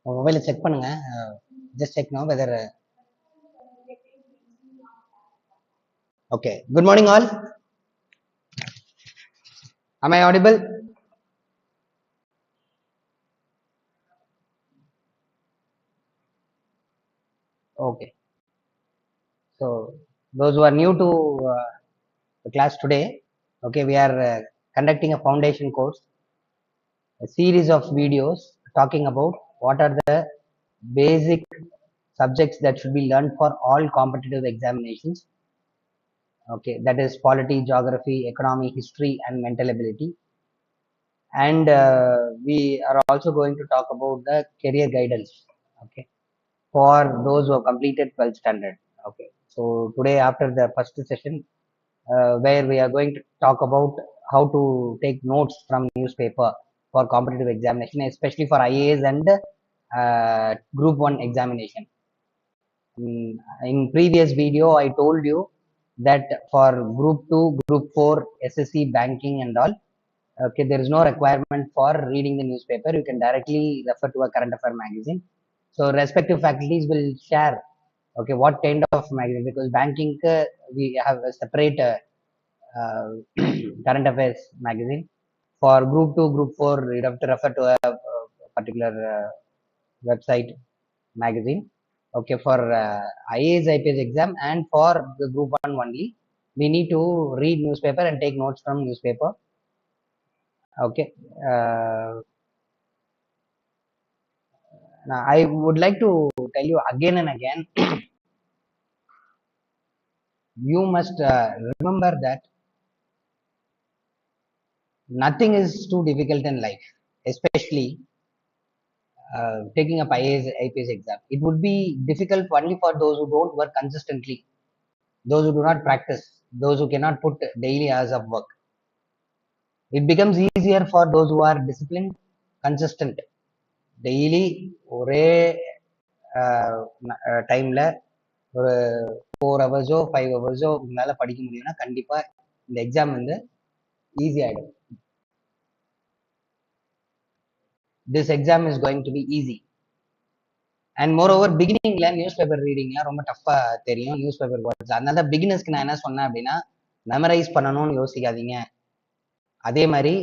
மொபைல செக் பண்ணுங்க. Just check now whether okay. Good morning all. Am I audible? Okay. So those who are new to the class today, okay, we are conducting a foundation course, a series of videos talking about what are the basic subjects that should be learned for all competitive examinations. Okay, that is polity, geography, economy, history, and mental ability. And we are also going to talk about the career guidance, okay, for those who have completed 12th standard. Okay, so today after the first session, where we are going to talk about how to take notes from newspaper for competitive examination, especially for IAS and group 1 examination. In previous video I told you that for group 2, group 4, SSC, banking and all, okay, there is no requirement for reading the newspaper. You can directly refer to a current affair magazine. So respective faculties will share, okay, what kind of magazine, because banking we have a separate uh, current affairs magazine. For group 2, group 4, you have to refer to a particular website magazine. Okay, for IAS IPS exam and for the group 1 only, we need to read newspaper and take notes from newspaper. Okay, now I would like to tell you again and again, you must remember that nothing is too difficult in life, especially taking up IAS IPS exam. It would be difficult only for those who don't work consistently, those who do not practice, those who cannot put daily hours of work. It becomes easier for those who are disciplined, consistent. Daily ஒரே டைம்ல ஒரு 4 ஹவர்ஸோ 5 ஹவர்ஸோ உங்களால படிக்க முடியும்னா கண்டிப்பா இந்த exam வந்து easy ஆயிடும். This exam is going to be easy. And moreover, பிகினிங்ல நியூஸ் பேப்பர் ரீடிங்லாம் ரொம்ப டஃப்பா தெரியும், நியூஸ் பேப்பர் வேர்ட்ஸ். அதனால பிகினர்ஸ்க்கு நான் என்ன சொன்னேன் அப்படின்னா, மெமரைஸ் பண்ணணும்னு யோசிக்காதீங்க. அதே மாதிரி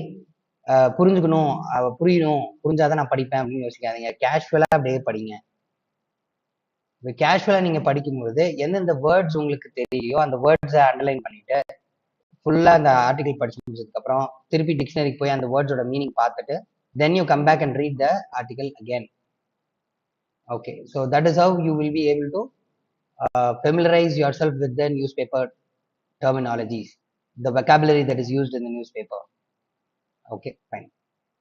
புரிஞ்சுக்கணும், புரியணும், புரிஞ்சாதான் நான் படிப்பேன் அப்படின்னு யோசிக்காதீங்க. கேஷுவலா அப்படியே படிங்க. கேஷுவலா நீங்க படிக்கும்போது எந்தெந்த வேர்ட்ஸ் உங்களுக்கு தெரியலையோ அந்த வேர்ட்ஸை அண்டர்லைன் பண்ணிட்டு ஃபுல்லா அந்த ஆர்டிகல் படிச்சு முடிச்சதுக்கு அப்புறம் திருப்பி டிக்ஷனரிக்கு போய் அந்த வேர்ட்ஸோட மீனிங் பார்த்துட்டு then you come back and read the article again. Okay, so that is how you will be able to familiarize yourself with the newspaper terminologies, the vocabulary that is used in the newspaper. Okay, fine.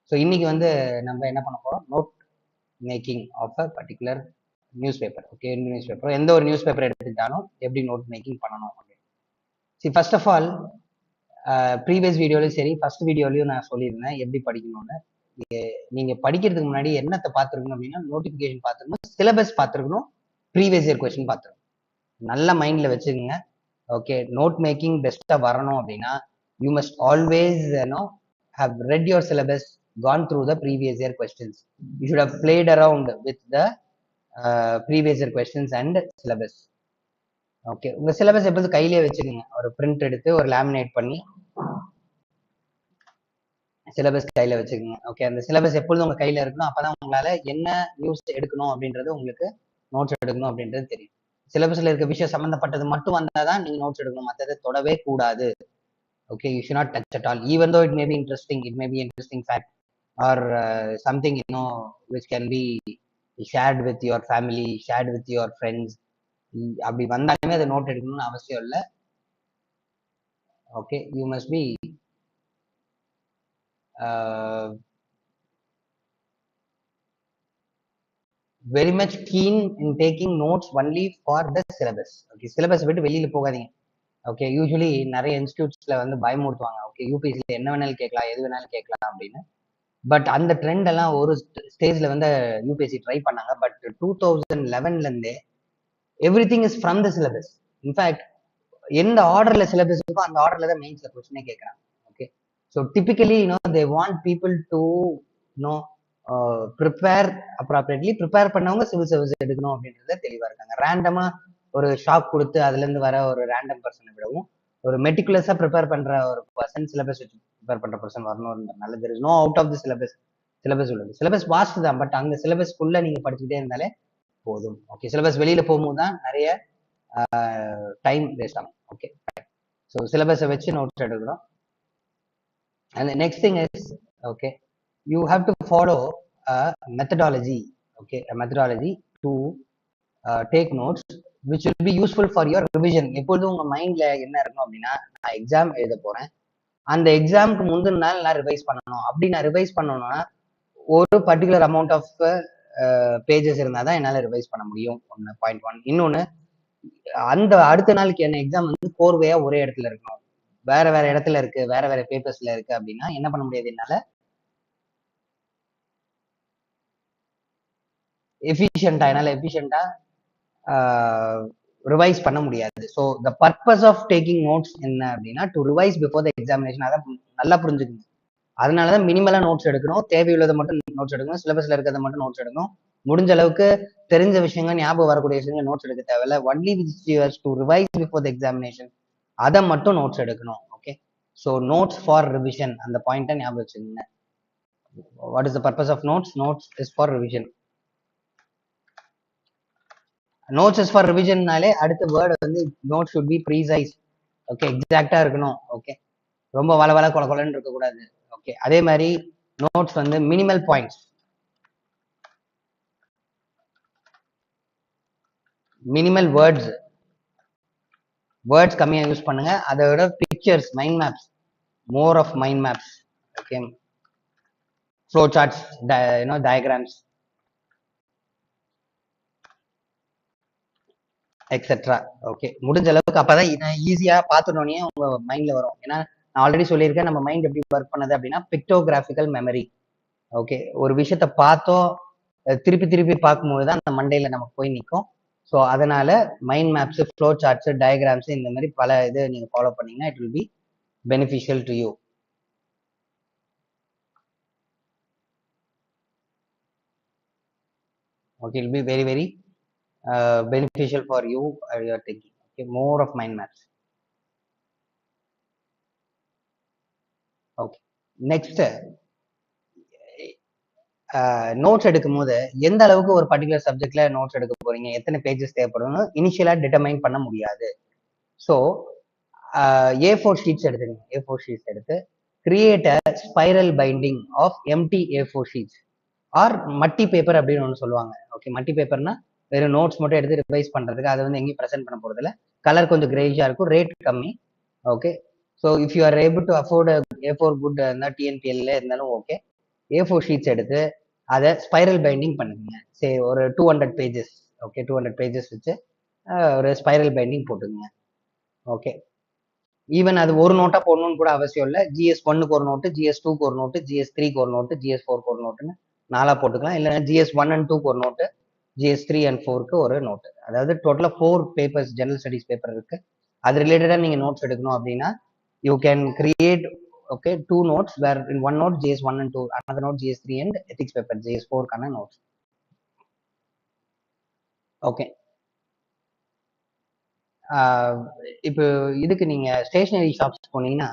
So இன்னைக்கு வந்து நம்ம என்ன பண்ண போறோம், note making of a particular newspaper. Okay, newspaper எந்த ஒரு news paper எடுத்துக்கிட்டாலும் எப்படி நோட் மேக்கிங் பண்ணணும். See first of all, previous வீடியோலையும் சரி ஃபர்ஸ்ட் வீடியோலையும் நான் சொல்லியிருந்தேன் எப்படி படிக்கணும்னு. நீங்க படிக்கிறதுக்கு முன்னாடி என்னத்தை பார்த்துருக்கணும் அப்படின்னா, நோட்டிபிகேஷன் பார்த்துருக்கணும், சிலபஸ் பார்த்துருக்கணும், ப்ரீவியஸ் இயர் கொஸ்டின் பார்த்துருக்கணும். நல்ல மைண்ட்ல வச்சுக்கோங்க. ஓகே, நோட் மேக்கிங் பெஸ்டா வரணும் அப்படின்னா you must always have read your syllabus, gone through the previous year questions. You should have played around with the previous year questions and syllabus. Okay, உங்க syllabus எப்போது கையிலேயே வச்சுக்கோங்க. ஒரு பிரிண்ட் எடுத்து ஒரு லேமினேட் பண்ணி சிலபஸ் கையில வச்சுக்கோங்க. ஓகே, அந்த சிலபஸ் எப்பொழுதும் உங்க கையில இருக்கணும். அப்பதான் உங்களால என்ன நியூஸ் எடுக்கணும் அப்படின்றது, உங்களுக்கு நோட்ஸ் எடுக்கணும் அப்படின்றது தெரியும். சிலபஸ்ல இருக்க விஷயம் சம்பந்தப்பட்டது மட்டும் வந்தாதான் நீங்க நோட்ஸ் எடுக்கணும், மற்றதை தொடவே கூடாது. Okay, you should not touch at all, even though it may be interesting, it may be interesting fact or something which can be shared with your family, shared with your friends. அப்படி வந்தாலுமே அதை note எடுக்கணும்னு அவசியம் இல்லை. Okay, you must be very much keen in taking notes only for the syllabus. Okay, syllabus விட்டு வெளியில போகாதீங்க. Okay, usually நிறைய இன்ஸ்டியூட்ஸ்ல வந்து பயமுறுத்துவாங்க. ஓகே, யூபிஎஸ்சில என்ன வேணாலும் கேட்கலாம், எது வேணாலும் கேட்கலாம் அப்படின்னு. பட் அந்த ட்ரெண்ட் எல்லாம் ஒரு ஸ்டேஜ்ல வந்து யூபிஎஸ்சி ட்ரை பண்ணாங்க. பட் 2011ல இருந்தே every thing is from the syllabus. In fact எந்த ஆர்டர்ல சிலபஸ் இருக்கோ அந்த ஆர்டர்ல தான் மெயின்ஸ்ல கொஸ்டினே கேட்கறாங்க. Okay, so typically they want people to prepare appropriately prepare பண்ணவங்க சிவில் சர்வீஸ் எடுக்கணும் அப்படின்றத தெளிவா இருக்காங்க. ரேண்டமா ஒரு ஷாக் கொடுத்து அதுல இருந்து வர ஒரு ரேண்டம் பர்சனை விடவும் ஒரு மெட்டிகுலஸா ப்ரிப்பேர் பண்ற ஒரு பர்சன், சிலபஸ் வச்சு ப்ரிப்பேர் பண்ற பர்சன் வரணும்ன்றதுனால there is no out of the syllabus. Syllabus உள்ளது, சிலபஸ் வாஸ்ட் தான், பட் அந்த சிலபஸ்க்குள்ள நீங்க படிச்சுக்கிட்டே இருந்தாலே போதும். ஓகே, சிலபஸ் வெளியில போகும்போது தான் நிறைய டைம் வேஸ்ட் ஆகும். ஓகே, ஸோ சிலபஸை வச்சு நோட்ஸ் எடுக்கணும். And the next thing is, okay, you have to follow a methodology, okay, a methodology to take notes which will be useful for your revision. எப்பொழுதும் உங்க மைண்ட்ல என்ன இருக்கணும் அப்படின்னா, நான் எக்ஸாம் எழுத போறேன், அந்த எக்ஸாமுக்கு முந்தின நாள் நான் ரிவைஸ் பண்ணணும். அப்படி நான் ரிவைஸ் பண்ணணும்னா ஒரு பர்டிகுலர் அமௌண்ட் ஆஃப் பேஜஸ் இருந்தால் தான் என்னால் ரிவைஸ் பண்ண முடியும். ஒன்று, பாயிண்ட் ஒன். இன்னொன்று, அந்த அடுத்த நாளைக்கு என்ன எக்ஸாம் வந்து கோர்வையா ஒரே இடத்துல இருக்கணும். வேற வேற இடத்துல இருக்கு, வேற வேற பேப்பர்ஸ்ல இருக்கு அப்படின்னா என்ன பண்ண முடியாது என்னால எஃபிஷியண்டா ரிவைஸ் பண்ண முடியாது. So the purpose of taking notes என்ன அப்படின்னா, to revise before the examination. அதான் நல்லா புரிஞ்சுக்கணும். அதனாலதான் மினிமலா நோட்ஸ் எடுக்கணும், தேவையுள்ளதை மட்டும் நோட்ஸ் எடுக்கணும், சிலபஸ்ல இருக்கிறத மட்டும் நோட்ஸ் எடுக்கணும். முடிஞ்ச அளவுக்கு தெரிஞ்ச விஷயங்கள், ஞாபகம் வரக்கூடிய விஷயங்கள் நோட்ஸ் எடுக்க தேவையில்ல. Only to revise before the examination, அதை மட்டும் நோட்ஸ் எடுக்கணும். Okay, so notes for revision, அந்த பாயிண்ட்டை ஞாபகம் வச்சுக்கோங்க. What is the purpose of notes? Notes is for revision. Notes is for ரிவிஷன்னாலே அடுத்த வேர்டு வந்து note should be precise. Okay, எக்ஸாக்டா இருக்கணும். ஓகே, ரொம்ப வள கொலன்னு இருக்கக்கூடாது. ஓகே, அதே மாதிரி நோட்ஸ் வந்து மினிமல் பாயிண்ட்ஸ், மினிமல் வேர்ட்ஸ் கம்மியா யூஸ் பண்ணுங்க. அதை விட pictures, mind maps, more of mind maps. Okay, flow charts, diagrams etcetera. Okay, முடிஞ்ச அளவுக்கு அப்பதான் ஈஸியா பார்த்துனோடனே உங்க மைண்ட்ல வரும். ஏன்னா நான் ஆல்ரெடி சொல்லியிருக்கேன், நம்ம மைண்ட் எப்படி ஒர்க் பண்ணது அப்படின்னா பிக்டோகிராஃபிக்கல் மெமரி. ஓகே, ஒரு விஷயத்த பார்த்தோம் திருப்பி பார்க்கும்போது தான் அந்த மண்டையில நமக்கு போய் நிற்கும். ஸோ அதனால mind maps, flow charts, diagrams, இந்த மாதிரி பல இது நீங்க ஃபாலோ பண்ணீங்கன்னா it will be beneficial to you. Okay, it will be very very beneficial for you. You are taking, okay, more of mind maps. Okay, next, notes எடுக்கும் போது எந்த அளவுக்கு ஒரு பர்டிகுலர் சப்ஜெக்ட்ல நோட்ஸ் எடுக்க போறீங்க, எத்தனை பேஜஸ் தேவைப்படும் இனிஷியலா டிட்டர்மைன் பண்ண முடியாது. ஸோ A4 ஷீட்ஸ் எடுத்துக்கங்க. A4 ஷீட்ஸ் எடுத்து create a spiral binding of empty A4 sheets or மட்டி பேப்பர் அப்படின்னு ஒன்று சொல்லுவாங்க. ஓகே, மட்டி பேப்பர்னா வெறும் நோட்ஸ் மட்டும் எடுத்து ரிவைஸ் பண்றதுக்கு, அதை வந்து எங்கேயும் ப்ரெசென்ட் பண்ண போறது இல்லை. கலர் கொஞ்சம் கிரேஷா இருக்கும், ரேட் கம்மி. Okay, so if you are able to afford A4 good இருந்தால் டிஎன்பிஎல்ல இருந்தாலும் ஓகே, A4 ஷீட்ஸ் எடுத்து அதை ஸ்பைரல் பைண்டிங் பண்ணுங்க. சரி, ஒரு 200 பேஜஸ். ஓகே, 200 பேஜஸ் வச்சு ஒரு ஸ்பைரல் பைண்டிங் போட்டுங்க. ஓகே, ஈவன் அது ஒரு நோட்டா போடணும்னு கூட அவசியம் இல்லை. GS1க்கு ஒரு நோட்டு, GS2க்கு ஒரு நோட்டு, GS3க்கு ஒரு நோட்டு, GS4க்கு ஒரு நோட்டுன்னு 4 போட்டுக்கலாம். இல்லைன்னா GS1 and 2க்கு ஒரு நோட்டு, GS3 and 4க்கு ஒரு நோட்டு. அதாவது டோட்டலா 4 பேப்பர்ஸ், ஜெனரல் ஸ்டடிஸ் பேப்பர் இருக்கு. அது ரிலேட்டடா நீங்க நோட்ஸ் எடுக்கணும் அப்படின்னா you can create, okay, 2 notes where in one note GS1 and 2, another note GS3 and ethics paper GS4 kana notes. Okay, இப்போ இதுக்கு நீங்க ஸ்டேஷனரி ஷாப்ஸ் போனீங்கன்னா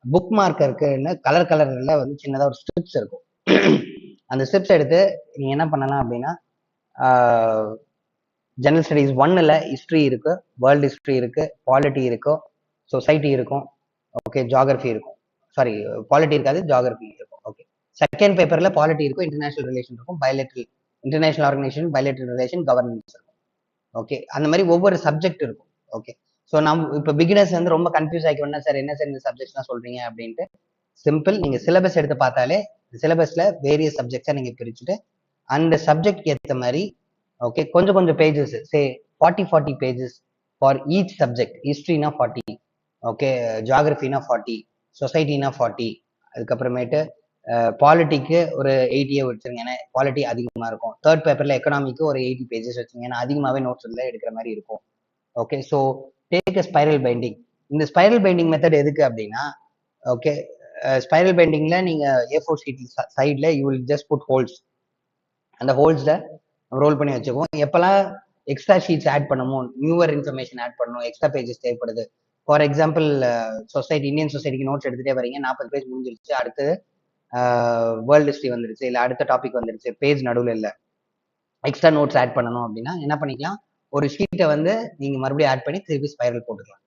புக் மார்க்கருக்கு கலர்ல வந்து சின்னதா ஒரு ஸ்ட்ரிப்ஸ் இருக்கும். அந்த ஸ்ட்ரிப்ஸ் எடுத்து நீங்க என்ன பண்ணலாம் அப்படின்னா, ஜெனரல் ஸ்டடிஸ் 1ல ஹிஸ்டரி இருக்கு, வேர்ல்டு ஹிஸ்டரி இருக்கு, பாலிட்டி இருக்கும், சொசைட்டி இருக்கும், ஓகே, ஜியாகிரபி இருக்கும். சாரி, பாலிட்டி இருக்காது, ஜியாகிரபி இருக்கும். ஓகே, செகண்ட் பேப்பர்ல பாலிட்டி இருக்கும், இன்டர்நேஷனல் ரிலேஷன் இருக்கும், bilateral, international organisation, bilateral relation, governance இருக்கும். ஓகே, அந்த மாதிரி ஒவ்வொரு சப்ஜெக்ட் இருக்கும். ஓகே, ஸோ நம்ம இப்போ பிகினர்ஸ் வந்து ரொம்ப கன்ஃபியூஸ் ஆகி வேணா சார் என்ன சார் இந்த சப்ஜெக்ட்ஸ்லாம் சொல்றீங்க அப்படின்ட்டு, சிம்பிள், நீங்க சிலபஸ் எடுத்து பார்த்தாலே சிலபஸ்ல வேரியஸ் சப்ஜெக்ட்ஸா நீங்க பிரிச்சுட்டு அந்த சப்ஜெக்ட் ஏற்ற மாதிரி, ஓகே, கொஞ்சம் pages, say 40 pages for each subject. ஹிஸ்ட்ரினா 40, ஓகே, ஜியாகிரபினா 40, சொசைட்டினா 40, அதுக்கப்புறமேட்டு பாலிட்டிக்கு ஒரு 80 வச்சிருங்க, ஏன்னா பாலிட்டி அதிகமா இருக்கும். தேர்ட் பேப்பர்ல எக்கனாமிக்கு ஒரு 80 பேஜஸ் வச்சுங்க, ஏன்னா அதிகமாவே நோட்ஸ் எடுக்கிற மாதிரி இருக்கும். Okay, so take a spiral binding. இந்த ஸ்பைரல் பைண்டிங் மெத்தட் எதுக்கு அப்படின்னா, ஓகே, ஸ்பைரல் பெண்டிங்ல நீங்க A4 ஷீட் சைட்ல you will just put holes. அந்த ஹோல்ஸ்ல ரோல் பண்ணி வச்சுக்குவோம். எப்பெல்லாம் எக்ஸ்ட்ரா ஷீட்ஸ் ஆட் பண்ணணும், நியூவர் இன்ஃபர்மேஷன் ஆட் பண்ணணும், எக்ஸ்ட்ரா பேஜஸ் தேவைப்படுது. ஃபார் எக்ஸாம்பிள் சொசைட்டி, இந்தியன் சொசைட்டிக்கு நோட்ஸ் எடுத்துட்டே வரீங்க, 40 பேஜ் முடிஞ்சிருச்சு, அடுத்து வேர்ல்டு ஹிஸ்ட்ரி வந்துருச்சு, இல்லை அடுத்த டாபிக் வந்துருச்சு, பேஜ் நடுவில் இல்லை, எக்ஸ்ட்ரா நோட்ஸ் ஆட் பண்ணணும் அப்படின்னா என்ன பண்ணிக்கலாம், ஒரு ஷீட்டை வந்து நீங்க மறுபடியும் ஆட் பண்ணி திருப்பி ஸ்பைரல் போட்டுக்கலாம்.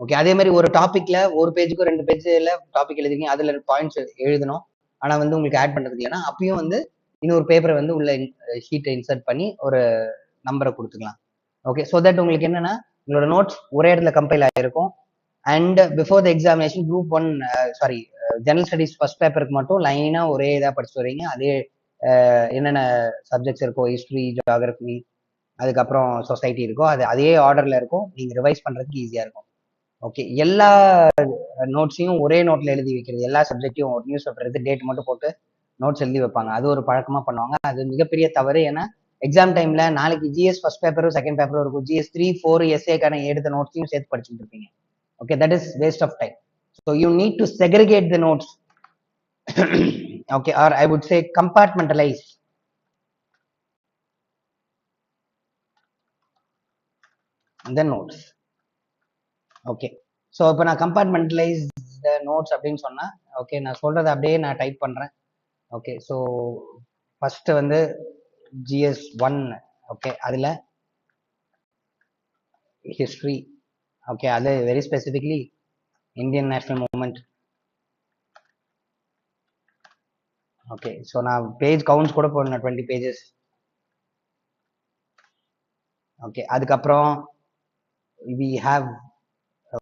ஓகே, அதே மாதிரி ஒரு டாபிக்ல ஒரு பேஜுக்கும் 2 பேஜ்ல டாபிக் எழுதிங்க, அதுல பாயிண்ட்ஸ் எழுதணும், ஆனா வந்து உங்களுக்கு ஆட் பண்றதுக்கு இல்லைன்னா அப்பயும் வந்து இன்னொரு பேப்பரை வந்து உள்ள ஷீட்டை இன்சர்ட் பண்ணி ஒரு நம்பரை கொடுத்துக்கலாம். ஓகே, ஸோ தட் உங்களுக்கு என்னன்னா உங்களோட நோட்ஸ் ஒரே இடத்துல கம்பைல் ஆகிருக்கும். And before the examination group 1 sorry general studies first பேப்பருக்கு மட்டும் லைனா ஒரே இதாக படிச்சு வரீங்க. அதே என்னென்ன சப்ஜெக்ட்ஸ் இருக்கோ, ஹிஸ்ட்ரி, ஜியாகிரபி, அதுக்கப்புறம் சொசைட்டி இருக்கோ, அது அதே ஆர்டர்ல இருக்கும், நீங்க ரிவைஸ் பண்றதுக்கு ஈஸியா இருக்கும். ஓகே, எல்லா நோட்ஸையும் ஒரே நோட்ல எழுதி வைக்கிறது, எல்லா சப்ஜெக்டையும் ஒரு நியூஸ் பேப்பர் எடுத்து டேட் மட்டும் போட்டு நோட்ஸ் எழுதி வைப்பாங்க, அது ஒரு பழக்கமா பண்ணுவாங்க. அது மிகப்பெரிய தவறு. ஏன்னா எக்ஸாம் டைம்ல நாளைக்கு ஜிஎஸ் ஃபர்ஸ்ட் பேப்பரும் செகண்ட் பேப்பரும் இருக்கும், GS 3, 4 எஸ்ஏக்கான எடுத்த நோட்ஸையும் சேர்த்து படிச்சுட்டு இருப்பீங்க. Okay, that is waste of time. So you need to segregate the notes. Okay, or I would say compartmentalise. the notes. Okay, so இப்போ நான் கம்பார்ட்மெண்டலைஸ் த நோட்ஸ் அப்படின்னு சொன்னா, ஓகே, நான் சொல்றதை அப்படியே நான் டைப் பண்றேன். ஓகே, ஸோ ஃபர்ஸ்ட் வந்து GS 1, ஓகே, அதுல ஹிஸ்ட்ரி, ஓகே, அது very specifically Indian national movement. Okay, so நான் பேஜ் கவுண்ட்ஸ் கூட போடணும், 20 பேஜஸ். ஓகே, அதுக்கப்புறம் we have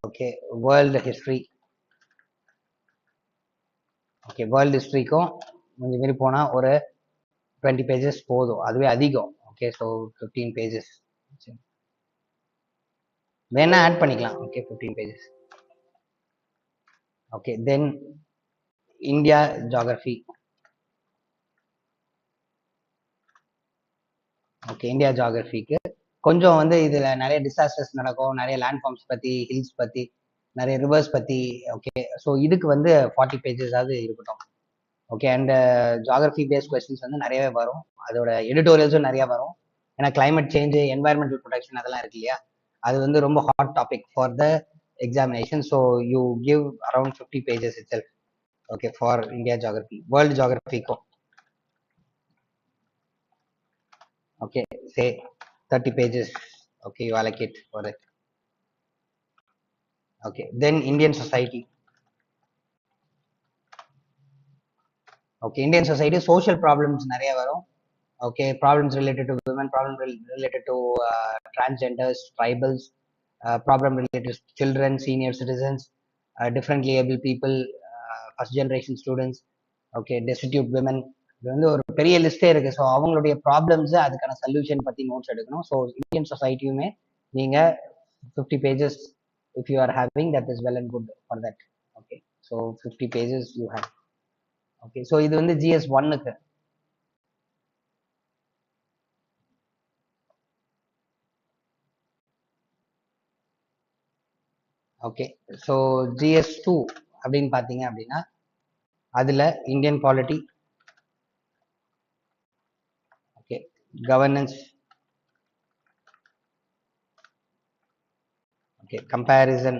okay world history. Okay, world ஹிஸ்ட்ரிக்கும் கொஞ்சம் மாரி போனா ஒரு 20 பேஜஸ் போதும், அதுவே அதிகம். ஓகே, ஸோ 15 பேஜஸ் வேணா ஆட் பண்ணிக்கலாம். Okay, 15 pages. Okay, then India geography. Okay, India ஜியாகிரபிக்கு கொஞ்சம் வந்து இதுல நிறைய டிசாஸ்டர்ஸ் நடக்கும், நிறைய லேண்ட் ஃபார்ம்ஸ் பத்தி, ஹில்ஸ் பத்தி, நிறைய ரிவர்ஸ் பத்தி. ஓகே, ஸோ இதுக்கு வந்து 40 பேஜஸ் ஆகுது இருக்கட்டும். Okay, and geography paste questions வந்து நிறையவே வரும், அதோட எடிட்டோரியல்ஸும் நிறைய வரும். ஏன்னா கிளைமேட் சேஞ்ச், என்வாயர்மெண்டல் ப்ரொடெக்ஷன் அதெல்லாம் இருக்கு இல்லையா, அது வந்து ரொம்ப hot topic for the examination. So you give around 50 pages itself. Okay, for India geography. World ஜியாகிரபிக்கும் okay, say 30 pages. Okay, you allocate for it. Okay, then Indian society. Okay, Indian society social problems நிறைய வரும். Okay, problems related to women, problem related to transgenders, tribals, problem related to children, senior citizens, differently able people, first generation students, okay, destitute women. இது வந்து ஒரு பெரிய லிஸ்டே இருக்கு. So அவங்களுடைய problems, அதுக்கான solution பத்தி நோட்ஸ் எடுக்கணும். ஸோ இந்தியன் சொசைட்டியுமே நீங்க 50 pages if you are having, that is well and good for that. Okay, so 50 pages you have. Okay, so இது வந்து GS 1க்கு. ஓகே, ஸோ GS 2 அப்படின்னு பார்த்தீங்க அப்படின்னா அதுல Indian polity, okay, governance, okay, comparison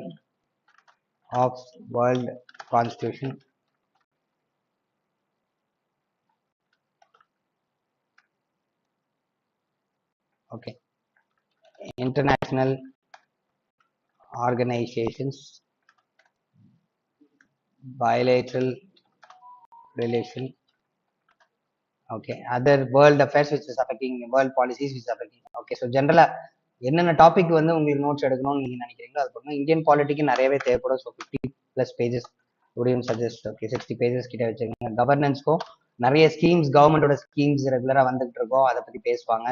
of world constitution, okay, international organizations, bilateral relation, okay, other world affairs which is affecting world policies which is affecting. Okay, so general என்னென்ன topic வந்து உங்களுக்கு notes எடுக்கணும்னு நீங்க நினைக்கிறீங்களோ அது பண்ணணும். Indian பாலிட்டிக்கு நிறையவே தேவைப்படும். ஸோ 50+ பேஜஸ் உடையும் சஜஸ்ட். ஓகே, 60 பேஜஸ் கிட்ட வச்சுக்கோங்க. கவர்னன்ஸ்க்கும் நிறைய ஸ்கீம்ஸ், கவர்மெண்டோட ஸ்கீம்ஸ் ரெகுலரா வந்துட்டு இருக்கோம், அதை பத்தி பேசுவாங்க.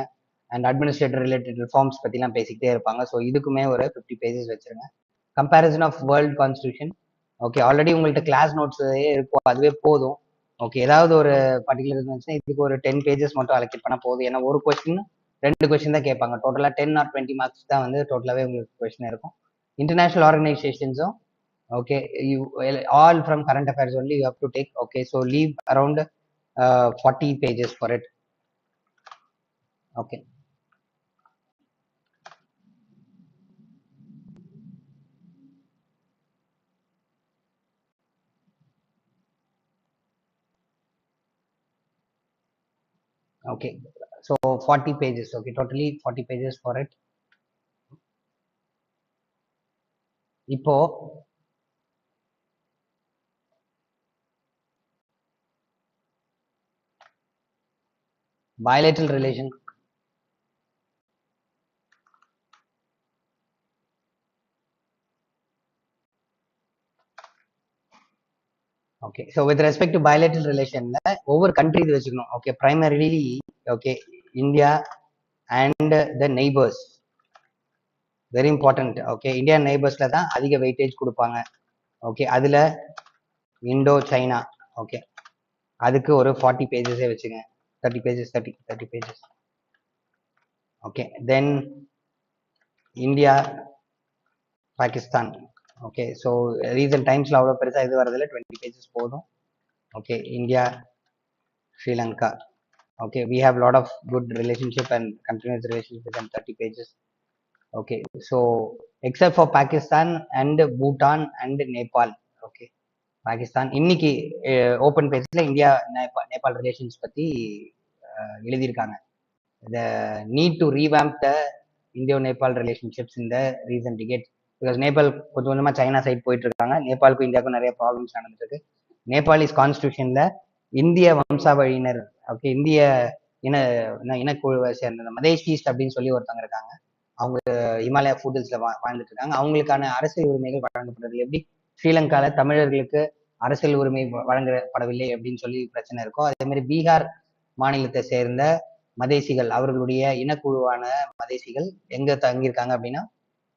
அண்ட் அட்மினிஸ்ட்ரேட்டிவ் ரிலேட்டட் ரிஃபார்ம்ஸ் பத்திலாம் பேசிக்கிட்டே இருப்பாங்க. ஸோ இதுக்குமே ஒரு 50 பேஜஸ் வச்சிருங்க. Comparison of world constitution. Okay, already உங்கள்கிட்ட கிளாஸ் நோட்ஸ் இருக்கும், அதுவே போதும். ஓகே, ஏதாவது ஒரு பர்டிகுலர் இருந்துச்சுன்னா இதுக்கு ஒரு 10 பேஜஸ் மட்டும் அலோகேட் பண்ண போதும். ஏன்னா ஒரு கொஸ்டின் 2 கொஸ்டின் தான் கேட்பாங்க, டோட்டலா 10 or 20 மார்க்ஸ் தான் வந்து டோட்டலாவே உங்களுக்கு கொஸ்டின் இருக்கும். இன்டர்நேஷனல் ஆர்கனைசேஷன்ஸும் Okay, you all from current affairs only you have to take. Okay, so leave around 40 pages for it. Okay. Okay, so 40 pages. Okay, totally 40 pages for it. இப்போ bilateral relation. Okay, so with respect to bilateral relation, over country இது வச்சுக்கணும். Okay, primarily okay, India and the neighbors, very important. Okay, India neighborsல தான் அதிக weightage கொடுப்பாங்க. Okay, அதுல Indo China. Okay, அதுக்கு ஒரு 40 பேஜஸே வச்சுங்க. 30 pages, 30 pages. Okay, then India Pakistan. Okay, so recent டைம்ஸ்ல அவ்வளோ பெருசா இது வரதில்ல, 20 pages போதும். Okay, India Sri Lanka. Okay, we have a lot of good relationship and continuous relationship within 30 pages. Okay, so except for Pakistan and Bhutan and Nepal. Okay, Pakistan இன்னைக்கு open பேஜ்ல India Nepal relations பத்தி எழுதியிருக்காங்க. the need to revamp the Indo-Nepal relationships in the recent decades, because Nepal கொஞ்சம் கொஞ்சமா China side போயிட்டு இருக்காங்க. நேபாளுக்கும் இந்தியாவுக்கும் நிறைய ப்ராப்ளம்ஸ் நடந்துட்டு இருக்கு. நேபாளிஸ் கான்ஸ்டியூஷன்ல இந்திய வம்சாவழியினர், ஓகே, இந்திய இன இனக்குழுவை சேர்ந்த மதேஷிஸ்ட் அப்படின்னு சொல்லி ஒருத்தவங்க இருக்காங்க. அவங்க இமாலயா ஃபுட்ஸ்ல வாழ்ந்துட்டு இருக்காங்க. அவங்களுக்கான அரசியல் உரிமைகள் வழங்கப்படுறது எப்படி ஸ்ரீலங்கால தமிழர்களுக்கு அரசியல் உரிமை வழங்கப்படவில்லை அப்படின்னு சொல்லி பிரச்சனை இருக்கும். அதே மாதிரி பீகார் மாநிலத்தை சேர்ந்த மதேசிகள், அவர்களுடைய இனக்குழுவான மதேசிகள் எங்க தங்கியிருக்காங்க அப்படின்னா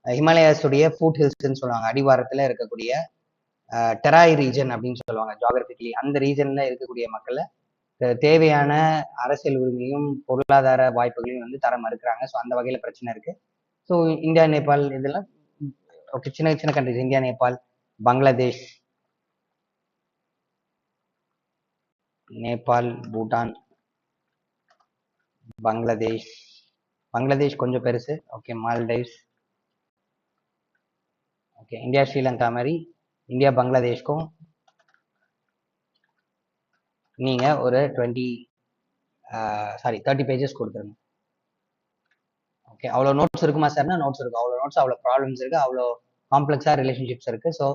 ஹிமாலயாஸுடைய ஃபுட் ஹில்ஸ்ன்னு சொல்லுவாங்க, அடிவாரத்துல இருக்கக்கூடிய டெராய் ரீஜன் அப்படின்னு சொல்லுவாங்க ஜியோகிராபிக்கலி. அந்த ரீஜன்ல இருக்கக்கூடிய மக்களை தேவையான அரசியல் உரிமையும் பொருளாதார வாய்ப்புகளையும் வந்து தர மறுக்கிறாங்க. ஸோ அந்த வகையில பிரச்சனை இருக்கு. ஸோ இந்தியா நேபாள் இதெல்லாம் ஓகே, சின்ன சின்ன கண்ட்ரிஸ், இந்தியா நேபாள் பங்களாதேஷ், நேபாள் பூட்டான் பங்களாதேஷ். பங்களாதேஷ் கொஞ்சம் பெருசு. ஓகே, மால்டைவ்ஸ். ஓகே, இந்தியா ஸ்ரீலங்கா மாதிரி இந்தியா பங்களாதேஷ்க்கும் நீங்க ஒரு 30 pages கொடுத்துருங்க. ஓகே, அவ்வளோ நோட்ஸ் இருக்குமா சார்னா நோட்ஸ் இருக்கு, அவ்வளோ நோட்ஸ், அவ்வளோ ப்ராப்ளம்ஸ் இருக்கு, அவ்வளோ காம்ப்ளெக்ஸா ரிலேஷன்ஷிப்ஸ் இருக்கு. ஸோ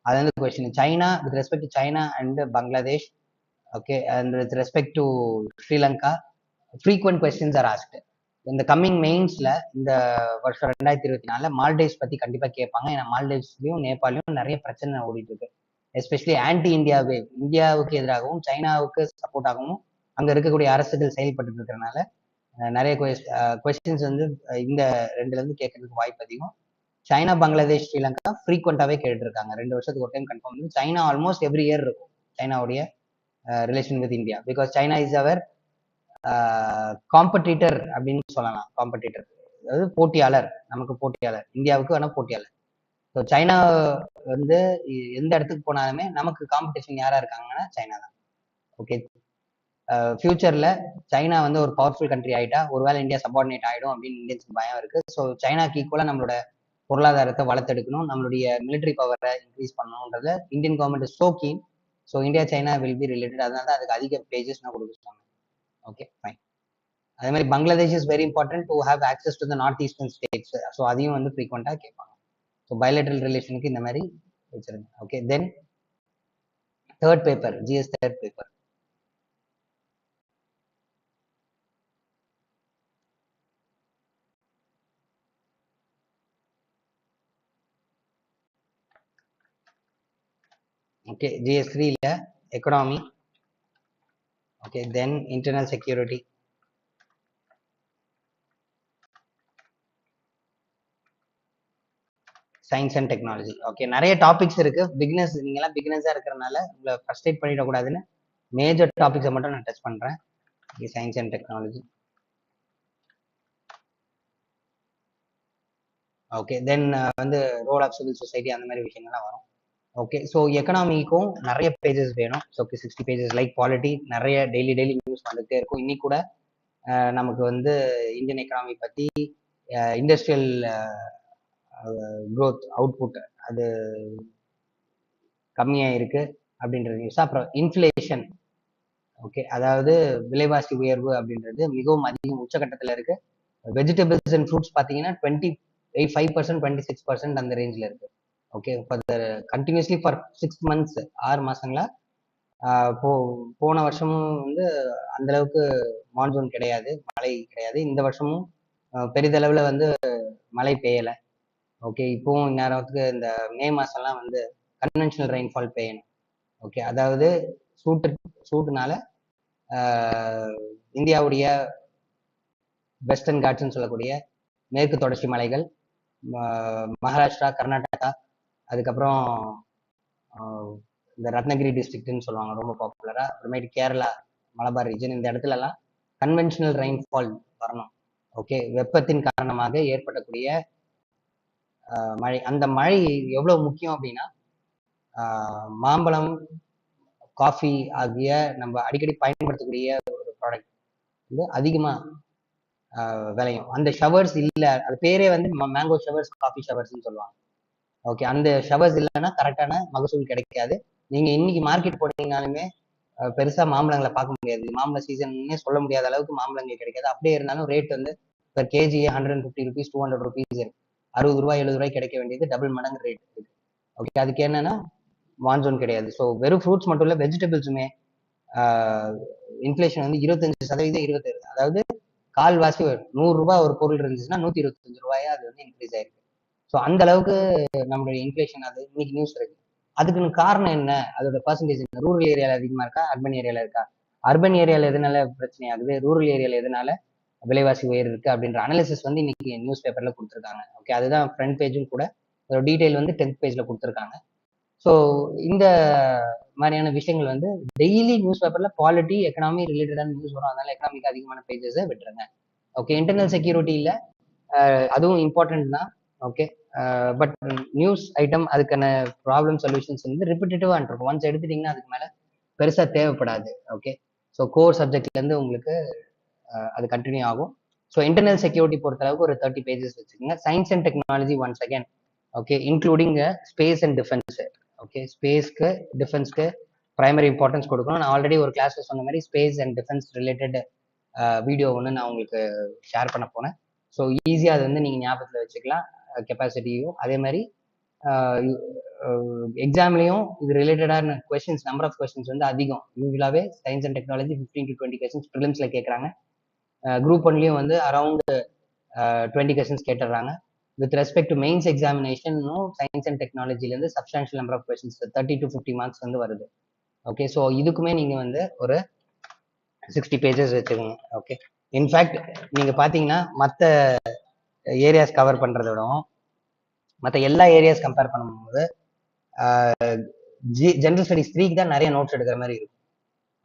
அது வந்து question. China, with respect to China and Bangladesh, okay, and with respect to Sri Lanka, frequent questions are asked. இந்த கம்மிங் மெயின்ஸ்ல இந்த வருஷம் 2024 மால்டைவ்ஸ் பத்தி கண்டிப்பா கேட்பாங்க. ஏன்னா மால்டைவ்ஸ்லயும் நேபாளையும் நிறைய பிரச்சனை ஓடிட்டு இருக்கு. எஸ்பெஷலி ஆன்டி இந்தியா வேவ், இந்தியாவுக்கு எதிராகவும் சைனாவுக்கு சப்போர்ட்டாகவும் அங்க இருக்கக்கூடிய அரசுகள் செயல்பட்டு இருக்கிறதுனால நிறைய கொஸ்டின்ஸ் வந்து இந்த ரெண்டுல இருந்து கேட்கறதுக்கு வாய்ப்பு அதிகம். சைனா பங்களாதேஷ் ஸ்ரீலங்கா ஃப்ரீக்வெண்டாவே கேட்டு இருக்காங்க. 2 வருஷத்துக்கு ஒரு டைம் கன்ஃபார்ம் வந்து சைனா ஆல்மோஸ்ட் எவ்ரி இயர் இருக்கும் சைனாவுடைய relation with India, because China is our competitor அப்படின்னு சொல்லலாம். காம்படிட்டர் அதாவது போட்டியாளர், நமக்கு போட்டியாளர், இந்தியாவுக்கு வேணா போட்டியாளர். ஸோ சைனா வந்து எந்த இடத்துக்கு போனாலுமே நமக்கு காம்படிஷன் யாரா இருக்காங்கன்னா சைனா தான். ஓகே, ஃபியூச்சர்ல சைனா வந்து ஒரு பவர்ஃபுல் கண்ட்ரி ஆயிட்டா ஒருவேளை இந்தியா சப்பார்டினேட் ஆயிடும் அப்படின்னு இந்தியன்ஸ்க்கு பயம் இருக்கு. ஸோ சைனாக்கு ஈக்குவலா நம்மளோட பொருளாதாரத்தை வளர்த்தெடுக்கணும், நம்மளுடைய மிலிட்டரி பவரை இன்க்ரீஸ் பண்ணணும்ன்றத Indian government is so keen. So India China will be related, அதனால தான் அதுக்கு அதிக பேஜஸ் நான் கொடுத்துருக்காங்க. Okay, fine. அதே மாதிரி Bangladesh is very important to have access to the north eastern states. So அதையும் வந்து ஃப்ரீக்வெண்டா கேட்பாங்க. ஸோ பயலேட்ரல் ரிலேஷனுக்கு இந்த மாதிரி வச்சிருங்க. Okay, then third paper, GS third paper. Okay, GS 3ல economy. Okay, then internal security, science and technology. Okay, நிறைய topics இருக்கு. Beginners, நீங்க எல்லாம் பிகினர்ஸா இருக்கிறனால உங்களை ஃப்ரஸ்ட்ரேட் பண்ணிடக்கூடாதுன்னு மேஜர் டாபிக்ஸை மட்டும் நான் டச் பண்றேன். Science and technology. ஓகே, தென் வந்து ரோல் ஆஃப் சிவில் சொசைட்டி, அந்த மாதிரி விஷயங்கள்லாம் வரும். ஓகே. ஸோ எக்கனாமிக்கும் நிறைய பேஜஸ் வேணும். ஸோ 60 பேஜஸ் லைக் பாலிட்டி நிறைய டெய்லி நியூஸ் வந்துட்டே இருக்கும். இன்னைக்கு கூட நமக்கு வந்து இந்தியன் எக்கனாமி பத்தி இண்டஸ்ட்ரியல் growth அவுட்புட் அது கம்மியா இருக்கு அப்படின்ற நியூஸ். அப்புறம் இன்ஃப்ளேஷன், ஓகே, அதாவது விலைவாசி உயர்வு அப்படின்றது மிகவும் அதிகம் உச்சகட்டத்தில் இருக்கு. வெஜிடபிள்ஸ் அண்ட் ஃப்ரூட்ஸ் பார்த்தீங்கன்னா 25%, 26% அந்த ரேஞ்சில் இருக்கு. Okay, for continuously for 6 months 6 மாசங்களா போன வருஷமும் வந்து அந்த அளவுக்கு மான்சூன் கிடையாது, மழை கிடையாது. இந்த வருஷமும் பெரிதளவுல வந்து மழை பெய்யல. ஓகே, இப்பவும் இந்நேரத்துக்கு இந்த மே மாசம்லாம் வந்து கன்வென்ஷனல் ரெயின்ஃபால் பெய்யணும். ஓகே, அதாவது சூட்டுனால இந்தியாவுடைய வெஸ்டர்ன் காட்ஸ்ன்னு சொல்லக்கூடிய மேற்கு தொடர்ச்சி மலைகள், மகாராஷ்டிரா, கர்நாடகா, அதுக்கப்புறம் இந்த ரத்னகிரி டிஸ்ட்ரிக்ட்னு சொல்லுவாங்க ரொம்ப பாப்புலரா, அப்புறமேட்டு கேரளா, மலபார் ரீஜன், இந்த இடத்துல எல்லாம் கன்வென்ஷனல் ரெயின்ஃபால் வரணும். ஓகே, வெப்பத்தின் காரணமாக ஏற்படக்கூடிய மழை. அந்த மழை எவ்வளவு முக்கியம் அப்படின்னா மாம்பழம், காஃபி ஆகிய நம்ம அடிக்கடி பயன்படுத்தக்கூடிய ஒரு ப்ராடக்ட் வந்து அதிகமா விளையும். அந்த ஷவர்ஸ் இல்ல, அது பேரே வந்து மேங்கோ ஷவர்ஸ், காஃபி ஷவர்ஸ்ன்னு சொல்லுவாங்க. ஓகே, அந்த ஷவர்ஸ் இல்லைன்னா கரெக்டான மகசூல் கிடைக்காது. நீங்க இன்னைக்கு மார்க்கெட் போனீங்கனாலுமே பெருசா மாம்பழங்களை பார்க்க முடியாது. மாம்பழ சீசன்னே சொல்ல முடியாத அளவுக்கு மாம்பழங்கள் கிடைக்காது. அப்படியே இருந்தாலும் ரேட் வந்து பெர் கேஜி 150 rupees, 200 rupees இருக்கு. 60 ரூபாய் 70 ரூபாய் கிடைக்க வேண்டியது டபுள் மடங்கு ரேட் இருக்கு. ஓகே, அதுக்கு என்னன்னா மான்சூன் கிடையாது. ஸோ வெறும் ஃப்ரூட்ஸ் மட்டும் இல்ல, வெஜிடபிள்ஸுமே இன்ஃபிளேஷன் வந்து 25%, 27, அதாவது கால்வாசி 100 ரூபாய் ஒரு பொருள் இருந்துச்சுன்னா 125 ரூபாயா அது வந்து இன்க்ரீஸ் ஆயிருக்கு. ஸோ அந்த அளவுக்கு நம்மளுடைய இன்ஃபிளேஷன் அது இன்னைக்கு நியூஸ் இருக்கு. அதுக்குன்னு காரணம் என்ன? அதோட பர்சன்டேஜ் என்ன? ரூரல் ஏரியால அதிகமா இருக்கா, அர்பன் ஏரியால இருக்கா? அர்பன் ஏரியால எதனால பிரச்சனை ஆகுது, ரூரல் ஏரியால எதனால விலைவாசி உயர் இருக்கு அப்படின்ற அனாலிசிஸ் வந்து இன்னைக்கு நியூஸ் பேப்பர்ல கொடுத்துருக்காங்க. ஓகே, அதுதான் ஃப்ரண்ட் பேஜும் கூட. அதோட டீடைல் வந்து 10th பேஜ்ல கொடுத்துருக்காங்க. ஸோ இந்த மாதிரியான விஷயங்கள் வந்து டெய்லி நியூஸ் பேப்பர்ல பாலிட்டி, எக்கனாமி ரிலேட்டடான நியூஸ் வரும். அதனால எக்கனாமிக்கு அதிகமான பேஜஸை விட்டுருங்க. ஓகே, இன்டர்னல் செக்யூரிட்டி இல்ல, அதுவும் இம்பார்ட்டன்ட் தான். ஓகே, பட் நியூஸ் ஐட்டம் அதுக்கான ப்ராப்ளம் சொல்யூஷன்ஸ் வந்து ரிப்பீட்டேட்டிவா இருக்கும். ஒன்ஸ் எடுத்துட்டீங்கன்னா அதுக்கு மேல பெருசா தேவைப்படாது. ஓகே, ஸோ கோர் சப்ஜெக்ட்ல இருந்து உங்களுக்கு அது கண்டினியூ ஆகும். ஸோ இன்டர்னல் செக்யூரிட்டி பொறுத்த அளவுக்கு ஒரு 30 பேஜஸ் வச்சுக்கோங்க. Science and technology once again, okay, including space and defence. Okay, ஸ்பேஸ்க்கு டிஃபென்ஸ்க்கு பிரைமரி இம்பார்ட்டன்ஸ் கொடுக்கணும். நான் ஆல்ரெடி ஒரு கிளாஸ்ல சொன்ன மாதிரி space and defence related video ஒன்று நான் உங்களுக்கு ஷேர் பண்ண போனேன். ஸோ ஈஸியாக அது வந்து நீங்கள் ஞாபகத்தில் வச்சுக்கலாம், கெப்பாசிட்டியும். அதே மாதிரி எக்ஸாம்லையும் இது ரிலேட்டடான கொஸ்டின்ஸ், நம்பர் ஆஃப் கொஸ்டின்ஸ் வந்து அதிகம். யூஸ்வலாகவே science and technology 15 to 20 questions ப்ரிலிம்ஸில் கேட்குறாங்க. குரூப் ஒன்லையும் வந்து அரௌண்ட் 20 கொஸ்டின்ஸ் கேட்டுடுறாங்க. வித் ரெஸ்பெக்ட் டு மெயின்ஸ் எக்ஸாமினேஷனும் சயின்ஸ் அண்ட் டெக்னாலஜிலேருந்து substantial number of questions 30 to 50 marks வந்து வருது. ஓகே, ஸோ இதுக்குமே நீங்கள் வந்து ஒரு 60 பேஜஸ் வச்சுக்கோங்க. ஓகே, இன்ஃபேக்ட் நீங்க பாத்தீங்கன்னா மற்ற ஏரியாஸ் கவர் பண்றதை விடவும் மற்ற எல்லா ஏரியாஸ் கம்பேர் பண்ணும்போது ஜெனரல் ஸ்டடிஸ் 3க்கு தான் நிறைய நோட்ஸ் எடுக்கிற மாதிரி இருக்கும்.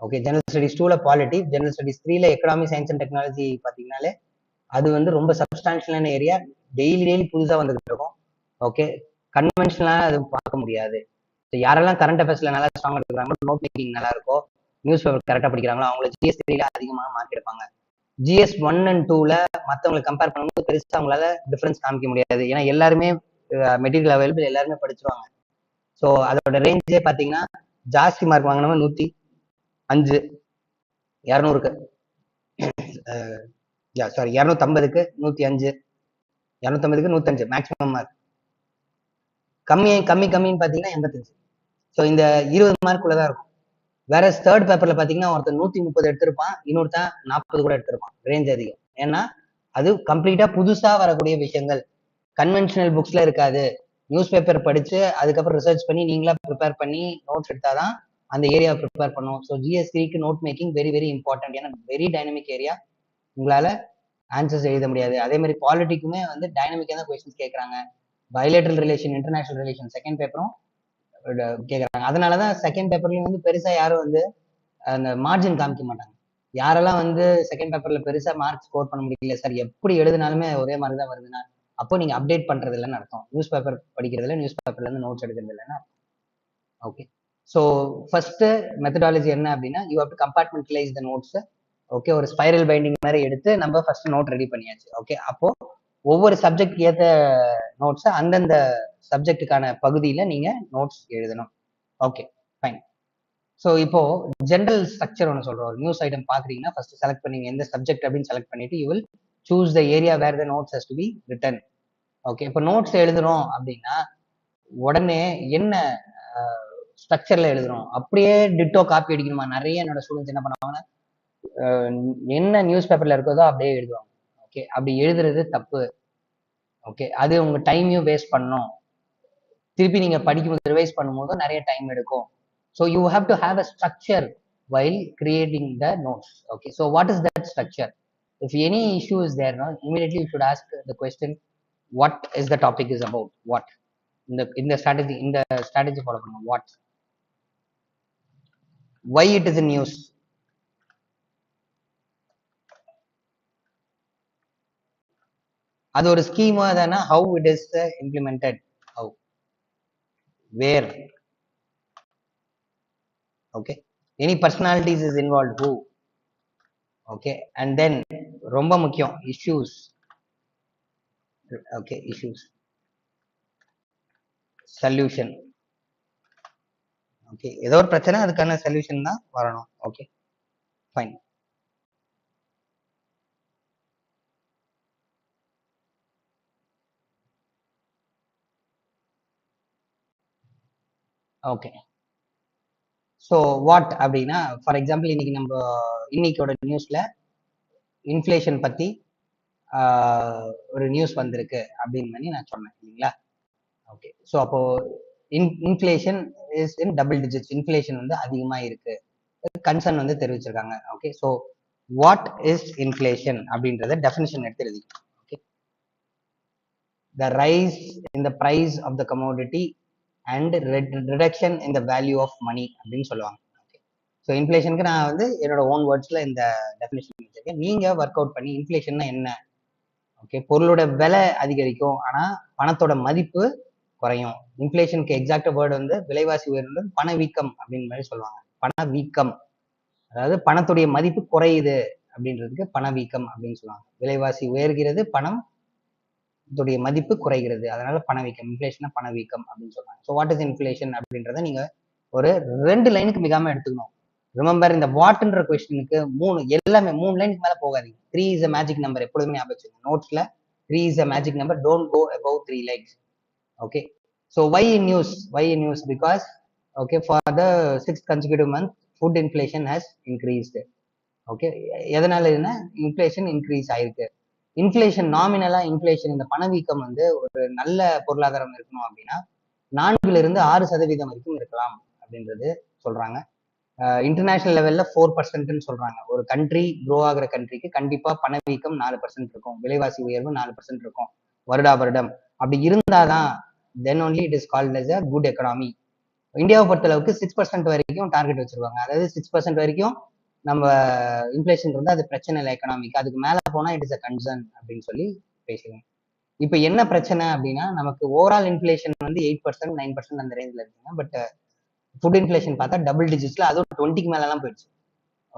ஓகே, ஜெனரல் ஸ்டடிஸ் 2ல பாலிட்டி, ஜெனரல் ஸ்டடிஸ் 3ல எக்கனாமி, சயின்ஸ் அண்ட் டெக்னாலஜி பாத்தீங்கன்னாலே அது வந்து ரொம்ப சப்ஸ்டான்ஷியலான ஏரியா. டெய்லி புதுசா வந்துகிட்டு இருக்கும். ஓகே, கன்வென்ஷனலா அது பார்க்க முடியாது. யாரெல்லாம் கரண்ட் அஃபேர்ஸ்ல நல்லா ஸ்ட்ராங் எடுக்கிறாங்களோ, நோட் மேக்கிங் நல்லா இருக்கும், நியூஸ் பேப்பர் கரெக்டா படிக்கிறாங்களோ அவங்கள GS 3ல அதிகமாக மார்க் எடுப்பாங்க. GS 1 and 2ல மற்றவங்களை கம்பேர் பண்ணும்போது பெருசா அவங்களால டிஃபரன்ஸ் காமிக்க முடியாது. ஏன்னா எல்லாருமே மெட்டீரியல் அவைலபிள், எல்லாருமே படிச்சிருவாங்க. ஸோ அதோட ரேஞ்சே பார்த்தீங்கன்னா ஜாஸ்தி மார்க் வாங்கினவங்க 105, 200க்கு சாரி 250க்கு 105, 250க்கு 105 மேக்ஸிமம் மார்க். கம்மின்னு பார்த்தீங்கன்னா 85. ஸோ இந்த 20 மார்க்குள்ளதான் இருக்கும். வேற தேர்ட் பேப்பர்ல பாத்தீங்கன்னா ஒருத்தர் 130 எடுத்திருப்பான், இன்னொருத்தான் 40 கூட எடுத்திருப்பான். ரேஞ்ச் அதிகம். ஏன்னா அது கம்ப்ளீட்டா புதுசா வரக்கூடிய விஷயங்கள், கன்வென்ஷனல் புக்ஸ்ல இருக்காது. நியூஸ் பேப்பர் படிச்சு அதுக்கப்புறம் ரிசர்ச் பண்ணி நீங்களா ப்ரிப்பேர் பண்ணி நோட்ஸ் எடுத்தாதான் அந்த ஏரியா ப்ரிப்பேர் பண்ணும். ஸோ GS3க்கு note making very very important. ஏன்னா வெரி டைனமிக் ஏரியா, உங்களால ஆன்சர்ஸ் எழுத முடியாது. அதே மாதிரி பாலிட்டிக்குமே வந்து டைனமிக்கா தான் கொஸ்டின்ஸ் கேட்கறாங்க. Bilateral relation, international relation second பேப்பரும் கேட்கறாங்க. அதனாலதான் செகண்ட் பேப்பர்லயும் வந்து பெருசா யாரும் வந்து அந்த மார்ஜின் காமிக்க மாட்டாங்க. யாரெல்லாம் வந்து செகண்ட் பேப்பர்ல பெருசா மார்க் ஸ்கோர் பண்ண முடியல சார், எப்படி எழுதினாலுமே ஒரே மாதிரி தான் வருதுன்னா அப்போ நீங்க அப்டேட் பண்றது இல்லைன்னு அர்த்தம். நியூஸ் பேப்பர் படிக்கிறது இல்லை, நியூஸ் பேப்பர்ல இருந்து நோட்ஸ் எடுக்கிறது இல்லைன்னா. ஓகே. ஸோ ஃபர்ஸ்ட் மெத்தடாலஜி என்ன அப்படின்னா, you have to compartmentalise the notes. Okay, ஒரு ஸ்பைரல் பைண்டிங் மாதிரி எடுத்து நம்ம ஃபர்ஸ்ட் நோட் ரெடி பண்ணியாச்சு. ஓகே, அப்போ ஒவ்வொரு சப்ஜெக்ட் ஏத்த நோட்ஸ் அந்தந்த சப்ஜெக்டுக்கான பகுதியில நீங்க நோட்ஸ் எழுதணும். Okay, fine. ஸோ இப்போ ஜென்ரல் ஸ்ட்ரக்சர் ஒன்று சொல்றோம். ஒரு நியூஸ் ஐட்டம் பாக்குறீங்கன்னா ஃபர்ஸ்ட் செலக்ட் பண்ணீங்க எந்த சப்ஜெக்ட் அப்படின்னு செலக்ட் பண்ணிட்டு you will choose the area where the notes has to be written. Okay, இப்போ நோட்ஸ் எழுதுறோம் அப்படின்னா உடனே என்ன ஸ்ட்ரக்சர்ல எழுதுறோம், அப்படியே டிட்டோ காப்பி அடிக்கணுமா? நிறைய என்னோட ஸ்டூடெண்ட்ஸ் என்ன பண்ணுவாங்கன்னா என்ன நியூஸ் பேப்பர்ல இருக்கதோ அப்படியே எழுதுவாங்க. ஓகே, அப்படி எழுதுறது தப்பு. ஓகே, அது உங்க டைமையும் வேஸ்ட் பண்ணும். திருப்பி நீங்க படிக்கும்போது ரிவைஸ் பண்ணும்போது நிறைய டைம் எடுக்கும். So you have to have a structure while creating the notes. Okay, so what is that structure? If any issue is there, no, immediately you should ask the question, what is the topic is about? What in the strategy follow பண்ணணும். What, why it is in news, அது ஒரு schema தானே, how it is implemented, how, where. Okay, any personalities is involved, who. Okay, and then ரொம்ப முக்கியம் issues. Okay, issues, solution. Okay, ஏதோ ஒரு பிரச்சனை அதுக்கான சொல்யூஷன் தான் வரணும். Okay, fine. Okay, so what அப்படின்னா, ஃபார் எக்ஸாம்பிள் இன்னைக்கு நம்ம இன்னைக்கோட நியூஸ்ல இன்ஃப்ளேஷன் பத்தி ஒரு நியூஸ் வந்திருக்கு அப்படின்னு நான் சொன்னேன் இல்லைங்களா? ஓகே, ஸோ அப்போ inflation is in double digits, inflation வந்து அதிகமா இருக்கு, கன்சர்ன் வந்து தெரிவிச்சிருக்காங்க. Okay, so what is inflation அப்படின்றத டெஃபினிஷன் எடுத்து எழுதி. Okay, the rise in the price of the commodity and reduction in the value of money அப்படின்னு சொல்லுவாங்க. ஓகே, ஸோ இன்ஃப்ளேஷனுக்கு நான் வந்து என்னோட ஓன் வேர்ட்ஸ்ல இந்த டெஃபினேஷன் வச்சிருக்கேன். நீங்க ஒர்க் அவுட் பண்ணி இன்ஃப்ளேஷன்னா என்ன. ஓகே, பொருளோட விலை அதிகரிக்கும் ஆனா பணத்தோட மதிப்பு குறையும். இன்ஃப்ளேஷனுக்கு எக்ஸாக்ட் வேர்டு வந்து விலைவாசி உயர்வு, பணவீக்கம் அப்படின்னு மாதிரி சொல்லுவாங்க. பணவீக்கம் அதாவது பணத்துடைய மதிப்பு குறையுது அப்படின்றதுக்கு பணவீக்கம் அப்படின்னு சொல்லுவாங்க. விலைவாசி உயர்கிறது, பணம் இதோடைய மதிப்பு குறைகிறது, அதனால பணவீக்கம், இன்ஃப்ளேஷனா பணவீக்கம் அப்படின்னு சொல்றாங்க. ஸோ வாட் இஸ் இன்ஃப்ளேஷன் அப்படின்றத நீங்க ஒரு 2 லைனுக்கு மிகாம எடுத்துக்கணும். ரிமெம்பர், இந்த வாட்ன்ற கொஸ்டினுக்கு எல்லாமே 3 லைனுக்கு மேல போகாதீங்க. 3 இஸ் அ மேஜிக் நம்பர், எப்பொழுதுமே ஞாபகம் வச்சுக்கோங்க. நோட்ஸ்ல 3 is a magic number, don't go above 3 lines. Okay, so why in news? Because okay, for the 6th consecutive month food inflation has increased. Okay, எதனால இன்ஃப்ளேஷன் இன்க்ரீஸ் ஆயிருக்கு. Inflation நாமினலா inflation, இந்த பணவீக்கம் வந்து ஒரு நல்ல பொருளாதாரம் இருக்கணும் அப்படின்னா 4% வரைக்கும் இருக்கலாம் அப்படின்றது சொல்றாங்க. இன்டர்நேஷனல் லெவல்ல 4% சொல்றாங்க. ஒரு கண்ட்ரி க்ரோ ஆகிற கண்ட்ரிக்கு கண்டிப்பா பணவீக்கம் 4% இருக்கும், விலைவாசி உயர்வு 4% இருக்கும் வருடம். அப்படி இருந்தாதான் then only it is called as a good economy. இந்தியாவை பொறுத்தளவுக்கு 6% வரைக்கும் டார்கெட் வச்சிருவாங்க. அதாவது 6% வரைக்கும் நம்ம இன்ஃப்ளேஷன் இருந்தா அது பிரச்சனை இல்லை எக்கனாமிக், அதுக்கு மேல போனா இட் இஸ் அ கன்சர்ன் அப்படின்னு சொல்லி பேசுறேன். இப்ப என்ன பிரச்சனை அப்படின்னா, நமக்கு ஓவரால் இன்ஃப்ளேஷன் வந்து 8%, 9% அந்த ரேஞ்சில் இருக்குங்க. பட் ஃபுட் இன்ஃப்ளேஷன் பார்த்தா டபுள் டிஜிட்ஸ்ல, அதுவும் 20க்கு மேல எல்லாம் போயிடுச்சு.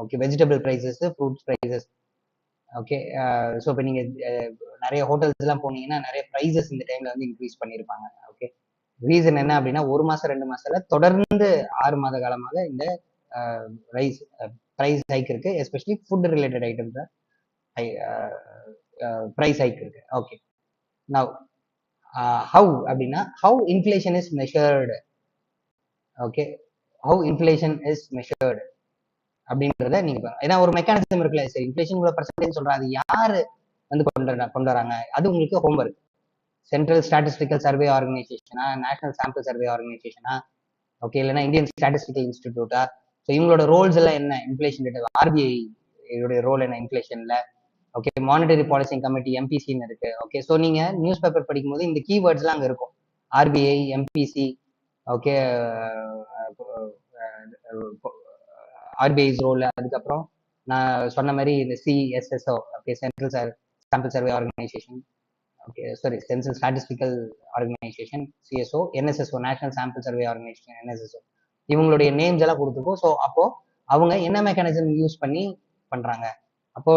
Okay, vegetable prices, fruits prices. Okay, so இப்போ நீங்க நிறைய ஹோட்டல்ஸ் எல்லாம் போனீங்கன்னா நிறைய பிரைசஸ் இந்த டைம்ல வந்து இன்க்ரீஸ் பண்ணியிருப்பாங்க. ஓகே, ரீசன் என்ன அப்படின்னா 1 மாசம் 2 மாசத்துல தொடர்ந்து 6 மாத காலமாக இந்த பிரைஸ் ஹைக் இருக்கு, especially food related items price hike இருக்கு. ஓகே, நவ் ஹவு அப்படின்னா, how inflation is measured. Okay, how inflation is measured அப்படின்றத நீங்க, ஏன்னா ஒரு மெக்கானிசம் இருக்குல்ல, சரி இன்ஃப்ளேஷன் இவ்வளவு பர்சன்டேஜ் சொல்றாங்க, அது யாரு வந்து கொண்டு வராங்க, அது உங்களுக்கு ஹோம்ஒர்க். சென்ட்ரல் ஸ்டாட்டிஸ்டிக்கல் சர்வே ஆர்கனைசேஷனா, நேஷனல் சாம்பிள் சர்வே ஆர்கனைசேஷனா, ஓகே, இல்லைன்னா இந்தியன் ஸ்டாட்டிஸ்டிக்கல் இன்ஸ்டிடியூட்டா. ஸோ இவங்களோட ரோல்ஸ் எல்லாம் என்ன, இன்ஃப்ளேஷன் டேட்டா, ஆர்பிஐ ரோல் என்ன இன்ஃப்ளேஷன்ல. ஓகே, மானிட்டரி பாலிசி கமிட்டி, எம்பிசின்னு இருக்கு. ஓகே, ஸோ நீங்க நியூஸ் பேப்பர் படிக்கும்போது இந்த கீவேர்ட்ஸ் எல்லாம் அங்க இருக்கும். RBI, MPC, okay, RBI's role. அதுக்கப்புறம் நான் சொன்ன மாதிரி இந்த CSSO, okay, central sample survey organisation, okay, sorry, central statistical organisation, CSO, NSSO, national sample survey organisation, NSSO. இவங்களுடைய நேம்ஸ் எல்லாம் கொடுத்துருக்கோம். ஸோ அப்போ அவங்க என்ன மெக்கானிசம் யூஸ் பண்ணி பண்றாங்க. அப்போ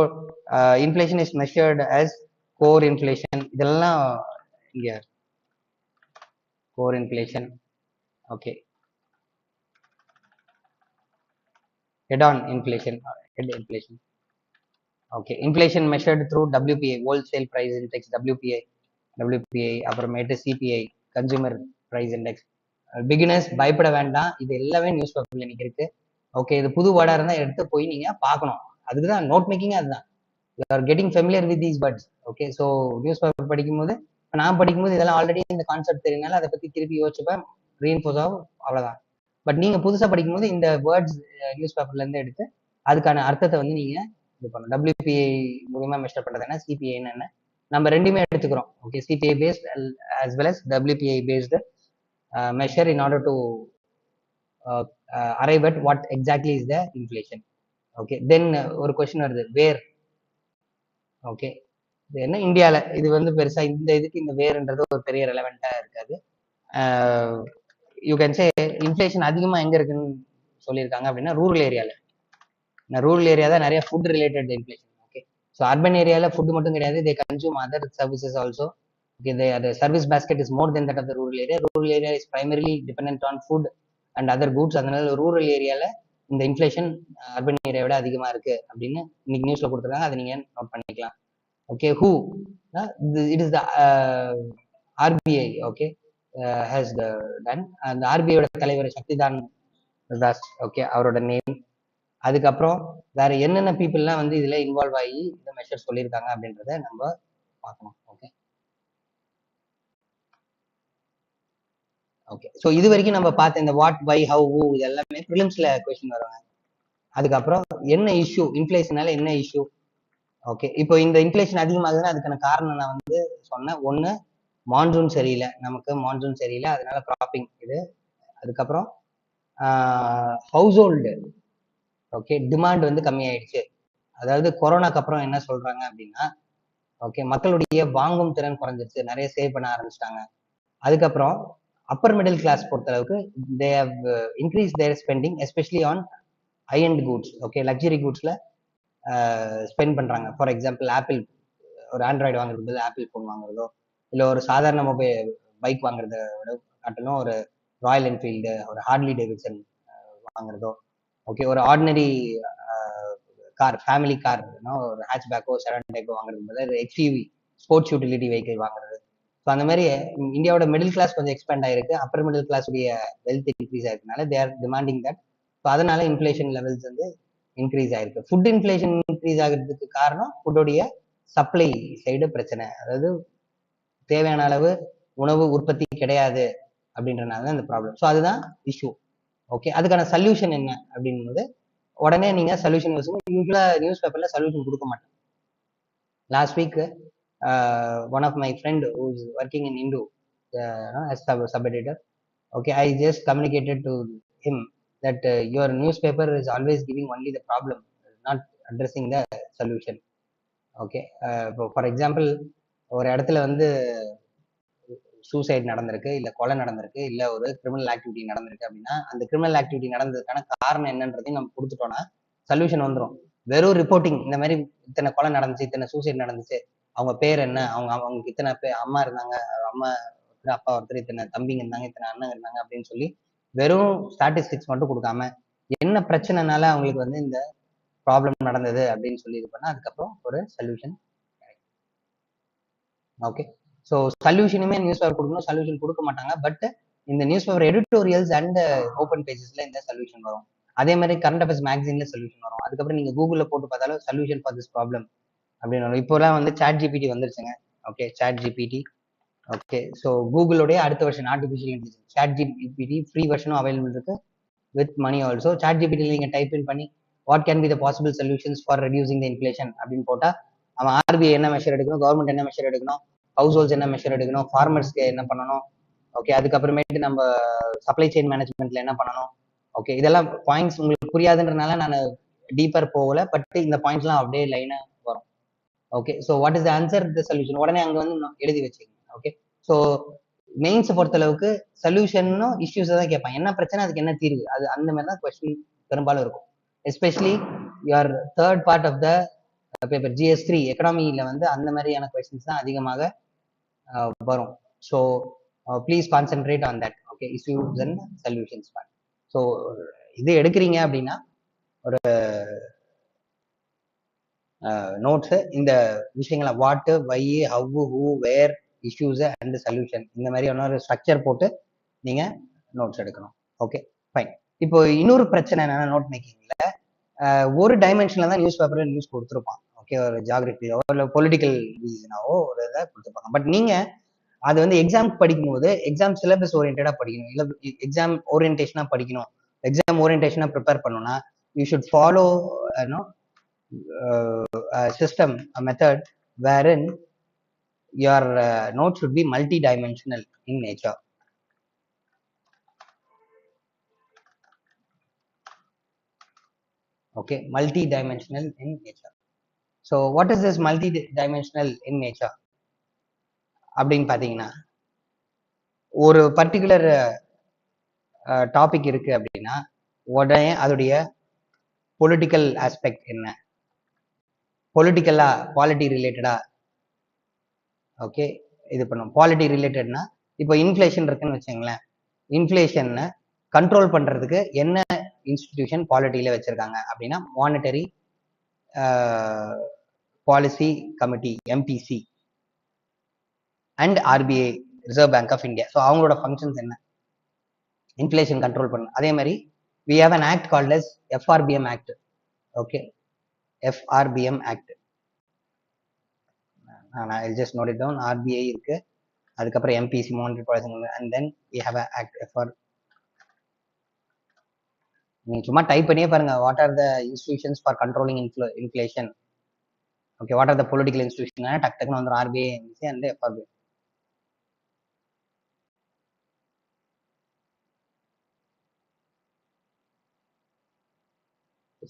inflation is measured as core inflation. இதெல்லாம் இங்க core inflation, okay, head on inflation, head inflation, okay, inflation measured through WPI, wholesale price index, WPI அப்புறமேட்டு CPI, consumer price index. Beginners பயப்பட வேண்டாம், இது எல்லாமே நியூஸ் பேப்பர்ல இன்னைக்கு இருக்கு. ஓகே, இது புது வேர்டா இருந்தா எடுத்து போய் நீங்க பார்க்கணும். அதுக்குதான் நோட் மேக்கிங், அதுதான் you are getting familiar with these words. Okay, so news paper படிக்கும்போது, நான் படிக்கும்போது இதெல்லாம் ஆல்ரெடி இந்த கான்செப்ட் தெரியுனால அதை பத்தி திருப்பி யோசிச்சுப்பேன், ரீஇன்ஃபோர்ஸ் ஆகும், அவ்வளவுதான். பட் நீங்க புதுசா படிக்கும்போது இந்த வேர்ட்ஸ் நியூஸ் பேப்பர்ல இருந்து எடுத்து அதுக்கான அர்த்தத்தை வந்து நீங்க இது பண்ணணும். WPI மூலமா மெஷர் பண்றது என்ன, CPI என்ன, நம்ம ரெண்டுமே எடுத்துக்கிறோம். Okay, CPI based as well as WPI based measure in order to arrive at what exactly is the inflation. Okay, then ஒரு கொஸ்டின் வருது, வேர். ஓகே, இது என்ன, இந்தியால இது வந்து பெருசா இந்த இதுக்கு இந்த வேர்ன்றது ஒரு பெரிய ரெலவெண்டா இருக்காது. யூ கேன் சே இன்ஃபிளேஷன் அதிகமா எங்க இருக்குன்னு சொல்லியிருக்காங்க அப்படின்னா ரூரல் ஏரியால. ரூரல் ஏரியா தான் நிறைய food related inflation. Okay, so urban ஏரியால ஃபுட் மட்டும் கிடையாது, they consume other services also. Okay, the service basket is more than that of the rural area. Rural area is primarily dependent on food and other goods. அதனால rural ஏரியால இந்த inflation urban area விட அதிகமா இருக்கு அப்படின்னு இன்னைக்கு நியூஸ்ல கொடுத்துருக்காங்க, அதை நீங்க நோட் பண்ணிக்கலாம். Okay, who it is the RBI. Okay, has done. அந்த ஆர்பிஐயோட தலைவர் சக்திதான் தாஸ். ஓகே, அவரோட நேம். அதுக்கப்புறம் வேற என்னென்ன பீப்புள்லாம் வந்து இதுல இன்வால்வ் ஆகி இந்த மெஷர் சொல்லியிருக்காங்க அப்படின்றத நம்ம பார்க்கணும். ஓகே, ஓகே, ஸோ இது வரைக்கும் நம்ம பார்த்த இந்த வாட், வை, ஹவு, ஹூ இது எல்லாமே ப்ரிலிம்ஸ்ல கொஸ்டின் வருவாங்க. அதுக்கப்புறம் என்ன இஷ்யூ, இன்ஃபிளேஷனால என்ன இஷ்யூ. ஓகே, இப்போ இந்த இன்ஃபிளேஷன் அதிகமாகுதுன்னா அதுக்கான காரணம் நான் வந்து சொன்னேன். ஒன்று, மான்சூன் சரியில்லை, நமக்கு மான்சூன் சரியில்லை, அதனால கிராப்பிங் இது. அதுக்கப்புறம் ஹவுஸ் ஹோல்டு, ஓகே, டிமாண்ட் வந்து கம்மியாயிடுச்சு. அதாவது கொரோனாக்கு அப்புறம் என்ன சொல்றாங்க அப்படின்னா, ஓகே, மக்களுடைய வாங்கும் திறன் குறைஞ்சிருச்சு, நிறைய சேவ் பண்ண ஆரம்பிச்சிட்டாங்க. அதுக்கப்புறம் அப்பர் மிடில் கிளாஸ் பொறுத்த அளவுக்கு they have increase their spending especially on high and goods. Okay, luxury குட்ஸ்ல ஸ்பெண்ட் பண்றாங்க. ஃபார் எக்ஸாம்பிள் ஆப்பிள், ஒரு ஆண்ட்ராய்டு வாங்குறது ஆப்பிள் ஃபோன் வாங்குறதோ, இல்லை ஒரு சாதாரண மொபைல் பைக் வாங்குறத விட காட்டணும் ஒரு ராயல் என்ஃபீல்டு, ஒரு ஹார்லி டேவிட்சன் வாங்குறதோ, ஓகே, ஒரு ஆர்டினரி கார், ஃபேமிலி கார், ஒரு ஹேட்ச்பேக்கோ செடான் டைப்போ வாங்குறது, எக்ஸ்யூவி ஸ்போர்ட்ஸ் யூட்டிலிட்டி வெஹிக்கிள் வாங்குறது. ஸோ அந்த மாதிரி இந்தியாவோட மிடில் கிளாஸ் கொஞ்சம் எக்ஸ்பேண்ட் ஆயிருக்கு, அப்பர் மிடில் கிளாஸ் உடைய வெல்த் இன்க்ரீஸ் ஆயிருக்கனால they are demanding that. So அதனால இன்ஃபிளேஷன் லெவல்ஸ் வந்து இன்க்ரீஸ் ஆயிருக்கு. ஃபுட் இன்ஃபிளேஷன் இன்க்ரீஸ் ஆகிறதுக்கு காரணம் ஃபுட்டோடைய சப்ளை சைடு பிரச்சனை, அதாவது தேவையான அளவு உணவு உற்பத்தி கிடையாது அப்படின்றனால தான் இந்த ப்ராப்ளம். ஸோ அதுதான் இஷ்யூ. ஓகே, அதுக்கான சொல்யூஷன் என்ன அப்படின்றது உடனே நீங்க சொல்யூஷன் யோசிக்கணும். யூஸ்வலா நியூஸ் பேப்பர்ல சொல்யூஷன் கொடுக்க மாட்டேன். Last week one of my friend who's working in Hindu as sub-editor, okay, I just communicated to him that your newspaper is always giving only the problem, not addressing the solution. Okay, for example, ஒரு இடத்துல வந்து suicide நடந்திருக்கு, இல்ல கொலை நடந்திருக்கு, இல்ல ஒரு criminal activity நடந்திருக்கு அப்படின்னா அந்த கிரிமினல் ஆக்டிவிட்டி நடந்ததுக்கான காரணம் என்னன்றதையும் நம்ம கொடுத்துட்டோம்னா சொல்யூஷன் வந்துடும். வெறும் ரிப்போர்ட்டிங், இந்த மாதிரி இத்தனை கொலை நடந்துச்சு, இத்தனை சூசைட் நடந்துச்சு, அவங்க பேர் என்ன, அவங்களுக்கு இத்தனை பேர் அம்மா இருந்தாங்க, அம்மா ஒருத்தர், அப்பா ஒருத்தர், இத்தனை தம்பிங்க இருந்தாங்க, இத்தனை அண்ணன் இருந்தாங்க அப்படின்னு சொல்லி வெறும் ஸ்டாட்டிஸ்டிக்ஸ் மட்டும் கொடுக்காம என்ன பிரச்சனைனால அவங்களுக்கு வந்து இந்த ப்ராப்ளம் நடந்தது அப்படின்னு சொல்லி இது பண்ணா அதுக்கப்புறம் ஒரு சொல்யூஷன். ஓகே, ஸோ சொல்யூஷனுமே நியூஸ் பேப்பர் கொடுக்கணும், சொல்யூஷன் கொடுக்க மாட்டாங்க. பட் இந்த newspaper editorials and open பேஜஸ்ல இந்த சொல்யூஷன் வரும். அதே மாதிரி கரண்ட் அஃபேர்ஸ் மேகசின்ல சொல்யூஷன் வரும். அதுக்கப்புறம் நீங்க கூகுள்ல போட்டு பார்த்தாலும் சொல்யூஷன் ஃபார் திஸ் ப்ராப்ளம் அப்படின்னு வரும். இப்போலாம் வந்து சாட் ஜிபிடி வந்துருச்சுங்க. Okay, chat GPT. Okay, so கூகுளோடைய அடுத்த வருஷன் artificial intelligence chat GPT free வெர்ஷனும் அவைலபிள் இருக்கு, வித் மணி ஆல்சோ. சாட் ஜிபிடியில் நீங்க டைப் இன் பண்ணி what can be the possible solutions for reducing the inflation அப்படின்னு போட்டா அவன் ஆர்பிஐ என்ன மெஷர் எடுக்கணும், கவர்மெண்ட் என்ன மெஷர் எடுக்கணும், ஹவுஸ் ஹோல்ட்ஸ் என்ன மெஷர் எடுக்கணும், ஃபார்மர்ஸ்க்கு என்ன பண்ணணும், ஓகே, அதுக்கப்புறமேட்டு நம்ம சப்ளை செயின் மேனேஜ்மெண்ட்ல என்ன பண்ணணும். ஓகே, இதெல்லாம் பாயிண்ட்ஸ் உங்களுக்கு புரியாதுன்றனால நான் டீப்பர் போகல, பட் இந்த பாயிண்ட்ஸ்லாம் அப்படியே லைனா வரும். Okay, so what is the answer, the solution உடனே அங்க வந்து எழுதி வச்சுக்கோங்க. ஓகே, ஸோ மெயின்ஸ் பொறுத்த அளவுக்கு சொல்யூஷனும் இஷ்யூஸ் தான் கேட்பான். என்ன பிரச்சனை, அதுக்கு என்ன தீர்வு, அது அந்த மாதிரி தான் கொஸ்டின் பெரும்பாலும் இருக்கும். Especially your third part of the paper GS3 எக்கனாமியில வந்து அந்த மாதிரியான கொஸ்டின்ஸ் தான் அதிகமாக வரும். So please concentrate on that. Okay, issues and solutions part. So இது எடுக்கிறீங்க அப்படின்னா ஒரு நோட்ஸ் இந்த விஷயங்களை what, why, how, who, where, issues and solution இந்த மாதிரி ஒரு ஸ்ட்ரக்சர் போட்டு நீங்க நோட்ஸ் எடுக்கணும். Okay fine. இப்போ இன்னொரு பிரச்சனை என்னன்னா, நோட் மேக்கிங்ல ஒரு டைமென்ஷன்ல தான் நியூஸ் பேப்பர்ல நியூஸ் கொடுத்துருப்பான். ஓகே, ஒரு ஜியாகிரபியோ இல்லை பொலிட்டிக்கல் ரீசனாவோ ஒரு இதை கொடுத்துருப்பாங்க. பட் நீங்க அது வந்து எக்ஸாம் படிக்கும்போது எக்ஸாம் சிலபஸ் ஓரியன்டா படிக்கணும், இல்லை எக்ஸாம் ஓரியன்டேஷனா படிக்கணும், எக்ஸாம் ஓரியன்டேஷனா ப்ரிப்பேர் பண்ணணும்னா you should follow a system, a method wherein your note should be multi-dimensional in nature. Okay, multi-dimensional in nature. So what is this multi-dimensional in nature அப்படின்னு பாத்தீங்கன்னா, ஒரு particular topic இருக்கு அப்படின்னா உடனே அதோடைய political aspect என்ன, பொலிட்டிக்கலா polity ரிலேட்டடா, okay இது பண்ணும். பாலிட்டி ரிலேட்டட்னா இப்போ இன்ஃப்ளேஷன் இருக்குன்னு வச்சுங்களேன், இன்ஃப்ளேஷனை கண்ட்ரோல் பண்றதுக்கு என்ன இன்ஸ்டிடியூஷன் பாலிட்டியில வச்சிருக்காங்க அப்படின்னா monetary policy committee MPC and RBI reserve bank of India. So அவங்களோட ஃபங்க்ஷன்ஸ் என்ன, இன்ஃப்ளேஷன் கண்ட்ரோல் பண்ண. அதே மாதிரி we have an act called as FRBM Act. Okay, FRBM Act. I'll just note it down. RBI இருக்கு, அதுக்கப்புறம் MPC monetary policy, and then we have a act FR. நீங்க சும்மா type பண்ணியே பாருங்க, what are the institutions for controlling inflation. Okay, what are the political institution, டக் டக்குன்னு வந்துடும் RBI, MPC and FRBI.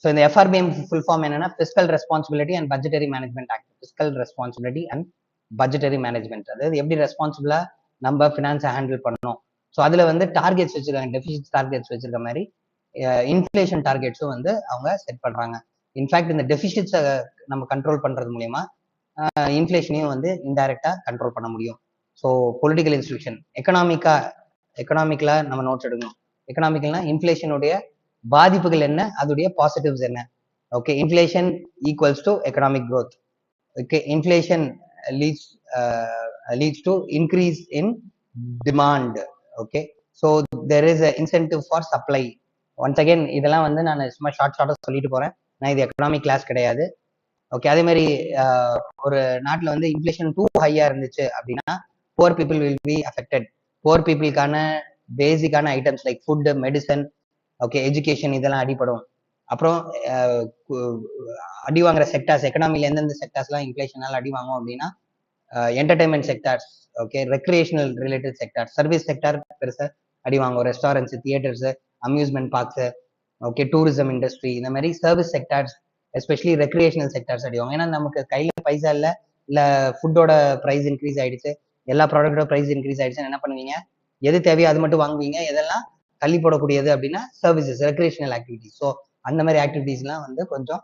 So இந்த FRBM ஃபுல் ஃபார்ம் என்னன்னா, fiscal responsibility and budgetary management act. Fiscal responsibility and budgetary management, அதாவது எப்படி ரெஸ்பான்சிபிளா நம்ம ஃபினான்ஸை handle பண்ணணும். So அதுல வந்து டார்கெட்ஸ் வச்சிருக்காங்க, டெபிசிட் டார்கெட்ஸ் வச்சிருக்க மாதிரி இன்ஃப்ளேஷன் டார்கெட்ஸும் வந்து அவங்க செட் பண்றாங்க. இன்ஃபேக்ட் இந்த டெபிசிட்ஸை நம்ம கண்ட்ரோல் பண்றது மூலியமா இன்ஃப்ளேஷனையும் வந்து இன்டைரக்டா கண்ட்ரோல் பண்ண முடியும். ஸோ பொலிட்டிக்கல் இன்ஸ்டிடியூஷன், எக்கனாமிக்கலா நம்ம நோட்ஸ் எடுக்கணும். எக்கனாமிக்கல்னா இன்ஃப்ளேஷனுடைய பாதிப்புகள் என்ன, அதோடைய பாசிட்டிவ்ஸ் என்ன. Okay, inflation equals to economic growth. Okay, inflation leads to increase in demand. Okay, so there is a incentive for supply. Once again இதெல்லாம் வந்து நான் சும்மா ஷார்ட்டா சொல்லிட்டு போறேன், நான் இது எக்கனாமிக் கிளாஸ் கிடையாது. ஓகே, அதே மாதிரி ஒரு நாட்டில் வந்து இன்ஃப்ளேஷன் டூ ஹையா இருந்துச்சு அப்படின்னா poor people will be affected. Poor பீப்புளுக்கான பேசிக்கான items like food, medicine, okay, education இதெல்லாம் அடிப்படும். அப்புறம் அடி வாங்குற செக்டார்ஸ், எக்கனாமில எந்தெந்த செக்டார்ஸ்லாம் இன்ஃப்ளேஷனால அடி வாங்கும் அப்படின்னா entertainment sectors, okay, recreational related sector, service sector பெருசா அடி வாங்கும், restaurants, theatres, amusement parks, okay, tourism industry, இந்த மாதிரி service sectors especially recreational sectors அடிவாங்க. ஏன்னா நமக்கு கையில பைசா இல்ல ஃபுட்டோட ப்ரைஸ் இன்க்ரீஸ் ஆயிடுச்சு, எல்லா ப்ராடக்டோட ப்ரைஸ் இன்க்ரீஸ் ஆயிடுச்சுன்னு என்ன பண்ணுவீங்க, எது தேவையோ அது மட்டும் வாங்குவீங்க, எதெல்லாம் தள்ளி போடக்கூடியது அப்படின்னா சர்வீசஸ், ரெக்ரியேஷனல் ஆக்டிவிட்டிஸ். ஸோ அந்த மாதிரி ஆக்டிவிட்டிஸ்லாம் வந்து கொஞ்சம்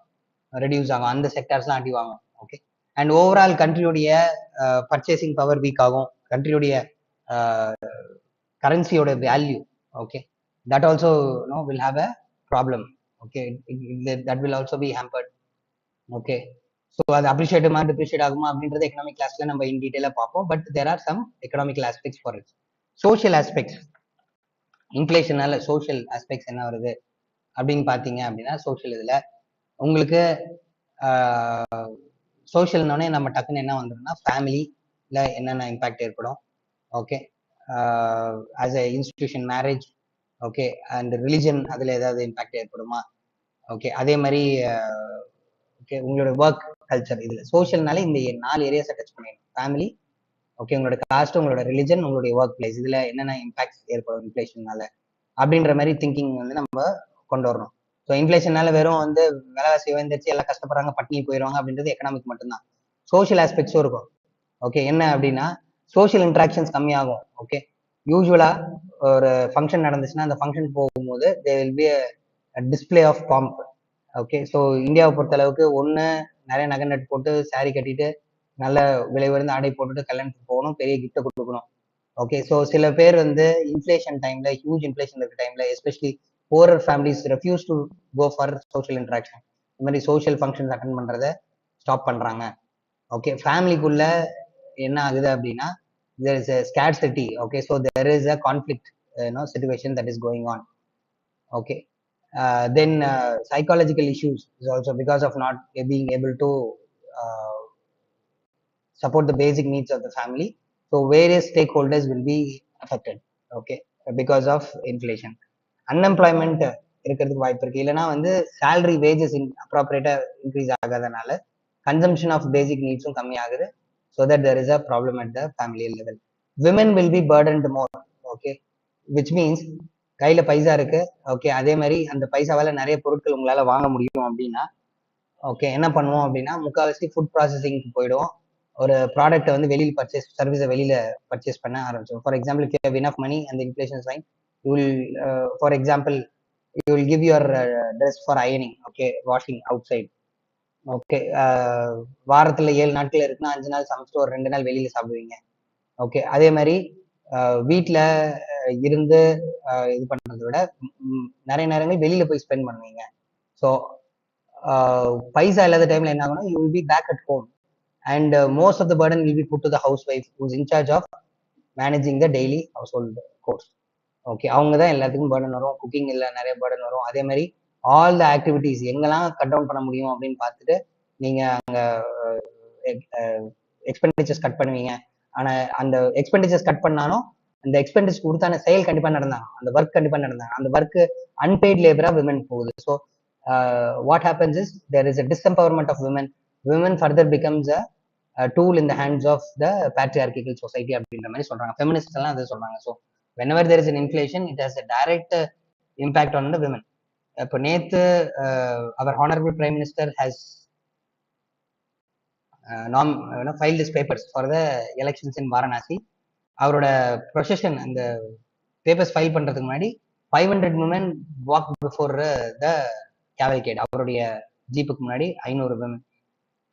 ரெடியூஸ் ஆகும், அந்த செக்டார்ஸ்லாம் அடி வாங்கும். ஓகே, அண்ட் ஓவரால் கண்ட்ரியோடைய பர்ச்சேசிங் பவர் வீக் ஆகும், கண்ட்ரியோடைய கரன்சியோட value, okay, that also will have a problem. Okay, that will also be hampered. Okay, so அது அப்ரிஷியேட்டுமா டிப்ரிஷியேட் ஆகுமா அப்படின்றது எக்கனாமிக் கிளாஸ்ல நம்ம இன் டீடைலா பார்ப்போம். But there are some economical aspects for it. Social aspects, இன்ஃப்ளேஷனால சோஷியல் ஆஸ்பெக்ட்ஸ் என்ன வருது அப்படின்னு பாத்தீங்க அப்படின்னா, சோஷியல் இதுல உங்களுக்கு சோஷியல்னோடனே நம்ம டக்குன்னு என்ன வந்துடும்னா ஃபேமிலியில் என்னென்ன இம்பேக்ட் ஏற்படும். Okay, as a institution marriage, okay, and religion அதில் ஏதாவது இம்பேக்ட் ஏற்படுமா. ஓகே, அதே மாதிரி ஓகே உங்களோட ஒர்க் கல்ச்சர், இதில் சோஷியல்னால இந்த 4 ஏரியாஸை டச் பண்ணிடணும். ஃபேமிலி, ஓகே, உங்களோட காஸ்ட், உங்களோட ரிலிஜன், உங்களுடைய ஒர்க் பிளேஸ், இதில் என்னென்ன இம்பாக்ட்ஸ் ஏற்படும் இன்ஃப்ளேஷனால அப்படின்ற மாதிரி திங்கிங் வந்து நம்ம கொண்டு வரணும். ஸோ இன்ஃப்ளேஷனால வெறும் வந்து விலைவாசி உயர்ந்துச்சு, எல்லாம் கஷ்டப்படுறாங்க, பட்டினி போயிடுவாங்க அப்படின்றது எக்கனாமிக் மட்டும்தான். சோஷியல் ஆஸ்பெக்ட்ஸும் இருக்கும். ஓகே, என்ன அப்படின்னா சோஷியல் இன்ட்ராக்ஷன்ஸ் கம்மியாகும். ஓகே, யூஸ்வலா ஒரு ஃபங்க்ஷன் நடந்துச்சுன்னா அந்த ஃபங்க்ஷன் போகும்போது there will be a display of pomp. Okay, so இந்தியாவை பொறுத்த அளவுக்கு ஒன்று நிறைய நகை நட்டு போட்டு saree கட்டிட்டு நல்ல விலை உயர்ந்த ஆடை போட்டுட்டு கல்யாணத்துக்கு போகணும், பெரிய கிஃப்ட்டை கொடுக்கணும். ஓகே, ஸோ சில பேர் வந்து இன்ஃப்ளேஷன் டைம்ல, ஹியூஜ் இன்ஃப்ளேஷன் இருக்க டைம்ல, especially poorer families refuse to go for social interaction. இந்த மாதிரி சோஷியல் ஃபங்க்ஷன்ஸ் அட்டன் பண்றதை ஸ்டாப் பண்றாங்க. ஓகே, ஃபேமிலிக்குள்ள என்ன ஆகுது அப்படின்னா there is a scarcity. Okay, so there is a conflict situation that is going on. Okay, then psychological issues is also because of not being able to uh, support the basic needs of the family. So various stakeholders will be affected. Okay, because of inflation. Unemployment இருக்கிறதுக்கு வாய்ப்பு இருக்கு. இல்லைன்னா வந்து salary wages appropriate increase ஆகாதனால consumption of basic needs கம்மி ஆகுது. So that there is a problem at the family level. Women will be burdened more. Okay, which means கையில பைசா இருக்கு. Okay, அதே மாதிரி அந்த பைசாவால நிறைய பொருட்கள் உங்களால வாங்க முடியும் அப்படின்னா ஓகே என்ன பண்ணுவோம் அப்படின்னா முக்கால்வாசி ஃபுட் ப்ராசஸிங்க்கு போயிடுவோம். ஒரு ப்ராடக்ட்டை வந்து வெளியில் பர்ச்சேஸ், சர்வீஸை வெளியில பர்ச்சேஸ் பண்ண ஆரம்பிச்சோம். For example, if you have enough money and inflation sign, you will for example you will give your dress for அயனிங். Okay, washing outside. Okay, வாரத்துல 7 நாட்கள் இருக்குன்னா 5 நாள் சமைச்சிட்டு ஒரு 2 நாள் வெளியில சாப்பிடுவீங்க. ஓகே, அதே மாதிரி வீட்டில் இருந்து இது பண்றதை விட நிறைய நேரங்கள் வெளியில போய் ஸ்பெண்ட் பண்ணுவீங்க. ஸோ பைசா இல்லாத டைம்ல என்ன ஆகும்னா you will be back at home and most of the burden will be put to the house wife whose incharge of managing the daily house hold chores. Okay, அவங்க தான் எல்லாத்துக்கும் பர்டன் வரும். Cooking இல்லை நிறைய பர்டன் வரும். அதே மாதிரி all the activities எங்கெல்லாம் கட் டவுன் பண்ண முடியும் அப்படின்னு பார்த்துட்டு நீங்க அங்க எக்ஸ்பெண்டிச்சர்ஸ் கட் பண்ணுவீங்க. ஆனா அந்த எக்ஸ்பெண்டிச்சர்ஸ் கட் பண்ணாலும் அந்த எக்ஸ்பெண்டிச்சர் கொடுத்தான செயல் கண்டிப்பா நடந்தாங்க, அந்த ஒர்க் கண்டிப்பா நடந்தாங்க. அந்த ஒர்க் அன்பெய்ட் லேபரா விமன் போகுது. So what happens is there is a disempowerment of women. Women further becomes a tool in the hands of the patriarchal society அப்படின்ற மாதிரி சொல்றாங்க. ஃபெமினிஸ்ட் எல்லாம் அதை சொல்றாங்க. ஸோ whenever there is an inflation, it has a direct impact on the women. இப்போ நேத்து our honorable prime minister has filed his papers for the elections in Varanasi. அவரோட ப்ரொசஷன் அந்த பேப்பர்ஸ் ஃபைல் பண்றதுக்கு முன்னாடி 500 women walk before the cavalcade. அவருடைய ஜீப்புக்கு முன்னாடி 500 women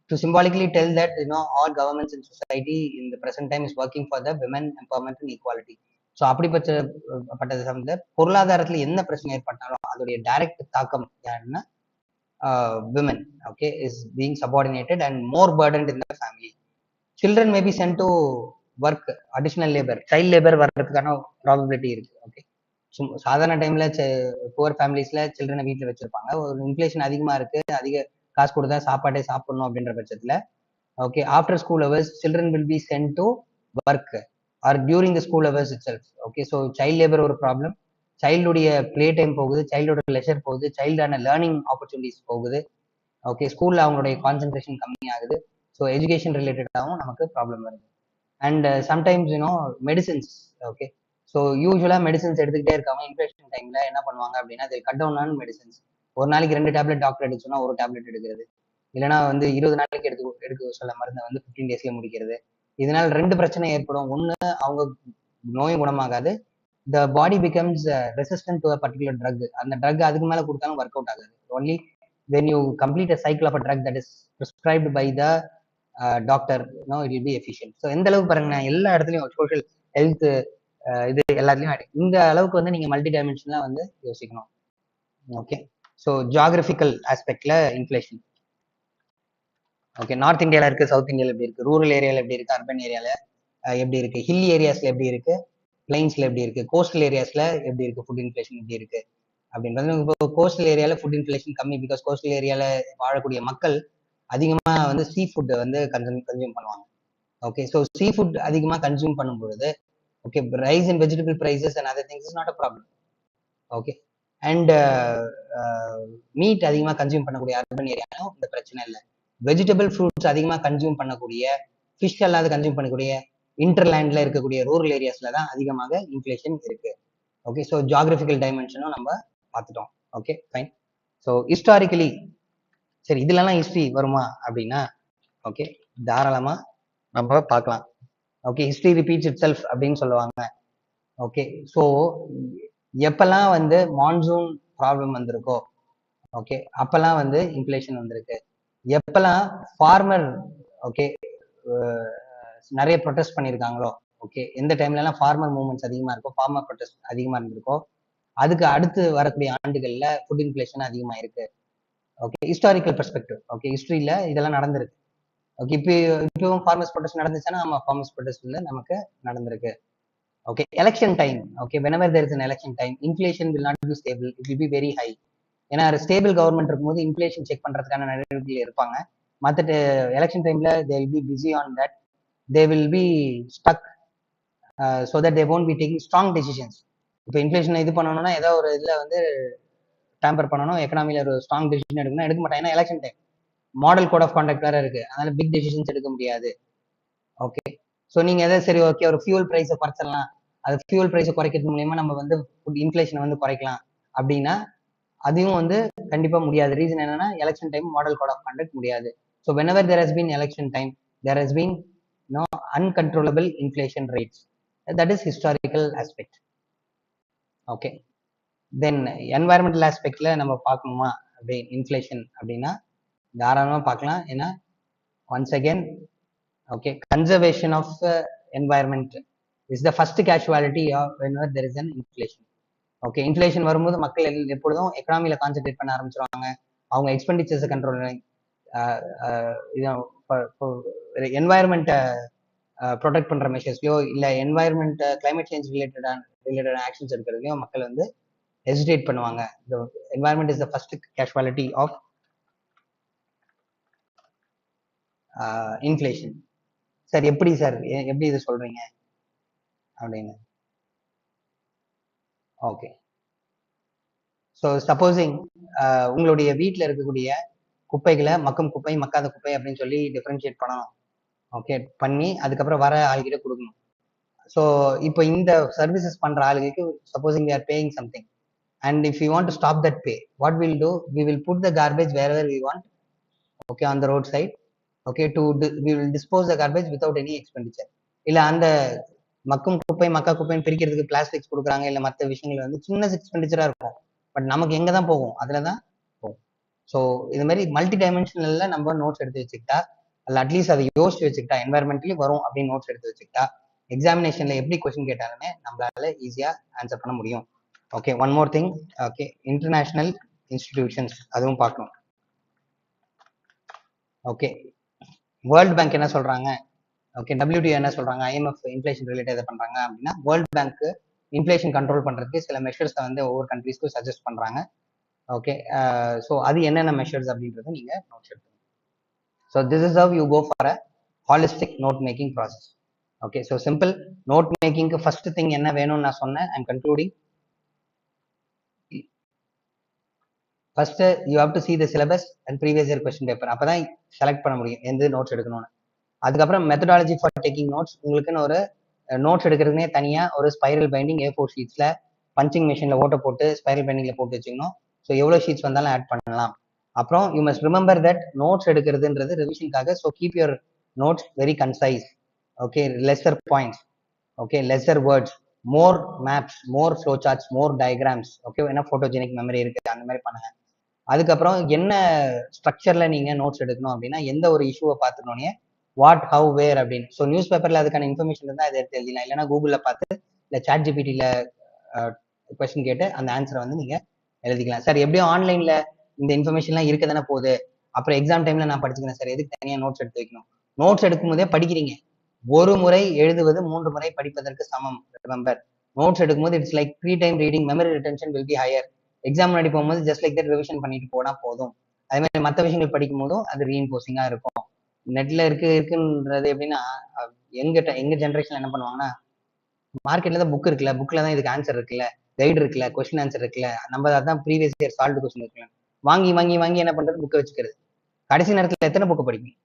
to symbolically tell that all governments in society in the present time is working for the women empowerment and equality. So அப்படிப்பட்டது சம்பந்த பொருளாதாரத்துல என்ன பிரச்சனை ஏற்பட்டாலும் அதோடைய டைரக்ட் தாக்கம் யாருன்னா women. Okay, is being subordinated and more burdened in the family. Children may be sent to work, additional labour, child labour வர்றதுக்கான ப்ராபபிலிட்டி இருக்கு. ஓகே, சாதாரண டைம்ல புவர் ஃபேமிலிஸ்ல சில்ட்ரனை வீட்டில் வச்சிருப்பாங்க. ஒரு இன்ஃப்ளேஷன் அதிகமா இருக்கு, அதிக காசு கொடுத்தா சாப்பாட்டே சாப்பிடணும் அப்படின்ற பட்சத்துல okay after school hours children will be sent to work or during the school hours it self. Okay, so child labour ஒரு ப்ராப்ளம். சைல்டுடைய பிளே டைம் போகுது, சைல்டோட லெஷர் போகுது, சைல்டான லேர்னிங் ஆப்பர்ச்சுனிட்டிஸ் போகுது. ஓகே, ஸ்கூல்ல அவங்களுடைய கான்சென்ட்ரேஷன் கம்மி ஆகுது. ஸோ எஜுகேஷன் ரிலேட்டடாகவும் நமக்கு problem வருது. And sometimes medicines. Okay, so யூஸ்வலா மெடிசன்ஸ் எடுத்துக்கிட்டே இருக்காங்க. இன்ஃபெக்ஷன் டைம்ல என்ன பண்ணுவாங்க அப்படின்னா கட் டவுன் ஆன் மெடிசன்ஸ். ஒரு நாளைக்கு 2 டேப்லெட் டாக்டர் எடுத்துச்சுன்னா ஒரு டேப்லெட் எடுக்கிறது, இல்லைன்னா வந்து 20 நாளைக்கு எடுக்க சொல்ல மருந்தை வந்து 15 டேஸ்ல முடிக்கிறது. இதனால 2 பிரச்சனை ஏற்படும். ஒன்று, அவங்க நோயும் குணமாகாது. The body becomes resistant to a particular drug. அந்த ட்ரக் அதுக்கு மேல கொடுத்தாலும் ஒர்க் அவுட் ஆகாது. Only when you complete a cycle of a drug that is prescribed by the doctor, it will be efficient. So எந்த அளவுக்கு பாருங்க, எல்லா இடத்துலையும் சோஷியல் ஹெல்த் இது எல்லாத்துலயும் இந்த அளவுக்கு வந்து நீங்க மல்டி டைமென்ஷன்ல வந்து யோசிக்கணும். ஓகே, ஸோ ஜியாகிரபிக்கல் ஆஸ்பெக்ட்ல இன்ஃப்ளேஷன். ஓகே, நார்த் இந்தியால இருக்கு, சவுத் இந்தியால எப்படி இருக்கு, ரூரல் ஏரியால எப்படி இருக்கு, அர்பன் ஏரியால எப்படி இருக்கு, ஹில் ஏரியாஸ்ல எப்படி இருக்கு, பிளைன்ஸ்ல எப்படி இருக்கு, கோஸ்டல் ஏரியாஸ்ல எப்படி இருக்கு, ஃபுட் இன்ஃப்ளேஷன் எப்படி இருக்கு அப்படின்றது. இப்போ கோஸ்டல் ஏரியால ஃபுட் இன்ஃப்ளேஷன் கம்மி, பிகாஸ் கோஸ்டல் ஏரியால வாழக்கூடிய மக்கள் அதிகமா வந்து சீ ஃபுட் வந்து கன்சியூம் பண்ணுவாங்க. ஓகே, ஸோ சீ ஃபுட் அதிகமா கன்சியூம் பண்ணும் பொழுது okay rice in vegetable prices and other things is not a problem. Okay, and meet அதிகமா கன்சியூம் பண்ணக்கூடிய அர்பன் ஏரியாலும் இந்த பிரச்சனை இல்லை. வெஜிடபிள் ஃப்ரூட்ஸ் அதிகமா கன்சியூம் பண்ணக்கூடிய, ஃபிஷ் அல்லாத கன்சியூம் பண்ணக்கூடிய இன்டர்லேண்ட்ல இருக்கக்கூடிய ரூரல் ஏரியாஸ்ல தான் அதிகமாக இன்ஃப்ளேஷன் இருக்கு. ஓகே, ஸோ ஜியாகிரபிக்கல் டைமென்ஷனும் நம்ம பார்த்துட்டோம். Okay, fine. ஸோ ஹிஸ்டாரிக்கலி, சரி இதுலலாம் ஹிஸ்ட்ரி வருமா அப்படின்னா ஓகே தாராளமா நம்ம பார்க்கலாம். Okay, history repeats it self அப்படின்னு சொல்லுவாங்க. ஓகே, ஸோ எப்பெல்லாம் வந்து மான்சூன் ப்ராப்ளம் வந்திருக்கோ, ஓகே, அப்பெல்லாம் வந்து இன்ஃப்ளேஷன் வந்திருக்கு. எப்பெல்லாம் ஃபார்மர் ஓகே நிறைய ப்ரொடெஸ்ட் பண்ணியிருக்காங்களோ, ஓகே, எந்த டைம்ல எல்லாம் ஃபார்மர் மூவ்மெண்ட்ஸ் அதிகமா இருக்கோ, ஃபார்மர் ப்ரொடெஸ்ட் அதிகமா இருந்திருக்கோ, அதுக்கு அடுத்து வரக்கூடிய ஆண்டுகள்ல ஃபுட் இன்ஃப்ளேஷன் அதிகமா இருக்கு. ஓகே, ஹிஸ்டாரிக்கல் பெர்ஸ்பெக்டிவ், ஓகே, ஹிஸ்டரியில இதெல்லாம் நடந்திருக்கு. ஓகே, இப்பவும் ஃபார்மர்ஸ் ப்ரொடெஸ்ட் நடந்துச்சுன்னா நம்ம ஃபார்மர்ஸ் ப்ரொடெஸ்ட்ல நமக்கு நடந்திருக்கு. Okay, election time, okay, whenever there is an election time, inflation will not be stable, it will be very high. ஏன்னா ஸ்டேபிள் கவர்மெண்ட் இருக்கும்போது இன்ஃப்ளேஷன் செக் பண்றதுக்கான நடவடிக்கைகள் இருப்பாங்க. மற்ற எலெக்ஷன் டைம்ல they will be busy on that, they will be stuck, so that they won't be taking strong decisions. இப்போ inflation இது பண்ணணும்னா ஏதோ ஒரு இதுல வந்து டேம்பர் பண்ணணும், எக்கனாமில ஒரு ஸ்ட்ராங் டெசிஷன் எடுக்கணும், எடுக்க மாட்டாங்க. ஏன்னா election time, model code of contact வேற இருக்கு, அதனால பிக் டெசிஷன்ஸ் எடுக்க முடியாது. ஓகே, ஸோ நீங்க எதாவது சரி ஓகே ஒரு ஃபியூல் பிரைஸை குறைச்சிடலாம், அது ஃபியூல் பிரைஸை குறைக்கிறது மூலியமா நம்ம வந்து இன்ஃப்ளேஷனை வந்து குறைக்கலாம் அப்படின்னா அதையும் வந்து கண்டிப்பா முடியாது. ரீசன் என்னன்னா election time model code of conduct முடியாது. So whenever there has been election time, there has been no uncontrollable inflation rates. That is historical aspect. Okay, then environmental aspectல நம்ம பார்க்கணுமா அப்படி இன்ஃப்ளேஷன் அப்படின்னா தாராளமா பார்க்கலாம். ஏன்னா once again, okay, conservation of environment is the first casualty of whenever there is an inflation. Okay, inflation வரும்போது மக்கள் எப்பொழுதும் எக்கனாமில கான்சென்ட்ரேட் பண்ண ஆரம்பிச்சிருவாங்க. அவங்க எக்ஸ்பெண்டிச்சர்ஸை கண்ட்ரோல், என்வாயர்மெண்ட்டை ப்ரொடெக்ட் பண்ற மெஷர்ஸ்லயோ இல்ல environment climate change related actions எடுக்கிறதுலயோ மக்கள் வந்து ஹெசிடேட் பண்ணுவாங்க. Environment is the first casualty of inflation. Sir எப்படி சார் எப்படி இது சொல்றீங்க அப்படின்னு? ஓகே, ஸோ சப்போசிங் உங்களுடைய வீட்டில் இருக்கக்கூடிய குப்பைகளை மக்கும் குப்பை மக்காத குப்பை அப்படின்னு சொல்லி டிஃபரன்ஷியேட் பண்ணணும். ஓகே, பண்ணி அதுக்கப்புறம் வர ஆளுகிட்ட கொடுக்கணும். ஸோ இப்போ இந்த சர்வீசஸ் பண்ற ஆளுகளுக்கு supposing we are paying something, and if you want to stop that pay, what we'll do, we will put the garbage wherever we want, okay, on the roadside, okay, we will dispose the garbage without any expenditure. இல்ல அந்த மக்கும் குப்பை மக்கா குப்பைன்னு பிரிக்கிறதுக்கு plastics கொடுக்குறாங்க, இல்ல மற்ற விஷயங்கள் வந்து சின்ன எக்ஸ்பெண்டிச்சரா இருக்கும், பட் நமக்கு எங்க தான் போகும், அதுலதான் போகும். ஸோ இது மாதிரி மல்டி டைமென்ஷனல்ல நம்ம நோட்ஸ் எடுத்து வச்சுக்கிட்டா, அல்ல அட்லீஸ்ட் அதை யோசிச்சு வச்சுக்கிட்டா, என்வாயர்மெண்ட்லி வரும் அப்படின்னு நோட்ஸ் எடுத்து வச்சுக்கிட்டா எக்ஸாமினேஷன்ல எப்படி கொஸ்டின் கேட்டாலுமே நம்மளால ஈஸியா ஆன்சர் பண்ண முடியும். Okay, one more thing, okay, international institutions அதுவும் பார்க்கணும். ஓகே, வேர்ல்ட் பேங்க் என்ன சொல்றாங்க, ஓகே, WTO என்ன சொல்றாங்க, IMF இன்ஃப்ளேஷன் ரிலேட்டட் எதை பண்றாங்க அப்படின்னா, வேர்ல்ட் பேங்க் இன்ஃப்ளேஷன் கண்ட்ரோல் பண்றதுக்கு சில மெஷர்ஸ் வந்து ஒவ்வொரு கண்ட்ரீஸ்க்கும் சஜஸ்ட் பண்றாங்க. ஓகே, ஸோ அது என்னென்ன மெஷர்ஸ் அப்படின்றத நீங்க நோட்ஸ் எடுத்துக்கணும். So this is how you go for a holistic note making process. Okay, so simple note மேக்கிங்க்கு ஃபர்ஸ்ட் திங் என்ன வேணும்னு நான் சொன்னேன். I'm concluding. First you have to see the syllabus and previous year question paper. அப்பதான் select பண்ண முடியும் எந்த notes எடுக்கணும்னு. அதுக்கப்புறம் மெத்தடாலஜி ஃபார் டேக்கிங் நோட்ஸ், உங்களுக்குன்னு ஒரு நோட்ஸ் எடுக்கிறதுனே தனியா ஒரு ஸ்பைரல் பைண்டிங் A4 ஷீட்ஸ்ல பஞ்சிங் மிஷின்ல ஓட்ட போட்டு ஸ்பைரல் பைண்டிங்ல போட்டு வச்சுக்கணும். ஸோ எவ்வளவு ஷீட்ஸ் வந்தாலும் ஆட் பண்ணலாம். அப்புறம் you must remember that notes எடுக்கிறதுன்றது ரிவிஷனுக்காக. So keep your notes very concise. Okay, lesser points, okay, lesser words, more maps, more flow charts, more diagrams. Okay, என்ன போட்டோஜெனிக் மெமரி இருக்கு அந்த மாதிரி பண்ணுங்க. அதுக்கப்புறம் என்ன ஸ்ட்ரக்சர்ல நீங்க நோட்ஸ் எடுக்கணும் அப்படின்னா, எந்த ஒரு இஷ்யூவை பார்த்துனோடனே வாட் ஹவ் வேர் அப்படின்னு. ஸோ நியூஸ் பேப்பர்ல அதுக்கான இன்ஃபர்மேஷன் இருந்தால் அதை எடுத்து எழுதினா, இல்லைன்னா கூகுள்ல பார்த்து இல்லை சாட் ஜிபிடியில கொஸ்டின் கேட்டு அந்த ஆன்சரை வந்து நீங்க எழுதிக்கலாம். சார் எப்படியும் ஆன்லைன்ல இந்த இன்ஃபர்மேஷன்லாம் இருக்க தானே போகுது, அப்புறம் எக்ஸாம் டைம்ல நான் படிச்சுக்கிறேன் சார், எதுக்கு தனியா நோட்ஸ் எடுத்து வைக்கணும்? நோட்ஸ் எடுக்கும் போதே படிக்கிறீங்க. ஒரு முறை எழுதுவது 3 முறை படிப்பதற்கு சமம். ரிமெம்பர், நோட்ஸ் எடுக்கும்போது it's like 3 time reading, memory retention will be higher. Exam முன்னாடி போகும்போது ஜஸ்ட் லைக் தட் ரிவிஷன் பண்ணிட்டு போனா போதும். அதே மாதிரி மற்ற விஷயங்கள் படிக்கும் போதும் அது ரீஇன்போசிங்கா இருக்கும். நெட்ல இருக்குன்றது எப்படின்னா, எங்க ஜென்ரேஷன் என்ன பண்ணுவாங்கன்னா, மார்க்கெட்ல தான் புக் இருக்குல்ல, புக்ல தான் இதுக்கு ஆன்சர் இருக்குல்ல, கைடு இருக்குல்ல, கொஸ்டின் ஆன்சர் இருக்குல்ல, நம்ம அதான் ப்ரீவியஸ் இயர் சால்வ்டு கொஸ்டின் இருக்குல்ல, வாங்கி வாங்கி வாங்கி என்ன பண்றது, புக்கை வச்சுக்கிறது. கடைசி நேரத்துல எத்தனை புக்கை படிப்பீங்க?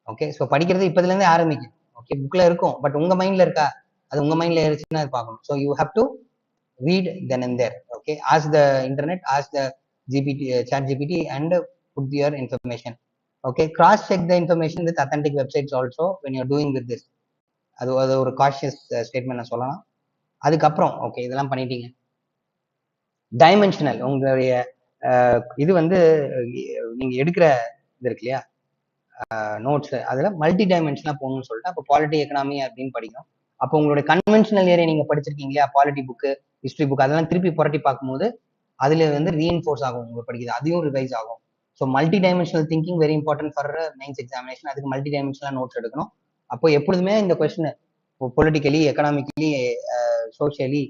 ஓகே, ஸோ படிக்கிறது இப்பதுல இருந்தே ஆரம்பிக்கும். ஓகே, புக்ல இருக்கும், பட் உங்க மைண்ட்ல இருக்கா? அது உங்க மைண்ட்ல இருந்துச்சுன்னா அது பார்க்கணும். So you have to read then and there. Okay, ask the internet, ask the GPT, chat GPT, and put your information. Okay, cross check the information with authentic websites also when you're doing with this. அது அது ஒரு cautious statement நான் சொல்லலாம். அதுக்கப்புறம் okay இதெல்லாம் பண்ணிட்டீங்க. Dimensional உங்களுடைய இது வந்து நீங்க எடுக்கிற இது இருக்கு இல்லையா நோட்ஸ், அதுல மல்டி டைமென்ஷனா போகணும்னு சொல்லிட்டு அப்போ பாலிட்டி எக்கனாமி அப்படின்னு படிக்கணும். அப்போ உங்களுடைய கன்வென்ஷனல் ஏரியா நீங்க படிச்சிருக்கீங்க இல்லையா, பாலிட்டி புக்கு, ஹிஸ்டரி புக், அதெல்லாம் திருப்பி புரட்டி பார்க்கும்போது அதுல வந்து ரீஎன்ஃபோர்ஸ் ஆகும் உங்களுக்கு படிக்குது, அதையும் ரிவைஸ் ஆகும். So multi dimensional thinking very important for mains examination. அதுக்கு மல்டி டைமென்ஷனல் நோட்ஸ் எடுக்கணும். அப்போ எப்பொழுதுமே இந்த question politically, economically, socially,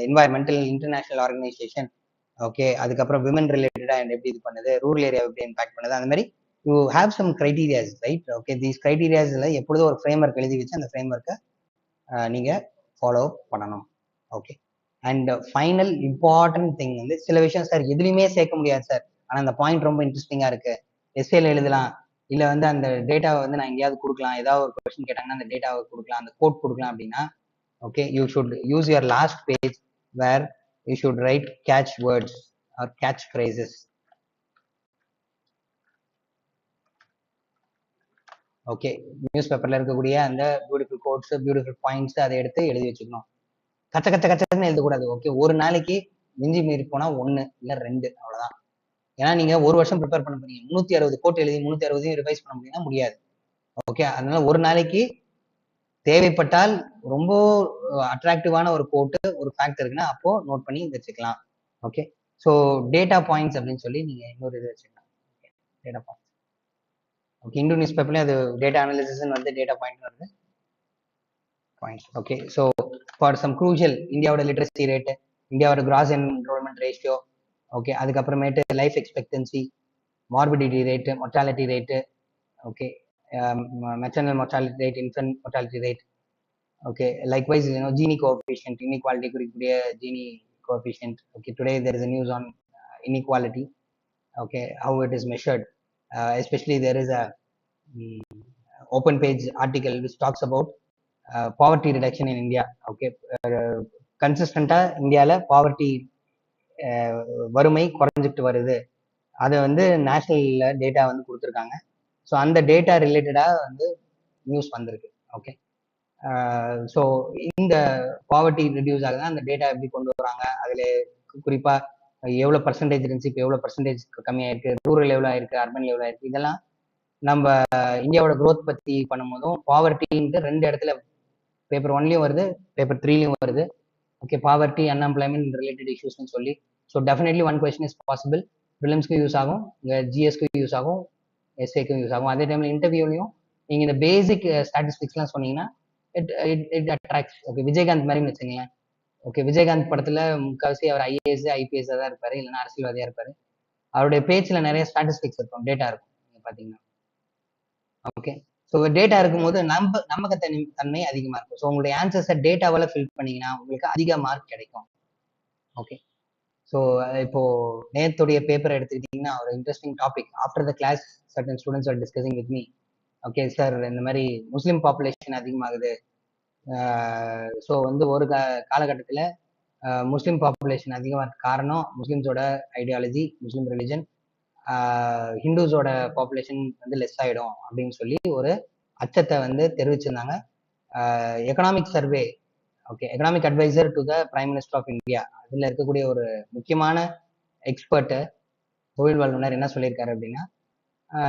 environmental, international organisation, okay, அதுக்கப்புறம் விமன் ரிலேட்டடா எப்படி இது பண்ணுது, ரூரல் ஏரியா எப்படி இம்பாக்ட் பண்ணுது, அந்த மாதிரி you have some criterias, right? Okay, these கிரைட்டீரியாஸ்ல எப்பொழுதும் ஒரு ஃப்ரேம் ஒர்க் எழுதி வச்சு அந்த ஃப்ரேம் ஒர்க்கை நீங்க ஃபாலோ பண்ணணும். Okay, and final important thing வந்து சில விஷயம் சார் எதுலையுமே சேர்க்க முடியாது சார், ஆனா அந்த பாயிண்ட் ரொம்ப இன்ட்ரெஸ்டிங்கா இருக்கு, எஸ்ஏல எழுதலாம், இல்ல வந்து அந்த டேட்டாவை வந்து நான் எங்கேயாவது கொடுக்கலாம், ஏதாவது ஒரு கொஸ்டின் கேட்டாங்கன்னா அந்த டேட்டாவை கொடுக்கலாம், அந்த கோட் கொடுக்கலாம் அப்படின்னா, okay, you should use your last page where you should write catch words or catch phrases. Okay, news பேப்பர்ல இருக்கக்கூடிய அந்த பியூட்டிஃபுல் கோட்ஸ், பியூட்டிஃபுல் பாயிண்ட்ஸ் அதை எடுத்து எழுதி வச்சுக்கணும். கச்ச கச்ச கச்சன்னு எழுதக்கூடாது. ஓகே, ஒரு நாளைக்கு மிஞ்சி மீறி போனா 1 இல்ல 2 அவ்வளவுதான். ஏன்னா நீங்க ஒரு வருஷம் ப்ரிப்பேர் பண்ண போறீங்க, 360 கோட் எழுதி 360 ரிவைஸ் பண்ண முடியும்னா முடியாது. ஓகே, அதனால ஒரு நாளைக்கு தேவைப்பட்டால் ரொம்ப அட்ராக்டிவான ஒரு கோட்டு, ஒரு ஃபேக்ட் இருக்குன்னா அப்போ நோட் பண்ணி வச்சுக்கலாம். ஓகே, ஸோ டேட்டா பாயிண்ட்ஸ் அப்படின்னு சொல்லி நீங்க இன்னொரு இது வச்சுக்கலாம். Data points. Okay, Hindu news பேப்பர்லயும் அது டேட்டா அனாலிசிஸ் வந்து டேட்டா பாயிண்ட் வருது points. Okay, so for some crucial இந்தியாவோட லிட்ரஸி ரேட்டு, இந்தியாவோட கிராஸ் என்ரோல்மெண்ட் ரேஷியோ, ஓகே, அதுக்கப்புறமேட்டு life expectancy, morbidity rate, mortality rate, okay, maternal mortality rate, infant mortality rate, okay, likewise Gini coefficient, inequality குறிக்கக்கூடிய Gini coefficient. Okay, today there is a news on inequality, okay, how it is measured, especially there is a open page article which talks about poverty reduction in India. Okay, கன்சிஸ்டண்டா இந்தியால poverty வறுமை குறைஞ்சிட்டு வருது, அதை வந்து நேஷனல்ல data வந்து கொடுத்துருக்காங்க. So அந்த data ரிலேட்டடா வந்து நியூஸ் வந்திருக்கு. ஓகே, ஸோ இந்த பாவர்ட்டி ரெடியூஸ் ஆகுதுன்னா அந்த டேட்டா எப்படி கொண்டு வராங்க, அதுல குறிப்பா எவ்வளவு பர்சன்டேஜ் இருந்துச்சு, இப்போ எவ்வளவு பர்சன்டேஜ் கம்மியாயிருக்கு, ரூரல் லெவலா இருக்கு, அர்பன் லெவலா இருக்கு, இதெல்லாம் நம்ம இந்தியாவோட க்ரோத் பத்தி பண்ணும்போதும் பாவர்ட்டின்ட்டு 2 இடத்துல பேப்பர் 1லயும் வருது, பேப்பர் 3லயும் வருது. ஓகே, பாவர்ட்டி, அன்எம்ப்ளாய்மெண்ட் ரிலேட்டட் இஷ்யூஸ்னு சொல்லி. So definitely one question is possible, ப்ரிலிம்ஸ்க்கும் யூஸ் ஆகும், ஜிஎஸ்க்கும் யூஸ் ஆகும், எஸ்ஏக்கும் யூஸ் ஆகும். அதே டைம்ல இன்டர்வியூலையும் நீங்க இந்த பேசிக் ஸ்டாட்டிஸ்டிக்ஸ்லாம் சொன்னீங்கன்னா இட் அட்ராக்ட்ஸ். ஓகே, விஜயகாந்த் மாதிரி வச்சுங்களேன். ஓகே, விஜயகாந்த் படத்துல முக்கால்வாசி அவர் ஐஏஎஸ் ஐபிஎஸ் தான் இருப்பாரு, இல்லைன்னா அரசியல்வாதியா இருப்பாரு. அவருடைய பேச்சுல நிறைய ஸ்டாட்டிஸ்டிக்ஸ் இருக்கும், டேட்டா இருக்கும், நீங்க பாத்தீங்கன்னா. ஓகே, ஸோ டேட்டா இருக்கும்போது நம்பக தன்மை அதிகமா இருக்கும். ஸோ உங்களுடைய ஆன்சர்ஸை டேட்டாவால ஃபில் பண்ணீங்கன்னா உங்களுக்கு அதிக மார்க் கிடைக்கும். ஓகே, ஸோ இப்போ நேத்துடைய பேப்பர் எடுத்துக்கிட்டீங்கன்னா ஒரு interesting topic. After the class certain students are discussing with me, okay sir இந்த மாதிரி முஸ்லீம் பாப்புலேஷன் அதிகமாகுது, ஸோ வந்து ஒரு காலகட்டத்தில் முஸ்லீம் பாப்புலேஷன் அதிகமாக இருக்க காரணம் முஸ்லீம்ஸோட ஐடியாலஜி, முஸ்லீம் ரிலிஜன், ஹிந்துஸோட பாப்புலேஷன் வந்து லெஸ் ஆகிடும் அப்படின்னு சொல்லி ஒரு அச்சத்தை வந்து தெரிவிச்சிருந்தாங்க. Economic survey, okay, economic adviser to the prime minister of India, அதில் இருக்கக்கூடிய ஒரு முக்கியமான எக்ஸ்பர்ட்டு, தொழில் வல்லுநர் என்ன சொல்லியிருக்காரு அப்படின்னா,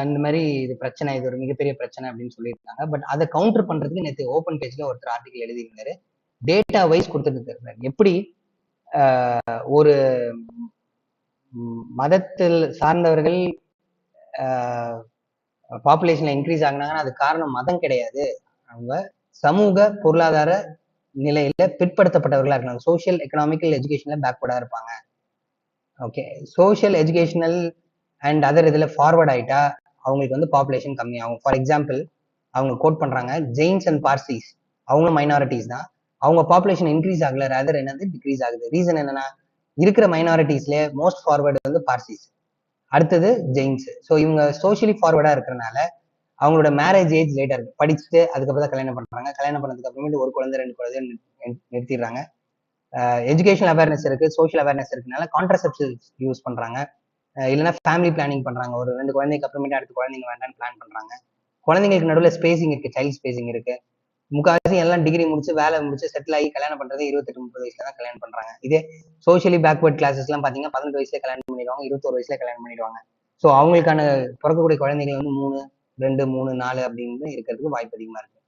இந்த மாதிரி இது பிரச்சனை, இது ஒரு மிகப்பெரிய பிரச்சனை அப்படின்னு சொல்லியிருக்காங்க. பட் அதை கவுண்டர் பண்றதுக்கு நேற்று ஓப்பன் பேஜ்ல ஒருத்தர் ஆர்டிகல் எழுதியிருந்தாரு, டேட்டா வைஸ் கொடுத்துட்டு இருக்காரு. எப்படி ஒரு மதத்தில் சார்ந்தவர்கள் பாப்புலேஷன்ல இன்க்ரீஸ் ஆகினாங்கன்னா அது காரணம் மதம் கிடையாது, அவங்க சமூக பொருளாதார நிலையில பிற்படுத்தப்பட்டவர்களா இருக்காங்க, சோசியல் எக்கனாமிக்கல் எஜுகேஷன்ல பேக்வர்டா இருப்பாங்க. Okay, social educational and other இதுல ஃபார்வர்ட் ஆயிட்டா அவங்களுக்கு வந்து பாப்புலேஷன் கம்மியாகும். ஃபார் எக்ஸாம்பிள் அவங்க கோட் பண்றாங்க, ஜெயின்ஸ் அண்ட் பார்சிஸ் அவங்களும் மைனாரிட்டிஸ் தான், அவங்க பாப்புலேஷன் இன்க்ரீஸ் ஆகல, ரேதர் என்னது டிக்ரீஸ் ஆகுது. ரீசன் என்னன்னா இருக்கிற மைனாரிட்டிஸ்ல மோஸ்ட் ஃபார்வர்டு வந்து பார்சிஸ், அடுத்தது ஜெயின்ஸ். ஸோ இவங்க சோஷியலி ஃபார்வர்டா இருக்கிறனால அவங்களோட மேரேஜ் ஏஜ் லேட்டா இருக்கு, படிச்சுட்டு அதுக்கப்புறம் தான் கல்யாணம் பண்றாங்க, கல்யாணம் பண்ணதுக்கு அப்புறமேட்டு ஒரு குழந்தை 2 குழந்தை நிறுத்திடுறாங்க. எஜுகேஷன் அவேர்னஸ் இருக்கு, சோஷியல் அவேர்னஸ் இருக்குனால கான்ட்ரசெப்டிவ்ஸ் யூஸ் பண்றாங்க, இல்லைன்னா ஃபேமிலி பிளானிங் பண்றாங்க, ஒரு 2 குழந்தைக்கு அப்புறமேட்டு அடுத்த குழந்தைங்க வேண்டாம்னு பிளான் பண்றாங்க. குழந்தைங்களுக்கு நடுவில் ஸ்பேசிங் இருக்கு, சைல்ட் ஸ்பேசிங் இருக்கு. முக்கால்வாசி எல்லாம் டிகிரி முடிச்சு வேலை முடிச்சு செட்டில் ஆகி கல்யாணம் பண்றது 28-30 வயசுல தான் கல்யாணம் பண்றாங்க. இதே சோஷியலி பேக்வர்ட் கிளாஸஸ் எல்லாம் பாத்தீங்கன்னா 18 வயசுல கல்யாணம் பண்ணிடுவாங்க, 21 வயசுல கல்யாணம் பண்ணிடுவாங்க. ஸோ அவங்களுக்கான பிறக்கக்கூடிய குழந்தைகள் வந்து 3, 2, 3, 4 அப்படின்னு இருக்கிறதுக்கு வாய்ப்பு அதிகமா இருக்கு.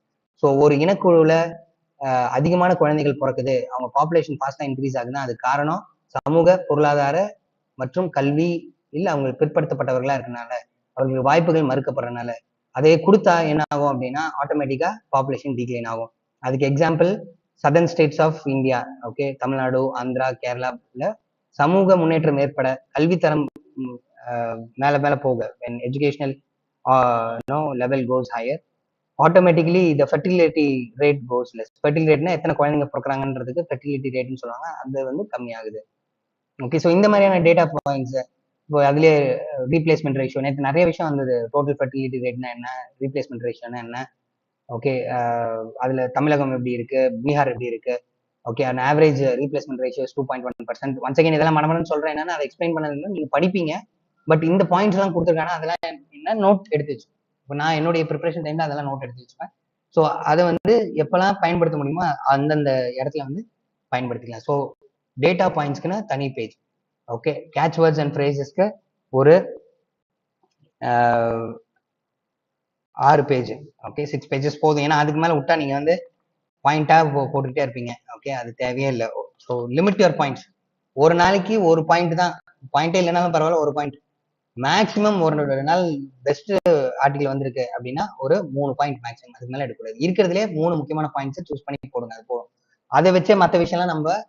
ஸோ ஒரு இனக்குழுல அதிகமான குழந்தைகள் பிறக்குது, அவங்க பாப்புலேஷன் ஃபாஸ்டா இன்க்ரீஸ் ஆகுதுன்னா அது காரணம் சமூக பொருளாதார மற்றும் கல்வி இல்ல அவங்க பிற்படுத்தப்பட்டவர்களா இருக்கனால, அவர்களுக்கு வாய்ப்புகள் மறுக்கப்படுறதுனால. அதே கொடுத்தா என்ன ஆகும் அப்படின்னா ஆட்டோமேட்டிக்கா பாப்புலேஷன் டிக்ளைன் ஆகும். அதுக்கு example southern states of India, okay, Tamil Nadu, Andhra, கேரளால சமூக முன்னேற்றம் ஏற்பட கல்வித்தரம் மேல மேல போக when educational level goes higher, automatically the fertility rate goes less. fertility rateனா எத்தனை குழந்தைங்க பிறக்கிறாங்கன்றதுக்கு fertility rateன்னு சொல்லுவாங்க, அது வந்து கம்மியாகுது. ஓகே, ஸோ இந்த மாதிரியான டேட்டா பாயிண்ட்ஸ் இப்போ அதுலேயே ரீப்ளேஸ்மெண்ட் ரேஷியோ நேற்று நிறைய விஷயம் வந்தது. டோட்டல் ஃபர்டிலிட்டி ரேட்னா என்ன, ரீப்ளேஸ்மெண்ட் ரேஷியோனா என்ன, ஓகே, அதுல தமிழகம் எப்படி இருக்கு, பீகார் எப்படி இருக்கு, ஓகே, அந்த average replacement ratio 2.1%. Once again இதெல்லாம் மனமனு சொல்றேன், என்னன்னா அதை எக்ஸ்பிளைன் பண்ணது நீங்க படிப்பீங்க, பட் இந்த பாயிண்ட்ஸ் எல்லாம் கொடுத்துருக்காங்க, அதெல்லாம் என்ன நோட் எடுத்து வச்சு. இப்போ நான் என்னுடைய ப்ரிப்பரேஷன் டைம்ல அதெல்லாம் நோட் எடுத்து வச்சுப்பேன். ஸோ அதை வந்து எப்பெல்லாம் பயன்படுத்த முடியுமோ அந்தந்த இடத்துல வந்து பயன்படுத்திக்கலாம். ஸோ டேட்டா பாயிண்ட்ஸ்க்குன்னு தனி page, okay, catch words and ஃப்ரேசஸ்க்கு ஒரு 6 பேஜ், ஓகே, 6 பேஜஸ் போதும். ஏன்னா அதுக்கு மேல விட்டா நீங்க வந்து பாயிண்டா போட்டுக்கிட்டே இருப்பீங்க, ஓகே, அது தேவையே இல்லை. So limit your points. ஒரு நாளைக்கு ஒரு பாயிண்ட் தான், பாயிண்டே இல்லைனாலும் பரவாயில்ல, ஒரு பாயிண்ட் மேக்ஸிமம். ஒரு நாள் பெஸ்ட் ஆர்டிகல் வந்திருக்கு அப்படின்னா ஒரு 3 பாயிண்ட் மேக்ஸிமம், அதுக்கு மேல எடுக்கக்கூடாது. இருக்கிறதுலே 3 முக்கியமான பாயிண்ட்ஸ் சூஸ் பண்ணி போடுங்க, அது போதும். அதை வச்சே மற்ற விஷயம்லாம் நம்ம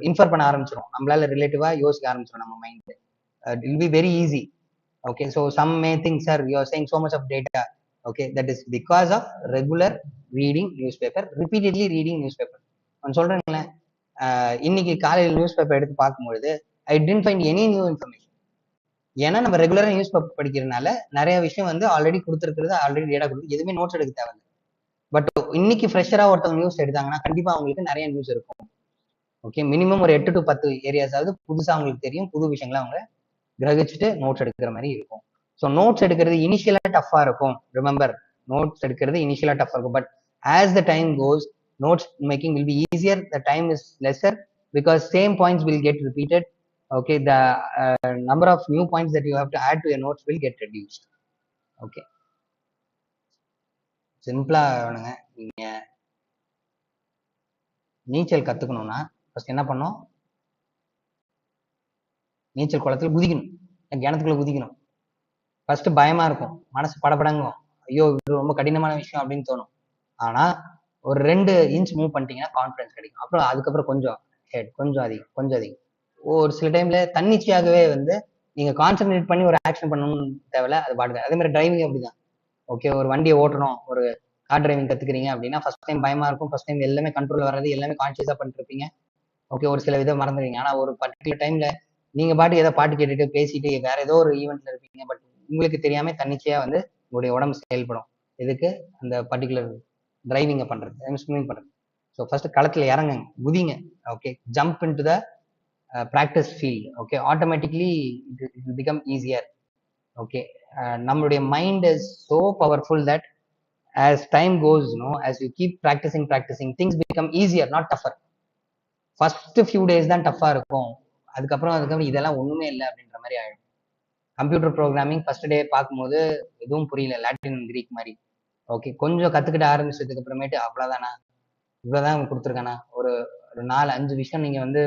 இன்ஃபர் பண்ண ஆரம்பிச்சிடும், நம்மளால ரிலேட்டிவா யோசிக்க ஆரம்பிச்சிடும் நம்ம mind. It will be very easy. Okay, so some may think, sir, you are saying so much of data. Okay, that is because of regular reading newspaper, repeatedly reading newspaper. நான் சொல்றேன்ல, இன்னைக்கு காலையில் நியூஸ் பேப்பர் எடுத்து பார்க்கும்பொழுது I tend find any new information. ஏன்னா நம்ம ரெகுலரா news paper படிக்கிறதுனால நிறைய விஷயம் வந்து ஆல்ரெடி கொடுத்துருக்கிறது, ஆல்ரெடி டேட்டா கொடுத்து எதுவுமே நோட்ஸ் எடுக்க தேவை. பட் இன்னைக்கு ஃப்ரெஷரா ஒருத்தவங்க நியூஸ் எடுத்தாங்கன்னா கண்டிப்பா அவங்களுக்கு நிறைய நியூஸ் இருக்கும். ஓகே, மினிமம் ஒரு 8 to 10 ஏரியாஸாவது புதுசா அவங்களுக்கு தெரியும், புது விஷயங்களை அவங்க கிரகிச்சுட்டு நோட்ஸ் எடுக்கிற மாதிரி இருக்கும். ஸோ நோட்ஸ் எடுக்கிறது இனிஷியலா டஃபா இருக்கும். ரிமெம்பர், நோட்ஸ் எடுக்கிறது இனிஷியலா டஃபா இருக்கும், but as the time goes notes making will be easier, the time is lesser because same points will get repeated. Okay, the number of new points that you have to add to your notes will get reduced. Okay, சிம்பிளா வேணுங்க. நீங்க நீச்சல் கத்துக்கணும்னா first என்ன பண்ணணும், நீச்சல் குளத்துல குதிக்கணும், கிணத்துக்குள்ள குதிக்கணும். ஃபர்ஸ்ட் பயமா இருக்கும், மனசு படபடங்கும், ஐயோ இது ரொம்ப கடினமான விஷயம் அப்படின்னு தோணும். ஆனா ஒரு 2 இன்ச் மூவ் பண்ணிட்டீங்கன்னா கான்ஃபிடன்ஸ் கிடைக்கும். அப்புறம் அதுக்கப்புறம் கொஞ்சம் ஹெட், கொஞ்சம் அதிகம், கொஞ்சம் அதிகம். ஒரு சில டைம்ல தன்னிச்சையாகவே வந்து நீங்க கான்சென்ட்ரேட் பண்ணி ஒரு ஆக்ஷன் பண்ணணும்னு தேவையில்ல, அது பாடுங்க. அதே மாதிரி டிரைவிங் அப்படிதான். ஓகே, ஒரு வண்டியை ஓட்டணும், ஒரு கார் டிரைவிங் கத்துக்கிறீங்க அப்படின்னா ஃபர்ஸ்ட் டைம் பயமா இருக்கும், ஃபர்ஸ்ட் டைம் எல்லாமே கண்ட்ரோல் வராது, எல்லாமே கான்சியஸா பண்ணிட்டு இருப்பீங்க. ஓகே, ஒரு சில விதம் மறந்துடுவீங்க. ஆனா ஒரு பர்டிகுலர் டைம்ல நீங்க பாட்டு ஏதோ பாட்டு கேட்டுட்டு பேசிட்டு வேற ஏதோ ஒரு ஈவெண்ட்ல இருப்பீங்க, பட் உங்களுக்கு தெரியாம தன்னிச்சையா வந்து உங்களுடைய உடம்பு செயல்படும். இதுக்கு அந்த பர்டிகுலர் டிரைவிங்க பண்றது, ஸ்விமிங் பண்றது. ஸோ ஃபர்ஸ்ட் களத்துல இறங்குங்க, குதிங்க. Okay, jump into the practice field. Okay, automatically it will become easier. Okay, நம்மளுடைய mind is so powerful that as time goes, as you keep practicing things become easier, not tougher. First few days தான் டஃபா இருக்கும், அதுக்கப்புறம் இதெல்லாம் ஒண்ணுமே இல்லை அப்படின்ற மாதிரி ஆயிடும். கம்ப்யூட்டர் ப்ரோக்ராமிங் ஃபர்ஸ்ட் டே பார்க்கும்போது எதுவும் புரியல, லாட்டின் கிரீக் மாதிரி. ஓகே, கொஞ்சம் கத்துக்கிட்ட ஆரம்பிச்சதுக்கு அப்புறமேட்டு அவ்வளவுதானா, இவ்வளவுதான் கொடுத்துருக்கானா, ஒரு 4-5 விஷயம் நீங்க வந்து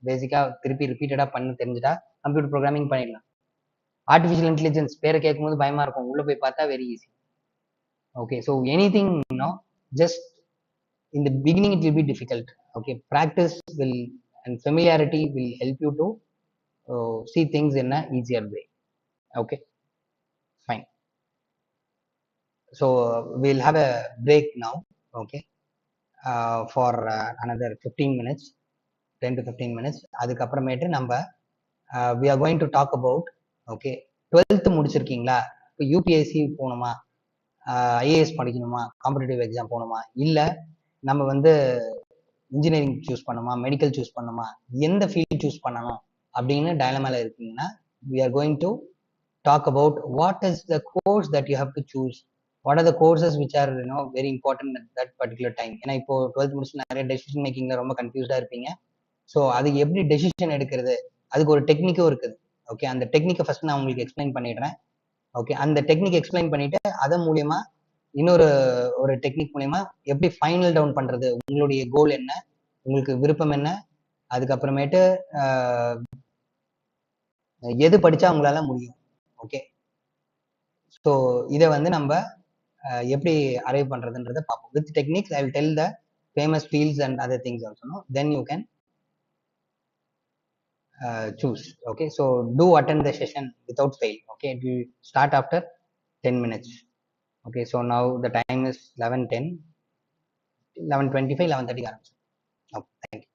பேசிக்கா திருப்பி ரிப்பீட்டடா பண்ணி தெரிஞ்சுட்டா கம்ப்யூட்டர் ப்ரோக்ராமிங் பண்ணிடலாம். ஆர்டிஃபிஷியல் இன்டெலிஜென்ஸ் பேரை கேட்கும் போது பயமா இருக்கும், உள்ள போய் பார்த்தா very easy. Okay, so anything, just in the beginning it will be difficult. Okay, practice will and familiarity will help you to see things in a easier way. Okay, fine. So we'll have a break now. Okay, for another 15 minutes, 10 to 15 minutes. அதுக்கப்புறமேட்டு நம்ம we are going to talk about, okay, 12th முடிச்சிருக்கீங்களா, இப்போ UPSC போகணுமா, IAS படிக்கணுமா, competitive exam போகணுமா, இல்லை நம்ம வந்து engineering choose பண்ணணுமா, மெடிக்கல் சூஸ் பண்ணணுமா, எந்த ஃபீல்டு சூஸ் பண்ணணும் அப்படின்னு டயலமால இருக்கீங்கன்னா we are going to talk about what is the course that you have to choose. what are the courses which are very important at that particular time. ஏன்னா இப்போ 12th முடிச்சு நிறைய decision மேக்கிங்ல ரொம்ப கன்ஃபியூஸ்டா இருப்பீங்க. So அது எப்படி டெசிஷன் எடுக்கிறது, அதுக்கு ஒரு டெக்னிக்கும் இருக்குது. ஓகே, அந்த டெக்னிக்கை ஃபர்ஸ்ட் நான் உங்களுக்கு எக்ஸ்பிளைன் பண்ணிடுறேன். ஓகே, அந்த டெக்னிக் எக்ஸ்பிளைன் பண்ணிட்டு அதன் மூலியமா இன்னொரு ஒரு டெக்னிக் மூலியமா எப்படி ஃபைனல் டவுன் பண்றது, உங்களுடைய கோல் என்ன, உங்களுக்கு விருப்பம் என்ன, அதுக்கப்புறமேட்டு எது படிச்சா உங்களால முடியும். ஓகே, ஸோ இதை வந்து நம்ம எப்படி அரைவ் பண்றதுன்றதை பார்ப்போம். With techniques I will tell the famous fields and other things also, no? Then you can choose. Okay, so do attend the session without fail. Okay, it will start after 10 minutes. Okay, so now the time is 11:10, 11:25, 11:30. Okay, thank you.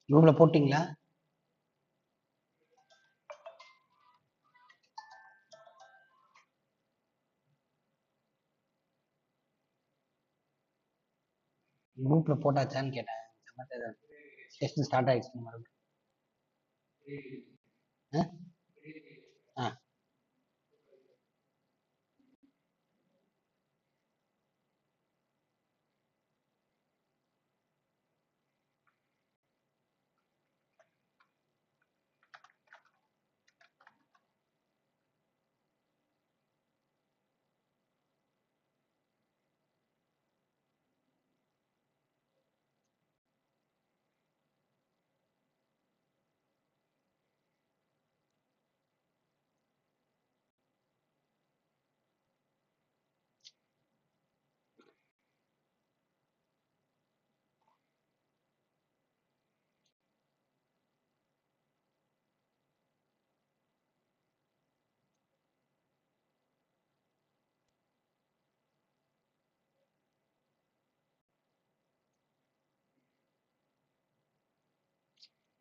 குரூப்ல போட்டிங்களா? குரூப்ல போட்டாச்சான்னு கேட்டேன். Session start ஆயிடுச்சு மறுபடியும்.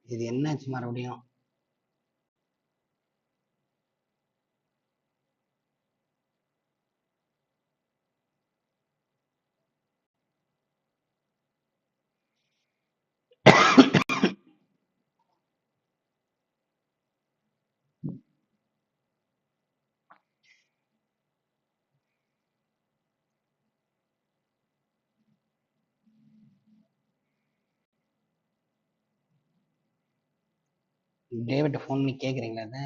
இது என்னாச்சு மறுபடியும்? David phone பண்ணி கேக்குறீங்களா அதை?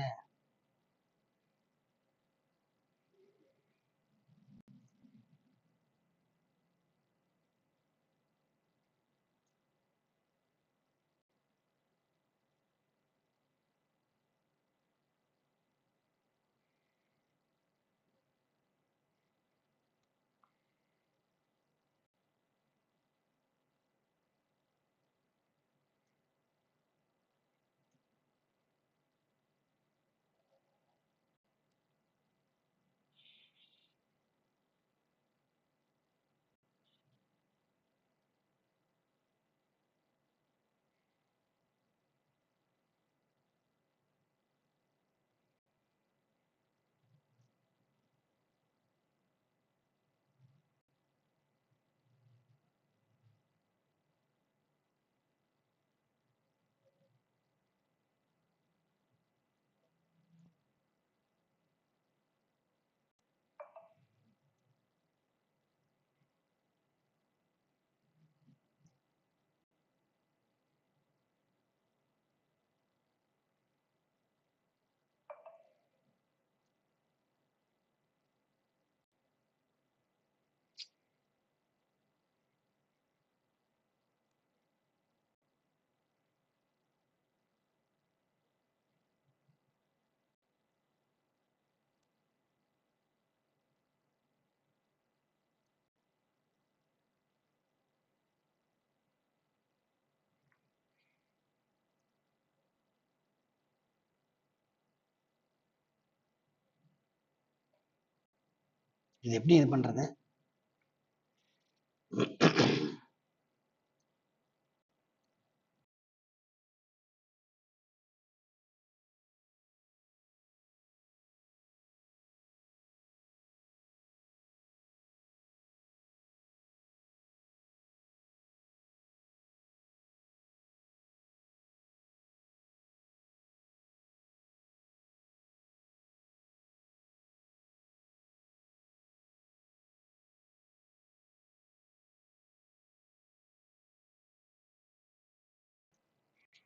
இது எப்படி இது பண்றது?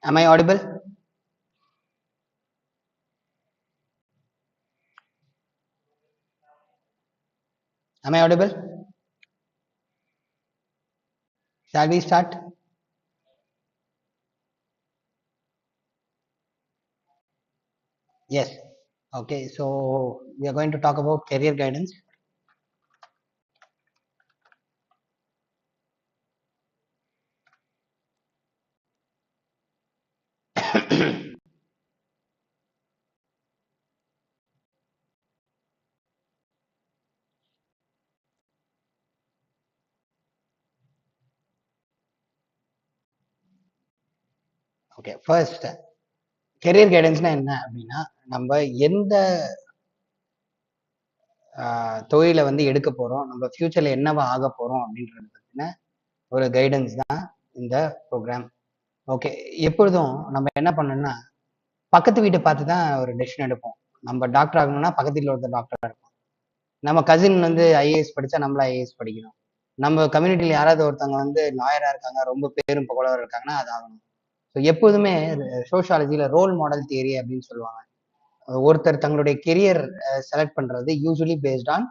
Am I audible? Am I audible? Shall we start? Yes. Okay, so we are going to talk about career guidance. Okay, first career guidance என்ன அப்படின்னா, நம்ம எந்த தொழிலை வந்து எடுக்க போறோம், நம்ம ஃபியூச்சர்ல என்னவா ஆக போறோம் அப்படின்றது பத்தின ஒரு கைடன்ஸ் தான் இந்த ப்ரோக்ராம். ஓகே, எப்பொழுதும் நம்ம என்ன பண்ணணும்னா, பக்கத்து வீட்டை பார்த்து தான் ஒரு டெசிஷன் எடுப்போம். நம்ம டாக்டர் ஆகணும்னா பக்கத்து வீட்டில் ஒருத்தர் டாக்டரா இருக்கும். நம்ம கசின் வந்து ஐஏஎஸ் படிச்சா நம்மள ஐஏஎஸ் படிக்கணும். நம்ம கம்யூனிட்டியில யாராவது ஒருத்தவங்க வந்து லாயரா இருக்காங்க, ரொம்ப பேரும் புகழவர் இருக்காங்கன்னா அது ஆகணும். ஸோ எப்போதுமே சோஷியாலஜியில ரோல் மாடல் தியரி அப்படின்னு சொல்லுவாங்க. ஒருத்தர் தங்களுடைய கெரியர் செலக்ட் பண்றது usually based on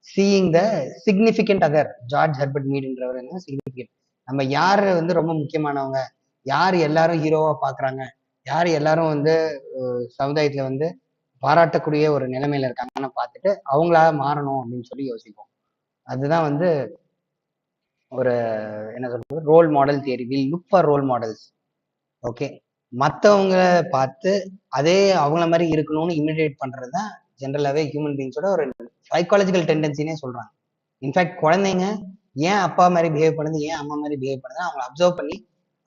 seeing the significant other. George Herbert மீட்ன்றவர் என்ன சிக்னிஃபிகண்ட், நம்ம யாரு வந்து ரொம்ப முக்கியமானவங்க, யார் எல்லாரும் ஹீரோவா பாக்குறாங்க, யார் எல்லாரும் வந்து சமுதாயத்துல வந்து பாராட்டக்கூடிய ஒரு நிலைமையில இருக்காங்கன்னு பார்த்துட்டு அவங்களா மாறணும் அப்படின்னு சொல்லி யோசிப்போம். அதுதான் வந்து ஒரு என்ன சொல்றது, role model theory. Will look for role models. Okay, மற்றவங்க பார்த்து அதே அவங்கள மாதிரி இருக்கணும்னு இமிடியேட் பண்றது தான் ஜென்ரலாகவே ஹியூமன் பீங்ஸோட ஒரு சைக்காலஜிக்கல் டெண்டன்சினே சொல்றாங்க. இன்ஃபேக்ட் குழந்தைங்க ஏன் அப்பா மாதிரி பிஹேவ் பண்ணுது, ஏன் அம்மா மாதிரி பிஹேவ் பண்ணுது, அவங்க அப்சர்வ் பண்ணி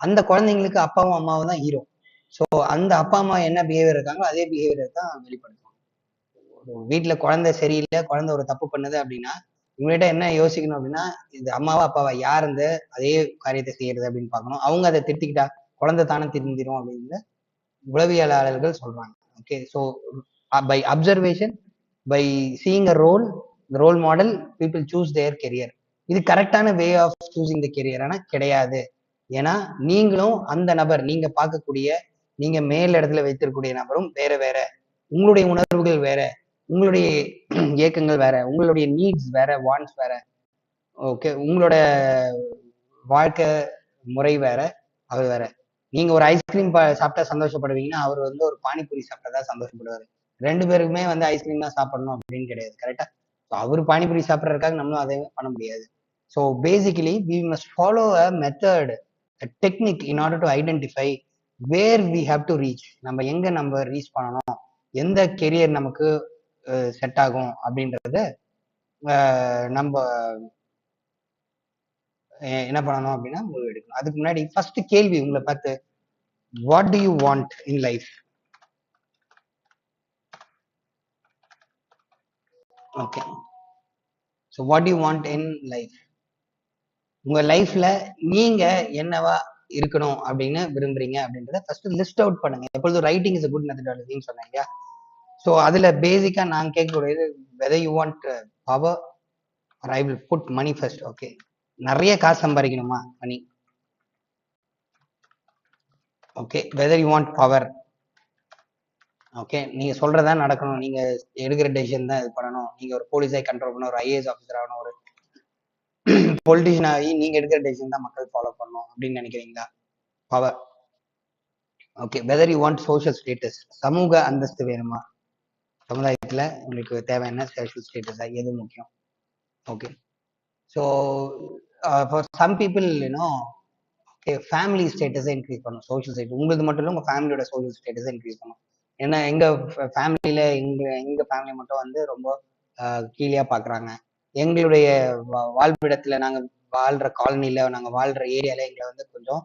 அந்த குழந்தைங்களுக்கு அப்பாவும் அம்மாவும் தான் ஹீரோ. ஸோ அந்த அப்பா அம்மா என்ன பிஹேவியர் இருக்காங்களோ அதே பிஹேவியர் தான் வெளிப்படுத்தும். வீட்டுல குழந்தை சரியில்லை, குழந்தை ஒரு தப்பு பண்ணுது அப்படின்னா இவங்ககிட்ட என்ன யோசிக்கணும் அப்படின்னா, இது அம்மாவா அப்பாவா யார் இந்த அதே காரியத்தை செய்யறது அப்படின்னு பார்க்கணும். அவங்க அதை திருத்திக்கிட்டா குழந்தை தானே திருந்திரும் அப்படின்னு உளவியலாளர்கள் சொல்றாங்க. Okay, so by observation, by seeing a role model, people choose their career. இது கரெக்டான way of choosing the career ஆனா கிடையாது. ஏன்னா நீங்களும் அந்த நபர், நீங்க பார்க்கக்கூடிய, நீங்க மேல் இடத்துல வைத்திருக்கக்கூடிய நபரும் வேற வேற, உங்களுடைய உணர்வுகள் வேற, உங்களுடைய இயக்கங்கள் வேற, உங்களுடைய நீட்ஸ் வேற, வாண்ட்ஸ் வேற. ஓகே, உங்களோட வாழ்க்கை முறை வேற, அவர் வேற. நீங்க ஒரு ஐஸ்கிரீம் சாப்பிட்டா சந்தோஷப்படுவீங்கன்னா அவர் வந்து ஒரு பானிபூரி சாப்பிட்டா சந்தோஷப்படுவாரு. ரெண்டு பேருக்குமே வந்து ஐஸ்கிரீம் தான் சாப்பிடணும் அப்படின்னு கிடையாது. கரெக்டா? அவர் பானிபூரி சாப்பிட்றதுக்காக நம்மளும் அதை பண்ண முடியாது. So basically we must follow a method, technique in order to identify where we have to reach. நம்ம எங்க நம்ம ரீச் பண்ணணும், எந்த கெரியர் நமக்கு செட் ஆகும் அப்படின்றத நம்ம என்ன பண்ணணும் அப்படின்னா முடிவு எடுக்கணும். அதுக்கு முன்னாடி ஃபர்ஸ்ட் கேள்வி உங்களை பார்த்து, what to you want in life? Okay, so what to you want in life? உங்க லைஃப்ல நீங்க என்னவா இருக்கணும் அப்படின்னு விரும்புறீங்க அப்படின்றத ஃபர்ஸ்ட் லிஸ்ட் அவுட் பண்ணுங்க. எப்பொழுதும் ரைட்டிங் இஸ் a குட் மெத்தடாலஜின்னு சொன்னேன் இல்லையா? ஸோ அதுல பேசிக்கா நான் கேட்கக்கூடியது, whether you want power or I will put money first. Okay, நிறைய காசு சம்பாதிக்கணுமா? Money. Okay, whether you want power. Okay, நீங்க சொல்றதா நடக்கணும், நீங்க எடுக்கிற டெசிஷன் தான் இது பண்ணணும், நீங்க ஒரு போலீஸை கண்ட்ரோல் பண்ணணும், ஒரு ஐஏஎஸ் ஆஃபீஸர் ஆகணும், ஒரு பொலிட்டிஷியன் ஆகி நீங்க எடுக்கிற டெசிஷன் தான் மக்கள் ஃபாலோ பண்ணணும் அப்படின்னு நினைக்கிறீங்களா? Power. Okay, whether you want social status, சமூக அந்தஸ்து வேணுமா? சமுதாயத்துல உங்களுக்கு தேவையான சோஷியல் ஸ்டேட்டஸா எது முக்கியம்? Okay, so for some people you know, okay, family ஸ்டேட்டஸை இன்க்ரீஸ் பண்ணும். சோஷியல் ஸ்டேட்டஸ் உங்களுக்கு மட்டும் இல்லை, உங்க ஃபேமிலியோட சோஷியல் ஸ்டேட்டஸை இன்க்ரீஸ் பண்ணும். ஏன்னா எங்க ஃபேமிலியில எங்க ஃபேமிலி மட்டும் வந்து ரொம்ப கீழே பாக்குறாங்க, எங்களுடைய வாழ்விடத்துல நாங்க வாழ்ற காலனில நாங்க வாழ்ற ஏரியால எங்களை வந்து கொஞ்சம்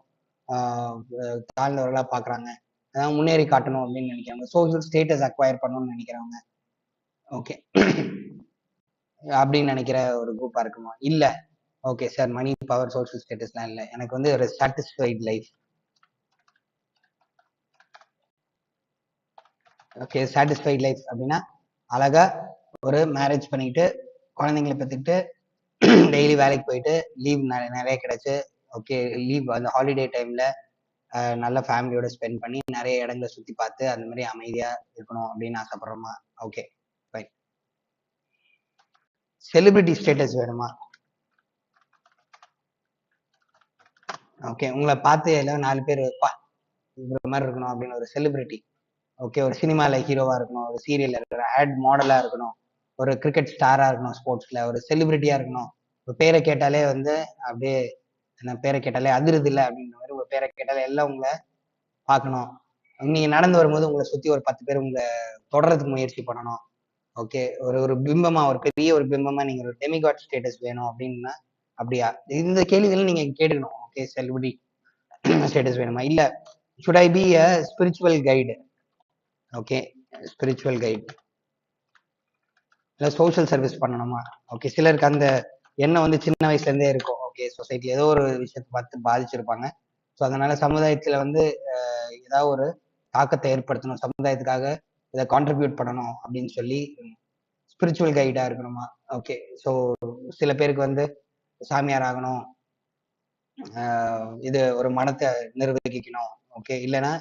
தாழ்ந்தவர்களா பாக்குறாங்க, அதாவது முன்னேறி காட்டணும் அப்படின்னு நினைக்கிறாங்க, சோசியல் ஸ்டேட்டஸ் அக்வயர் பண்ணணும்னு நினைக்கிறவங்க, ஓகே அப்படின்னு நினைக்கிற ஒரு குரூப்பா இருக்குமா? இல்ல, okay sir, money power social ஸ்டேட்டஸ்லாம் இல்லை, எனக்கு வந்து ஒரு satisfied life. Okay, satisfied life அப்படின்னா அழகா ஒரு மேரேஜ் பண்ணிக்கிட்டு குழந்தைங்களை பெற்றுக்கிட்டு டெய்லி வேலைக்கு போயிட்டு லீவ் நிறைய கிடைச்சு, ஓகே லீவ் அந்த ஹாலிடே டைம்ல நல்ல ஃபேமிலியோட ஸ்பெண்ட் பண்ணி நிறைய இடங்களை சுத்தி பார்த்து அந்த மாதிரி அமைதியா இருக்கணும் அப்படின்னு ஆசைப்படுறோமா? Okay fine. செலிபிரிட்டி ஸ்டேட்டஸ் வேணுமா? ஓகே, உங்களை பார்த்து எல்லாம் 4 பேர் இந்த மாதிரி இருக்கணும் அப்படின்னு ஒரு செலிபிரிட்டி, ஓகே ஒரு சினிமால ஹீரோவா இருக்கணும், ஒரு சீரியல்ல இருக்கிற ஆட் மாடலா இருக்கணும், ஒரு கிரிக்கெட் ஸ்டாரா இருக்கணும், ஸ்போர்ட்ஸ்ல ஒரு செலிபிரிட்டியா இருக்கணும், ஒரு பேரை கேட்டாலே வந்து அப்படியே பேரை கேட்டாலே அதிருது இல்லை அப்படின்ற மாதிரி ஒரு பேரை கேட்டாலே எல்லாம் உங்களை பார்க்கணும், நீங்க நடந்து வரும்போது உங்களை சுத்தி ஒரு 10 பேர் உங்களை தொடர்றதுக்கு முயற்சி பண்ணணும், ஓகே ஒரு பிம்பமா, ஒரு பெரிய ஒரு பிம்பமா நீங்க ஒரு டெமிகாட் ஸ்டேட்டஸ் வேணும் அப்படின்னா அப்படியா? இந்த கேள்விகள் நீங்க கேட்டுக்கணும். ஓகே, செலிபிரிட்டி ஸ்டேட்டஸ் வேணுமா? இல்ல should I be a spiritual guide? Okay, spiritual guide. இல்ல சோஷியல் சர்வீஸ் பண்ணணுமா? ஓகே, சிலருக்கு அந்த எண்ணம் வந்து சின்ன வயசுல இருந்தே இருக்கும். ஓகே, சொசைட்டில ஏதோ ஒரு விஷயத்தை பார்த்து பாதிச்சிருப்பாங்க. ஸோ அதனால சமுதாயத்துல வந்து ஏதாவது ஒரு தாக்கத்தை ஏற்படுத்தணும், சமுதாயத்துக்காக இதை கான்ட்ரிபியூட் பண்ணணும் அப்படின்னு சொல்லி ஸ்பிரிச்சுவல் கைடா இருக்கணுமா? ஓகே, ஸோ சில பேருக்கு வந்து சாமியார் ஆகணும், இது ஒரு மனத்தை நிர்வகிக்கணும், ஓகே இல்லைன்னா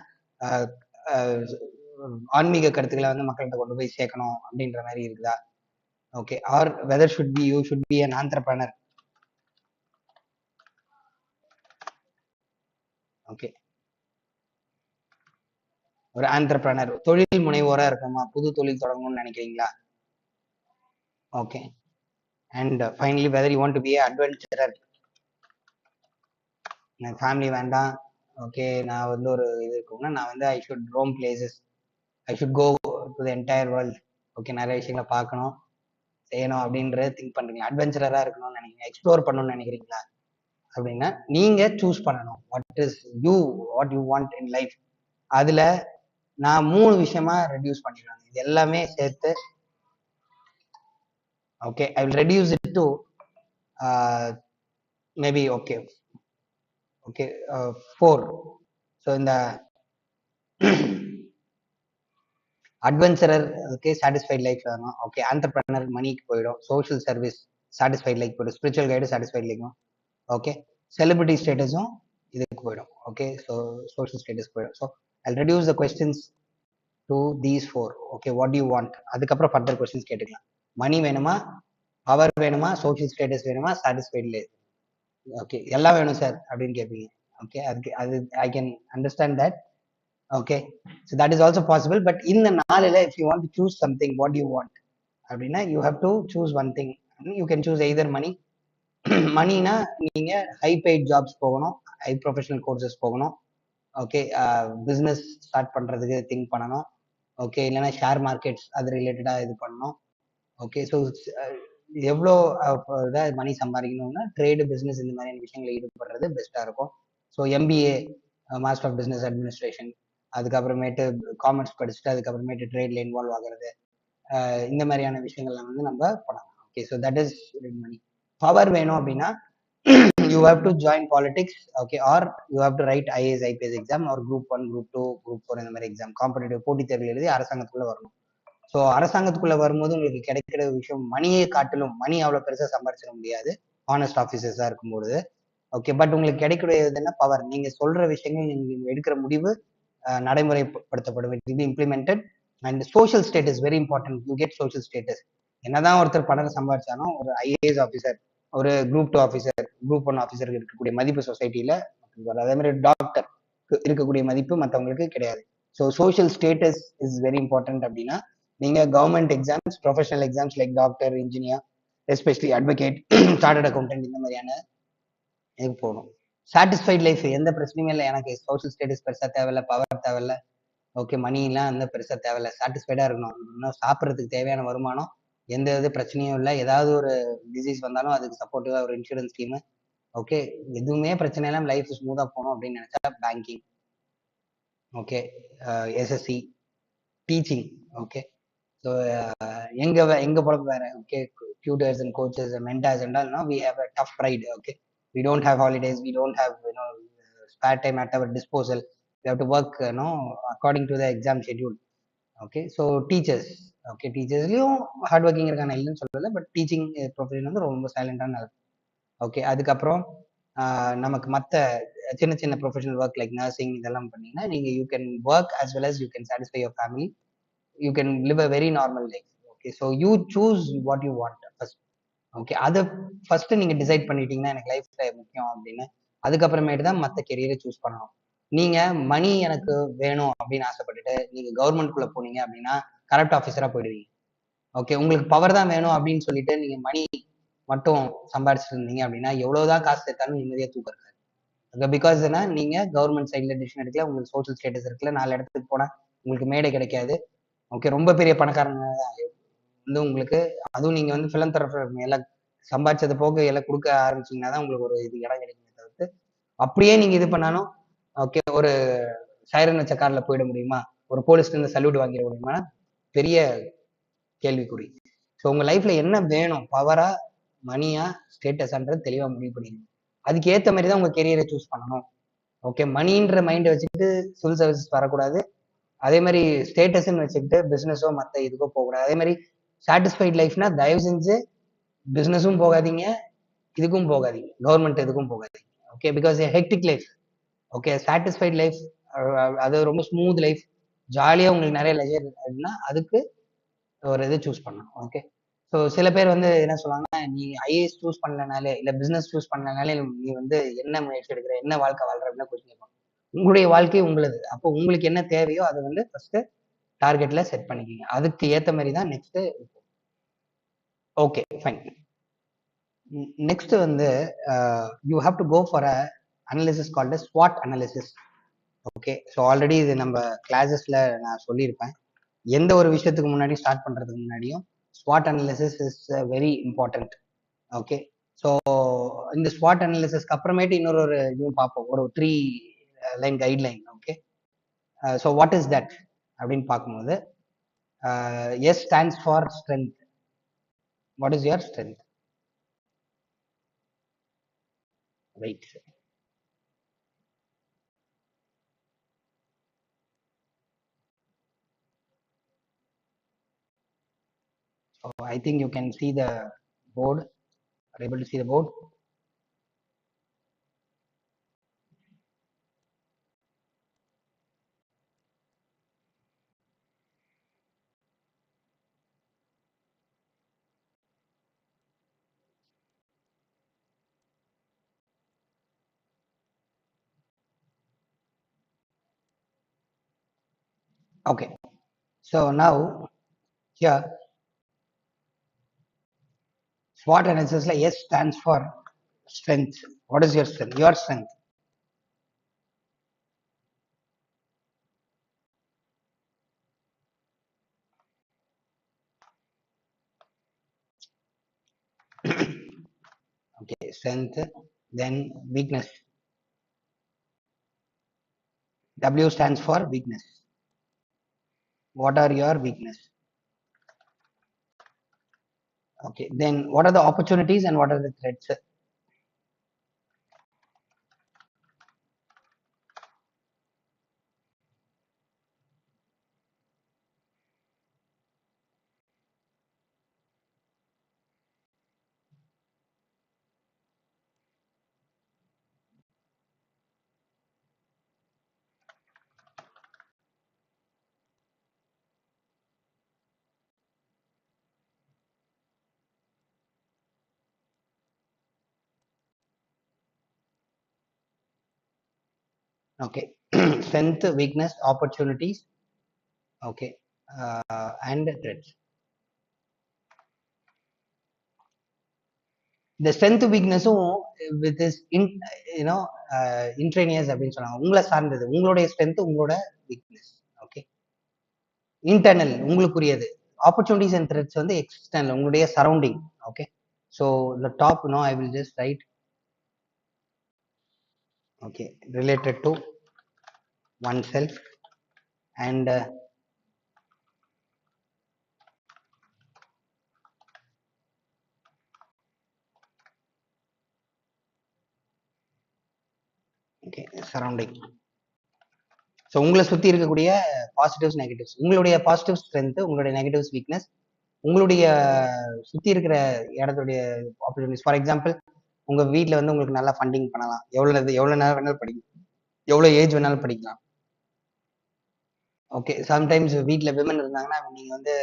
ஆன்மீக கருத்துக்களை வந்து மக்கள்கிட்ட கொண்டு போய் சேர்க்கணும் அப்படின்ற மாதிரி இருக்குதா? Okay, or whether should be you should be an entrepreneur? Okay, ஒரு ஆண்டர்பிரனர், தொழில் முனைவோரா இருக்கணுமா? புது தொழில் தொடங்கணும்னு நினைக்கிறீங்களா? Okay, and finally whether you want to be adventurer. எனக்கு ஃபேமிலி வேண்டாம், ஓகே நான் வந்து ஒரு இது இருக்குன்னா நான் வந்து I should roam places, I should go to the entire world, okay நிறைய விஷயங்களை பார்க்கணும் செய்யணும் அப்படின்ற திங்க் பண்றீங்களா? அட்வென்ச்சரரா இருக்கணும்னு நினைக்கிறீங்க, எக்ஸ்ப்ளோர் பண்ணணும்னு நினைக்கிறீங்களா? அப்படின்னா நீங்க சூஸ் பண்ணணும் what is you, what you want in life. அதுல நான் 3 விஷயமா ரெடியூஸ் பண்ணிடுவேன், இது எல்லாமே சேர்த்து. Okay, I will reduce it to maybe okay okay 4. So இந்த அட்வென்ச்சரர், ஓகே சாட்டிஸ்ஃபைட் லைஃப் வேணும், ஓகே ஆண்டர்பிரனர் மணிக்கு போயிடும், சோஷியல் சர்வீஸ் சாட்டிஸ்ஃபைட் லைஃப் போயிடும், ஸ்பிரிச்சுவல் கைடு சாட்டிஸ்ஃபைட் லைஃபும், ஓகே செலிபிரிட்டி ஸ்டேட்டஸும் இதுக்கு போயிடும், ஓகே ஸோ சோஷியல் ஸ்டேட்டஸ் போயிடும். So I reduce the questions to these 4. Okay, what you want, அதுக்கப்புறம் ஃபர்தர் கொஸ்டின்ஸ் கேட்டுக்கலாம். மணி வேணுமா, பவர் வேணுமா, சோஷியல் ஸ்டேட்டஸ் வேணுமா, சாட்டிஸ்ஃபைட் லைஃப், ஓகே எல்லாம் வேணும் சார் அப்படின்னு கேட்பீங்க. ஓகே, அதுக்கு அது I can understand that. Okay, so that is also possible. But இந்த 4ல if you want to choose something what you want அப்படின்னா you have to choose one thing. You can choose either money. மணினா நீங்க high paid jobs போகணும், high professional courses போகணும், okay business start பண்றதுக்கு think பண்ணணும், okay இல்லைன்னா share markets அது ரிலேட்டடா இது பண்ணணும், ஓகே ஸோ எவ்வளோ இதாக மணி சம்பாதிக்கணும்னா ட்ரேடு பிஸ்னஸ் இந்த மாதிரியான விஷயங்களை ஈடுபடுறது பெஸ்ட்டாக இருக்கும். So MBA master of business administration, அதுக்கப்புறமேட்டு காமர்ஸ் படிச்சுட்டு அதுக்கப்புறமேட்டு ட்ரேட்ல இன்வால்வ் ஆகிறது, இந்த மாதிரியான விஷயங்கள்லாம் வந்து நம்ம பண்ணலாம். Okay, so that is money. Power வேணும் அப்படின்னா you have to join politics, okay or you have to write IAS IPS exam, ஒரு குரூப் 1 குரூப் 2 குரூப் 4 இந்த மாதிரி எக்ஸாம் காம்படிட்டிவ் போட்டித் தேர்வு எழுதி அரசாங்கத்துக்குள்ள வரணும். ஸோ அரசாங்கத்துக்குள்ள வரும்போது உங்களுக்கு கிடைக்கிற விஷயம் மணியை காட்டிலும், மணி அவ்வளவு பெருசா சம்பாதிச்சிட முடியாது ஆனஸ்ட் ஆஃபீஸர்ஸா இருக்கும்போது, ஓகே பட் உங்களுக்கு கிடைக்கக்கூடியது என்ன, பவர். நீங்க சொல்ற விஷயங்கள், நீங்க எடுக்கிற முடிவு நடைமுறைப்படுத்தப்படும், it be implemented. And social status very important, you get social status. என்னதான் ஒருத்தர் பணம் சம்பாதிச்சாலும் ஒரு ஐஏஎஸ் ஆஃபீஸர், ஒரு குரூப் 2 ஆஃபீஸர், குரூப் 1 ஆஃபீஸருக்கு இருக்கக்கூடிய மதிப்பு சொசைட்டில, அதே மாதிரி டாக்டர் இருக்கக்கூடிய மதிப்பு மற்றவங்களுக்கு கிடையாது. So social status is very important. அப்படின்னா நீங்க government exams, professional exams like doctor, engineer, especially advocate, chartered accountant இந்த மாதிரியான இதுக்கு போகணும். சாட்டிஸ்ஃபைட் லைஃப், எந்த பிரச்சனையுமே இல்லை, எனக்கு சோஷியல் ஸ்டேட்டஸ் பெருசா தேவையில்ல, பவர் தேவையில்ல, ஓகே மணி எல்லாம் வந்து பெருசா தேவையில்ல, சாட்டிஸ்ஃபைடா இருக்கணும், இன்னும் சாப்பிட்றதுக்கு தேவையான வருமானம் எந்த இது பிரச்சனையும் இல்லை. ஏதாவது ஒரு டிசீஸ் வந்தாலும் அதுக்கு சப்போர்ட்டிவா ஒரு இன்சூரன்ஸ் ஸ்கீம். ஓகே, எதுவுமே பிரச்சனை இல்லாம லைஃப் ஸ்மூதா போகணும் அப்படின்னு நினைச்சா banking. Okay, SSC, teaching. Okay, so எங்க பொழப்பு வேற. Okay, tutors and coaches and mentors and all, no, we have a tough ride. Okay, we don't have holidays, we don't have spare time at our disposal. We have to work according to the exam schedule. Okay, so teachers. Okay, டீச்சர்ஸ்லயும் hard working இருக்கான இல்லைன்னு சொல்லல, but teaching profession வந்து ரொம்ப சைலண்டான. Okay, அதுக்கப்புறம் நமக்கு மற்ற சின்ன சின்ன ப்ரொஃபஷனல் ஒர்க் லைக் நர்சிங் இதெல்லாம் பண்ணீங்கன்னா நீங்க you can work as well as you can satisfy your family. You can live a very normal life. Okay, so you choose what you want first. Okay, அதை first நீங்க decide பண்ணிட்டீங்கன்னா எனக்கு லைஃப்ல முக்கியம் அப்படின்னு, அதுக்கப்புறமேட்டு தான் மற்ற கெரியரை சூஸ் பண்ணணும். நீங்க மணி எனக்கு வேணும் அப்படின்னு ஆசைப்பட்டுட்டு நீங்க கவர்மெண்ட் குள்ள போனீங்க அப்படின்னா கரப்ட் ஆஃபீஸரா போயிடுவீங்க. ஓகே, உங்களுக்கு பவர் தான் வேணும் அப்படின்னு சொல்லிட்டு நீங்க மணி மட்டும் சம்பாதிச்சுட்டு இருந்தீங்க அப்படின்னா எவ்வளவுதான் காசு சேர்த்தாலும் நிம்மதியா தூக்கம் இருக்காது. பிகாஸ் என்ன, நீங்க கவர்மெண்ட் சைட்ல டிசிஷன் எடுக்கல, உங்களுக்கு சோஷியல் ஸ்டேட்டஸ் இருக்குல்ல, 4 இடத்துக்கு போனா உங்களுக்கு மேடை கிடைக்காது. ஓகே, ரொம்ப பெரிய பணக்காரங்க வந்து உங்களுக்கு, அதுவும் நீங்க வந்து பிலந்தரப்பு எல்லாம் சம்பாதிச்சது போக எல்லாம் கொடுக்க ஆரம்பிச்சீங்கன்னா தான் உங்களுக்கு ஒரு இது இடம் கிடைக்குமே தவிர்த்து அப்படியே நீங்க இது பண்ணாலும் ஓகே ஒரு சைரன் வச்ச கார்ல போயிட முடியுமா, ஒரு போலீஸ்ல இருந்து சல்யூட் வாங்கிட முடியுமா, பெரிய கேள்விக்குறி. ஸோ உங்க லைஃப்ல என்ன வேணும், பவரா மணியா ஸ்டேட்டஸ்ன்றது தெளிவா முடிவு பண்ணிடுங்க. அதுக்கு ஏத்த மாதிரி தான் உங்க கெரியரை சூஸ் பண்ணணும். ஓகே, மணின்ற மைண்டை வச்சுக்கிட்டு சிவில் சர்வீசஸ் வரக்கூடாது, அதே மாதிரி ஸ்டேட்டஸ்ன்னு வச்சுக்கிட்டு பிசினஸோ மற்ற இதுக்கோ போகக்கூடாது. அதே மாதிரி சாட்டிஸ்ஃபைட் லைஃப்னா தயவு செஞ்சு பிசினஸும் போகாதீங்க, இதுக்கும் போகாதீங்க, கவர்மெண்ட் இதுக்கும் போகாதீங்க. Okay, because hectic life. Okay, satisfied life அது ரொம்ப ஸ்மூத் லைஃப், ஜாலியா உங்களுக்கு நிறைய லெஜர் அப்படின்னா அதுக்கு ஒரு இது சூஸ் பண்ணணும். ஓகே, ஸோ சில பேர் வந்து என்ன சொல்லுவாங்கன்னா, நீ ஐஏஎஸ் சூஸ் பண்ணலனாலே இல்லை பிசினஸ் சூஸ் பண்ணலனாலே நீ வந்து என்ன முயற்சி எடுக்கிற, என்ன வாழ்க்கை வாழ்ற அப்படின்னு கொஸ்டின் கேட்பாங்க. உங்களுடைய வாழ்க்கை உங்களது. அப்போ உங்களுக்கு என்ன தேவையோ அதை வந்து ஃபர்ஸ்ட் டார்கெட்ல செட் பண்ணிக்கிங்க, அதுக்கு ஏத்த மாதிரி தான் நெக்ஸ்ட். Okay, fine. நெக்ஸ்ட் வந்து you have to go for a analysis called ஸ்வாட் அனாலிசிஸ். ஓகே, ஸோ ஆல்ரெடி இது நம்ம கிளாஸஸ்ல நான் சொல்லியிருப்பேன். எந்த ஒரு விஷயத்துக்கு முன்னாடி ஸ்டார்ட் பண்றதுக்கு முன்னாடியும் ஸ்வாட் analysis is very important. Okay, so இந்த ஸ்வாட் அனாலிசிஸ்க்கு அப்புறமேட்டு இன்னொரு இதுவும் பார்ப்போம், ஒரு 3 line guideline. Okay, so what is that அப்படின்னு பார்க்கும்போது S stands for strength. What is your strength? Right. So I think you can see the board. Are able to see the board? Okay, so now here SWOT analysis like S stands for strength. What is your strength? Your strength. Okay, strength, then weakness. W stands for weakness. What are your weakness? Okay, then what are the opportunities and what are the threats? Okay, strength, weakness, opportunities. Okay, and threats. இந்த strength வீக்னஸும் with is intraneous அப்படின்னு சொன்னாங்க. உங்களை சார்ந்தது, உங்களுடைய strength, உங்களோட weakness. Okay, internal உங்களுக்குரியது. Opportunities and threats வந்து எக்ஸ்டர்னல், உங்களுடைய surrounding. Okay, so the top I will just write, okay, related to oneself and okay, surrounding. So உங்களை சுற்றி இருக்கக்கூடிய பாசிட்டிவ்ஸ் நெகட்டிவ்ஸ், உங்களுடைய பாசிட்டிவ் ஸ்ட்ரென்த், உங்களுடைய நெகட்டிவ்ஸ் வீக்னஸ், உங்களுடைய சுற்றி இருக்கிற இடத்துடைய ஆப்பர்ச்சுனிட்டிஸ். ஃபார் எக்ஸாம்பிள், உங்கள் வீட்டில் வந்து உங்களுக்கு நல்லா ஃபண்டிங் பண்ணலாம், எவ்வளோ நேரம் வேணாலும் படிக்கலாம், எவ்வளோ ஏஜ் வேணாலும் படிக்கலாம். ஓகே, சம்டைம்ஸ் வீட்டில் விமன் இருந்தாங்கன்னா நீங்கள் வந்து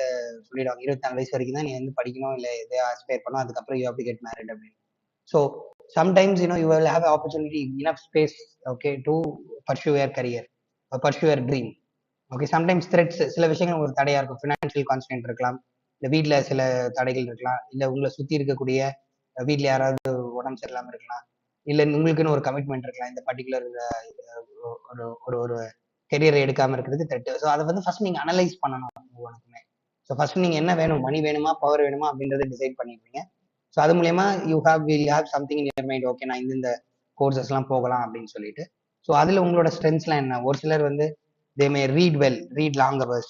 சொல்லிடுவாங்க 24 வயசு வரைக்கும் தான் நீ வந்து படிக்கணும், இல்லை எதை ஆஸ்பயர் பண்ணணும், அதுக்கப்புறம் you have to get married அப்படின்னு. So sometimes you will have an opportunity, enough space, okay, to pursue your career or pursue your dream. Okay, sometimes threats, சில விஷயங்கள் உங்களுக்கு தடையா இருக்கும். ஃபினான்ஷியல் கான்ஸ்டன்ட் இருக்கலாம், இல்லை வீட்டில் சில தடைகள் இருக்கலாம், இல்லை உங்களை சுற்றி இருக்கக்கூடிய வீட்டில் யாராவது உடம்பு சரியில்லாமல் இருக்கலாம், இல்லை உங்களுக்குன்னு ஒரு கமிட்மெண்ட் இருக்கலாம், இந்த பர்டிகுலர் ஒரு ஒரு ஒரு கெரியரை எடுக்காமல் இருக்கிறது த்ரெட். ஸோ அதை வந்து ஃபர்ஸ்ட் நீங்கள் அனலைஸ் பண்ணணும் ஒவ்வொன்றுக்குமே. ஸோ ஃபர்ஸ்ட் நீங்கள் என்ன வேணும், மணி வேணுமா பவர் வேணுமா அப்படின்றத டிசைட் பண்ணிடுவீங்க. ஸோ அது மூலயமா will have something in your mind, okay நான் இந்த கோர்சஸ்லாம் போகலாம் அப்படின்னு சொல்லிட்டு. ஸோ அதில் உங்களோட ஸ்ட்ரென்த்ஸ்லாம் என்ன? ஒரு சிலர் வந்து they may read well, read long hours.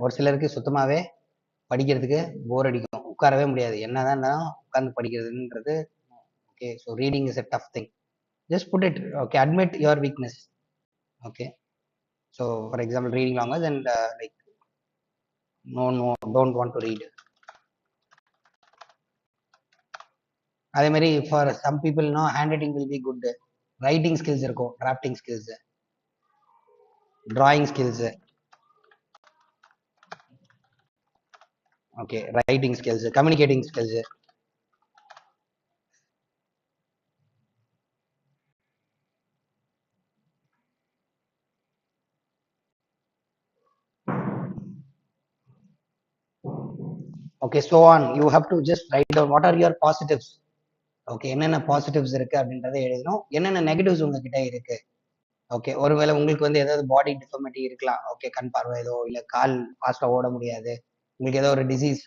ஒரு சிலருக்கு சுத்தமாவே படிக்கிறதுக்கு போர் அடிக்கும், உட்காரவே முடியாது, என்னதான் இருந்தாலும் உட்கார்ந்து படிக்கிறதுன்றது. Okay, so reading is a tough thing. Just put it, okay, admit your weakness. Okay, so for example, reading long hours and like no, don't want to read. அதே மாதிரி for some people hand writing will be good, writing skills இருக்கும், drafting skills, drawing skills, okay, writing skills, communicating skills. Okay, so on, you have to just write down what are your positives. Okay, என்னென்ன positives இருக்கு அப்படின்றத எழுதணும், என்னென்ன negatives உங்ககிட்ட இருக்கு. Okay, ஒருவேளை உங்களுக்கு வந்து ஏதாவது பாடி டிஃபார்மிட்டி இருக்கலாம், ஓகே, கண் பார்வை ஏதோ, இல்லை கால் ஃபாஸ்டா ஓட முடியாது, உங்களுக்கு ஏதோ ஒரு டிசீஸ்,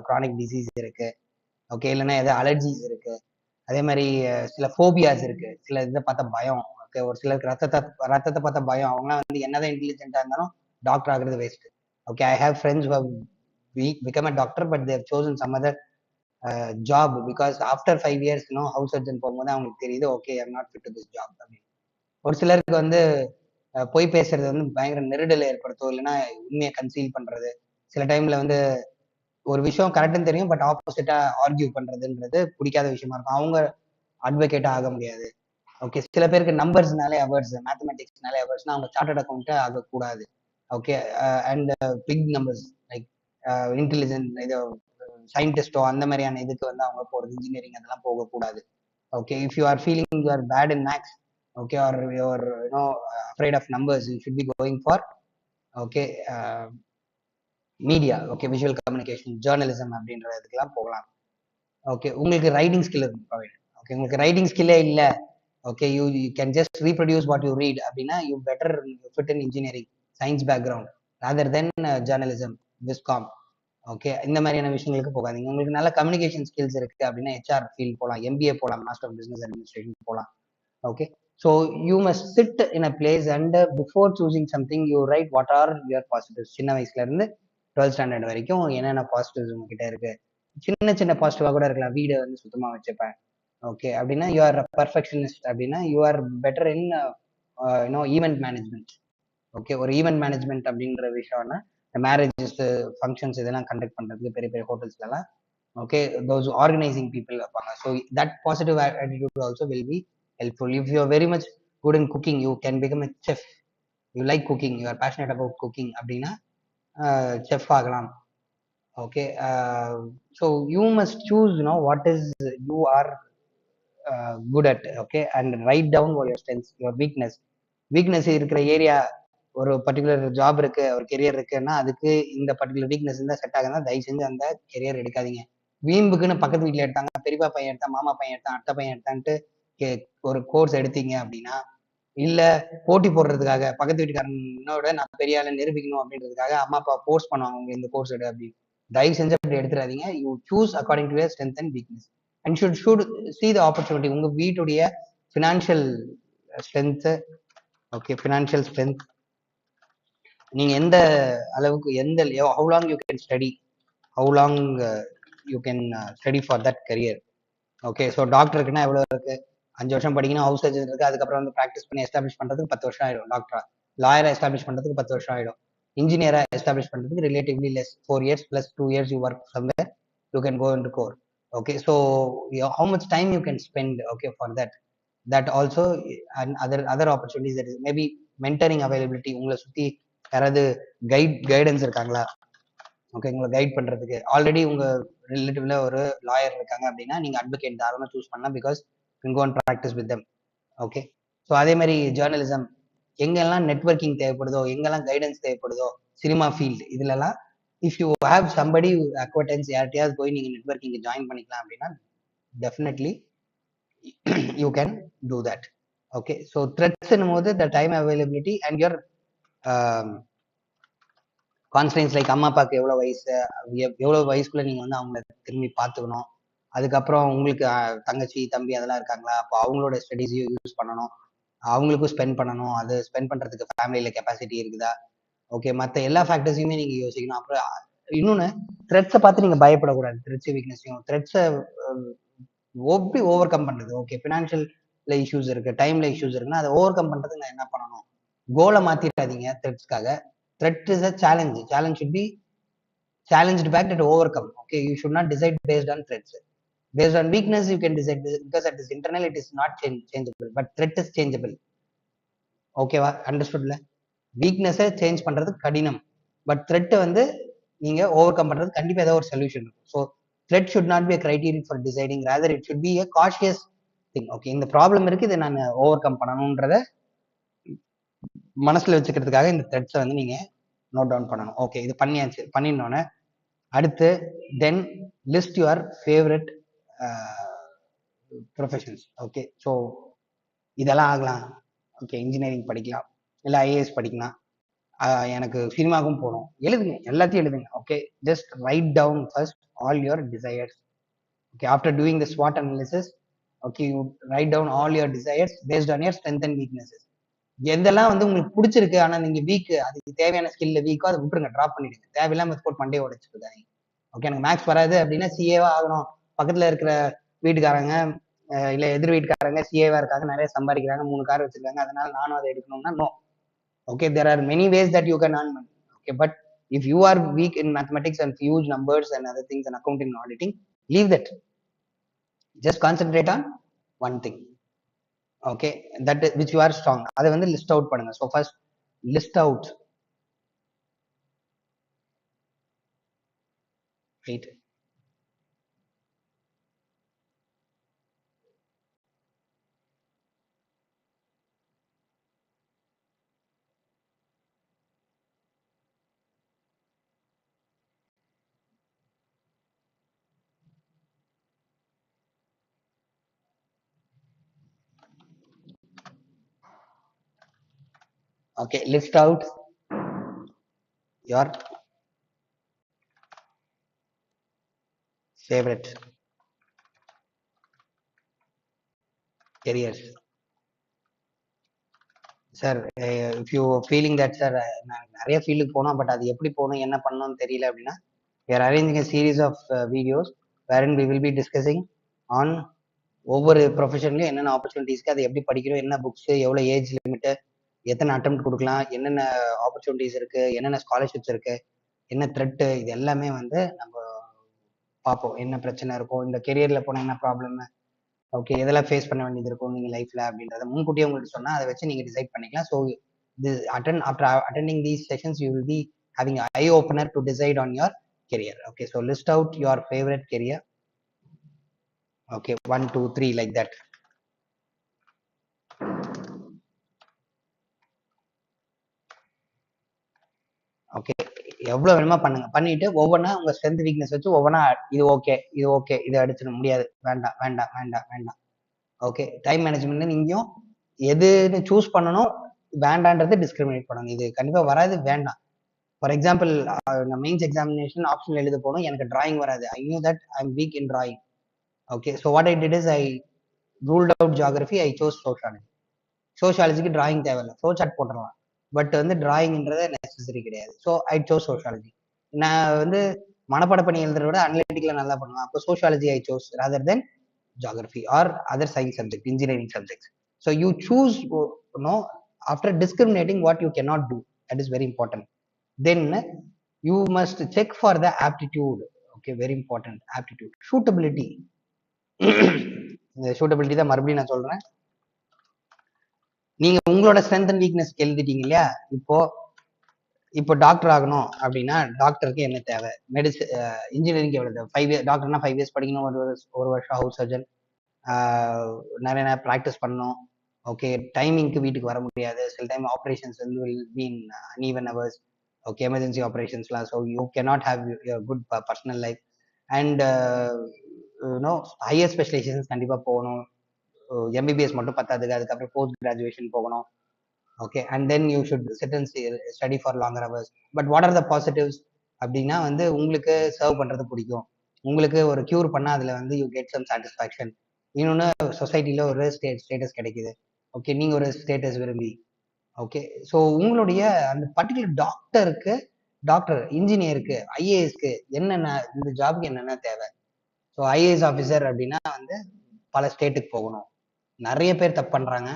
கிரானிக் டிசீஸ் இருக்கு, ஓகே, இல்லைன்னா ஏதோ அலர்ஜிஸ் இருக்கு, அதே மாதிரி சில ஃபோபியாஸ் இருக்கு, சில இதை பார்த்தா பயம். ஓகே, ஒரு சிலருக்கு ரத்தத்தை பார்த்தா பயம், அவங்களாம் வந்து என்னதான் இன்டெலிஜென்ட்டா இருந்தாலும் டாக்டர் ஆகுறது waste. Okay, I have friends who have become a doctor but they have chosen some other job because after 5 years house surgeon போகும்போது அவங்களுக்கு தெரியுது, okay I am not fit to this job அப்படின்னு. ஒரு சிலருக்கு வந்து பொய் பேசுறது வந்து பயங்கர நெருடலை ஏற்படுத்தும், இல்லைன்னா உண்மையை கன்சீல் பண்றது. சில டைம்ல வந்து ஒரு விஷயம் கரெக்டுன்னு தெரியும் பட் ஆப்போசிட்டா ஆர்கியூ பண்றதுன்றது பிடிக்காத விஷயமா இருக்கும், அவங்க அட்வொகேட்டா ஆக முடியாது. ஓகே, சில பேருக்கு நம்பர்ஸ்னாலே அவர்ஸ், மேத்தமெட்டிக்ஸ்னாலே அவர்ஸ்னா அவங்க சார்ட்டர்ட் அக்கௌண்ட்டா ஆகக்கூடாது. Okay, and big numbers like intelligent இது சயின்டிஸ்டோ அந்த மாதிரியான இதுக்கு வந்து அவங்க போகிறது, இன்ஜினியரிங் அதெல்லாம் போகக்கூடாது. Okay, if you are feeling you are bad in maths, okay, or you're afraid of numbers, you should be going for, okay, media, okay, visual communication, journalism அப்படின்றதுக்கெல்லாம் போகலாம். ஓகே, உங்களுக்கு ரைட்டிங் ஸ்கில் இருக்கும், okay, உங்களுக்கு writing ஸ்கில்லே இல்லை, okay, you can just reproduce what you read அப்படின்னா you better fit in engineering science background rather than journalism, viscom. Okay, இந்த மாதிரியான விஷயங்களுக்கு போகாதீங்க. உங்களுக்கு நல்ல கம்யூனிகேஷன் ஸ்கில்ஸ் இருக்கு அப்படின்னா ஹெச்ஆர் ஃபீல்ட் போகலாம், எம்பிஏ போகலாம், மாஸ்டர் ஆஃப் பிசினஸ் அட்மினிஸ்ட்ரேஷன் போகலாம். Okay, so you must sit in a place and before choosing something you write what are your positives. சின்ன வயசுல இருந்து 12th ஸ்டாண்டர்ட் வரைக்கும் என்னென்ன பாசிட்டிவ்ஸ் உங்ககிட்ட இருக்கு. சின்ன சின்ன பாசிட்டிவா கூட இருக்கலாம், வீடை வந்து சுத்தமா வச்சுப்பேன், ஓகே, அப்படின்னா யூ ஆர் பர்ஃபெக்ஷனிஸ்ட், அப்படின்னா you are better in event management. Okay, ஒரு ஈவெண்ட் மேனேஜ்மெண்ட் அப்படின்ற விஷயம்னா மேரேஜஸ், ஃபங்க்ஷன்ஸ் இதெல்லாம் கண்டக்ட் பண்றதுக்கு பெரிய பெரிய ஹோட்டல்ஸ்லாம், ஓகே, those organizing people இருப்பாங்க. So that positive attitude also will be helpful. If you are very much good in cooking, you can become a chef. You like cooking, you are passionate about cooking அப்படின்னா chef ஆகலாம். Okay, so you must choose what is you are good at, okay, and write down what your strengths, your weakness இருக்கிற area. ஒரு particular job இருக்கு, ஒரு career இருக்குன்னா அதுக்கு இந்த particular weakness இருந்தால் செட் ஆகுதுன்னா தயவு செஞ்சு அந்த கெரியர் எடுக்காதீங்க. வீம்புக்குன்னு பக்கத்து வீட்டில் எடுத்தாங்க, பெரியப்பா பையன் எடுத்தான், மாமா பையன் எடுத்தான், அத்தை பையன் எடுத்தான்ட்டு ஒரு கோர்ஸ் எடுத்தீங்க அப்படின்னா இல்ல போட்டி போடுறதுக்காக பக்கத்து வீட்டுக்காரனோட நான் பெரிய ஆளை நிரூபிக்கணும் அப்படின்றதுக்காக அம்மா அப்பா ஃபோர்ஸ் பண்ணுவாங்க உங்க இந்த கோர்ஸ் எடு அப்படின்னு. தயவு செஞ்சு அப்படி எடுத்துறாதீங்க. You choose according to your strength and weakness and should see the opportunity. உங்க வீட்டுடைய financial strength, okay, financial strength, நீங்க எந்த அளவுக்கு எந்த how long you can study, how long you can study for that career. Okay, so டாக்டருக்குன்னா எவ்வளவு இருக்கு, 5 வருஷம் படிக்கணும். ஹவுஸ் சர்ஜன் இருக்கு, அதுக்கப்புறம் வந்து ப்ராக்டிஸ் பண்ணி எஸ்டாப்ளிஷ் பண்றதுக்கு 10 வருஷம் ஆயிடும். டாக்டரா, லாயரா எஸ்டாப்ளிஷ் பண்றதுக்கு 10 வருஷம் ஆயிடும். இன்ஜினியரா எஸ்டாப்ளிஷ் பண்றதுக்கு relatively less, 4 years plus 2 years you work somewhere, you can go into core. Okay, so how much time you can spend, okay, for that, that also, and other opportunities, that is maybe mentoring availability. உங்களை சுத்தி யாராவது guidance இருக்காங்களா, okay, உங்களை guide பண்றதுக்கு. Already உங்க ரிலேட்டிவ்ல ஒரு lawyer இருக்காங்க அப்படின்னா நீங்க அட்வொகேட் தாராளமா சூஸ் பண்ணலாம், because you can go and practice with them. Okay, so அதே மாதிரி ஜேர்னலிசம், எங்கெல்லாம் நெட்வொர்க்கிங் தேவைப்படுதோ, எங்கெல்லாம் கைடன்ஸ் தேவைப்படுதோ, சினிமா ஃபீல்டு, இதுலலாம் if you have somebody acquaintance, யார்கிட்டயாவது போய் நீங்க நெட்வொர்க்கிங் ஜாயின் பண்ணிக்கலாம் அப்படின்னா definitely you can do that. Okay, so த்ரெட்ஸ்னும் போது the time availability and your constraints, like அம்மா அப்பாவுக்கு எவ்வளவு வயசு, எவ்வளவு வயசுக்குள்ள நீங்க வந்து அவங்கள திரும்பி பார்த்துக்கணும். அதுக்கப்புறம் உங்களுக்கு தங்கச்சி தம்பி அதெல்லாம் இருக்காங்களா, அப்போ அவங்களோட ஸ்டடீஸையும் யூஸ் பண்ணணும், அவங்களுக்கும் ஸ்பெண்ட் பண்ணணும். அது ஸ்பெண்ட் பண்றதுக்கு ஃபேமிலியில கெப்பாசிட்டி இருக்குதா, ஓகே, மற்ற எல்லா ஃபேக்டர்ஸையுமே நீங்க யோசிக்கணும். அப்புறம் இன்னொன்னு, த்ரெட்ஸை பார்த்து நீங்க பயப்படக்கூடாது. த்ரெட்ஸ் வீக்னஸையும், த்ரெட்ஸை எப்படி ஓவர் கம் பண்றது, ஓகே, ஃபினான்ஷியல்ல இஷ்யூஸ் இருக்கு, டைம்ல இஷ்யூஸ் இருக்குன்னா அதை ஓவர் கம் பண்றதுக்கு நான் என்ன பண்ணணும், கோலை மாத்திராதீங்க த்ரெட்ஸ்க்காக. Threat is a challenge. Challenge should be challenged back and overcome. Okay, you should not decide based on threats. Based on weakness, you can decide, because at this internal it is not changeable, but threat is changeable. Okay, understood? வீக்னஸை change பண்றது கடினம், but thread வந்து நீங்க over come பண்றது கண்டிப்பா ஏதாவது ஒரு solution இருக்கும். So thread should not be a criteria for deciding, rather it should be a cautious thing. Okay, இந்த ப்ராப்ளம் இருக்கு, இதை நான் ஓவர் கம் பண்ணணும்ன்றத மனசுல வச்சுக்கிறதுக்காக இந்த த்ரெட்ஸை வந்து நீங்க நோட் டவுன் பண்ணணும். ஓகே, இது பண்ணியாச்சு. பண்ணினோன்னே அடுத்து then list your favourite professions. Okay, so இதெல்லாம் ஆகலாம். ஓகே, இன்ஜினியரிங் படிக்கலாம், இல்லை ஐஏஎஸ் படிக்கலாம், எனக்கு சினிமாவுக்கும் போகணும், எழுதுங்க, எல்லாத்தையும் எழுதுங்க. Okay, just write down first all your desires. Okay, after doing the ஸ்வாட் analysis, okay, you write down all your desires based on your strength and weaknesses. எதெல்லாம் வந்து உங்களுக்கு பிடிச்சிருக்கு ஆனா நீங்க வீக், அதுக்கு தேவையான ஸ்கில்ல வீக்கோ அதை விட்டுருங்க, ட்ராப் பண்ணிடுங்க. தேவையில்லாம ஸ்போர்ட் மண்டே உடைச்சிருக்காங்க. ஓகே, எனக்கு மேக்ஸ் வராது அப்படின்னா சிஏவா ஆகணும். பக்கத்துல இருக்கிற வீட்டுக்காரங்க இல்ல எதிர் வீட்டுக்காரங்க சிஏவா இருக்காங்க, நிறைய சம்பாதிக்கிறாங்க, 3 கார் வச்சிருக்காங்க, அதனால நானும் அதை எடுக்கணும்னா no. Okay, there are many ways that you can earn money. Okay, but if you are weak in mathematics and huge numbers and other things and accounting and auditing, leave that. Just concentrate on one thing. Okay, that which you are strong, அதை வந்து list out பண்ணுங்க. So first list out, right? Okay, list out your favorite careers. Sir, if you feeling that, sir, நான் நிறைய ஃபீல்டுக்கு போனோம், but அது எப்படி போகணும் என்ன பண்ணணும்னு தெரியல அப்படின்னா, we are arranging a series of videos wherein we will be discussing on ஒவ்வொரு ப்ரொஃபஷன்லையும் என்னென்ன ஆப்பர்ச்சுனிட்டிஸ்க்கு, அதை எப்படி படிக்கிறோம், என்ன புக்ஸ், எவ்வளோ ஏஜ் லிமிட்டு, எத்தனை அட்டெம்ப்ட் கொடுக்கலாம், என்னென்ன ஆப்பர்ச்சுனிட்டிஸ் இருக்கு, என்னென்ன ஸ்காலர்ஷிப்ஸ் இருக்கு, என்ன த்ரெட்டு, இது எல்லாமே வந்து நம்ம பார்ப்போம். என்ன பிரச்சனை இருக்கும், இந்த கெரியர்ல போனால் என்ன ப்ராப்ளம், ஓகே, எதெல்லாம் ஃபேஸ் பண்ண வேண்டியது இருக்கும் நீங்க லைஃப்ல அப்படின்றத முன்கூட்டியே உங்களுக்கு சொன்னா அதை வச்சு நீங்க டிசைட் பண்ணிக்கலாம். So after attending these sessions you will be having an eye opener to decide on your career. Okay, so list out your favorite career. Okay, 1 2 3 like that. Okay, எவ்வளவு வேணுமா பண்ணுங்க. பண்ணிட்டு ஒவ்வொன்றா உங்க ஸ்ட்ரென்த் வீக்னஸ் வச்சு ஒவ்வொன்றா இது ஓகே, இது ஓகே, இது அடிச்சிட முடியாது, வேண்டாம் வேண்டாம் வேண்டாம் வேண்டாம். ஓகே, டைம் மேனேஜ்மெண்ட் நீங்களும் எதுன்னு சூஸ் பண்ணணும், வேண்டான்றது டிஸ்கிரிமினேட் பண்ணணும். இது கண்டிப்பா வராது, வேண்டாம். ஃபார் எக்ஸாம்பிள், நான் மெயின்ஸ் எக்ஸாமினேஷன் ஆப்ஷனல் எழுத போனோம், எனக்கு டிராயிங் வராது. I knew that I am weak in drawing. Okay, so what I did is I ruled out geography, I chose sociology. சோஷியாலஜிக்கு டிராயிங் தேவையில்லை, ஃப்ளோ சார்ட் போட்டுடலாம். பட் வந்து டிராயிங்ன்றது நெசசரி கிடையாது. So I chose sociology. நான் வந்து மனப்பாட பண்ணி எழுதுறத விட அனலிட்டிக்கலா நல்லா பண்ணுவேன். அப்போ sociology I chose rather then geography or other science subject, engineering subjects. So you choose, after discriminating what you cannot do. That is very important. Then you must check for the aptitude. Okay, very important. Aptitude, suitability. இந்த suitability தான் மறுபடியும் நான் சொல்றேன். நீங்க உங்களோட strength and weakness எழுதிட்டீங்க இல்லையா? இப்போ doctor ஆகணும் அப்படின்னா டாக்டருக்கு என்ன தேவை, மெடிசன் இன்ஜினியரிங் எவ்வளவு தேவை, 5 இயர்ஸ் டாக்டர்னா 5 இயர்ஸ் படிக்கணும், ஒரு வருஷம் ஹவுஸ் சர்ஜன், நிறைய ப்ராக்டிஸ் பண்ணணும். ஓகே, டைமிங்க்கு வீட்டுக்கு வர முடியாது, சில டைம் ஆப்ரேஷன்ஸ் வந்து will be in uneven hours. Okay, emergency ஆப்ரேஷன்ஸ்லாம். So you cannot have good personal life. And higher specialisations கண்டிப்பாக போகணும். எம்பிபிஎஸ் மட்டும் பத்தாதுக்கு, அதுக்கப்புறம் போஸ்ட் கிராஜுவேஷன் போகணும். Okay, and then you should sit and study for longer hours. But what are the positives அப்படின்னா வந்து உங்களுக்கு சர்வ் பண்றது பிடிக்கும், உங்களுக்கு ஒரு கியூர் பண்ணா அதுல வந்து யூ கெட் சம் சாட்டிஸ்ஃபேக்ஷன். இன்னொன்று, சொசைட்டில ஒரு ஸ்டேட்டஸ் கிடைக்குது. ஓகே, நீங்க ஒரு ஸ்டேட்டஸ் விரும்பி. ஓகே, ஸோ உங்களுடைய அந்த பர்டிகுலர் டாக்டர் இன்ஜினியருக்கு ஐஏஎஸ்க்கு என்னென்ன, இந்த ஜாப்க்கு என்னென்ன தேவை. ஸோ ஐஏஎஸ் ஆஃபீஸர் அப்படின்னா வந்து பல ஸ்டேட்டுக்கு போகணும். நிறைய பேர் தப்பு பண்றாங்க,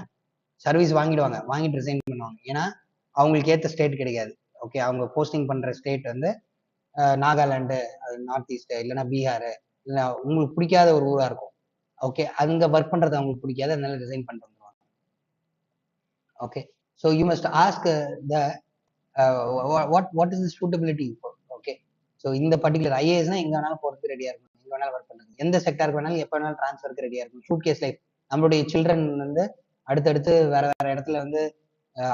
சர்வீஸ் வாங்கிடுவாங்க, வாங்கிட்டு ரிசைன் பண்ணுவாங்க. ஏன்னா அவங்களுக்கு ஏற்ற ஸ்டேட் கிடைக்காது. ஓகே, அவங்க போஸ்டிங் பண்ற ஸ்டேட் வந்து நாகாலாண்டு, நார்த் ஈஸ்ட், இல்லைன்னா பீகார், இல்லை உங்களுக்கு பிடிக்காத ஒரு ஊரா இருக்கும். ஓகே, அங்க ஒர்க் பண்றது அவங்களுக்கு பிடிக்காது, அதனால ரிசைன் பண்ணிட்டு வந்துருவாங்க. Okay, so you must ask the what is the suitability. Okay, so இந்த பர்டிகுலர் ஐஏஎஸ்னா எங்க வேணாலும் போறதுக்கு ரெடியா இருக்கும், எங்க வேணாலும் ஒர்க் பண்றது, எந்த செக்டருக்கு வேணாலும் எப்போ வேணாலும் டிரான்ஸ்ஃபருக்கு ரெடியா இருக்கும். Suitcase life. நம்மளுடைய சில்ட்ரன் வந்து அடுத்தடுத்து வேற வேற இடத்துல வந்து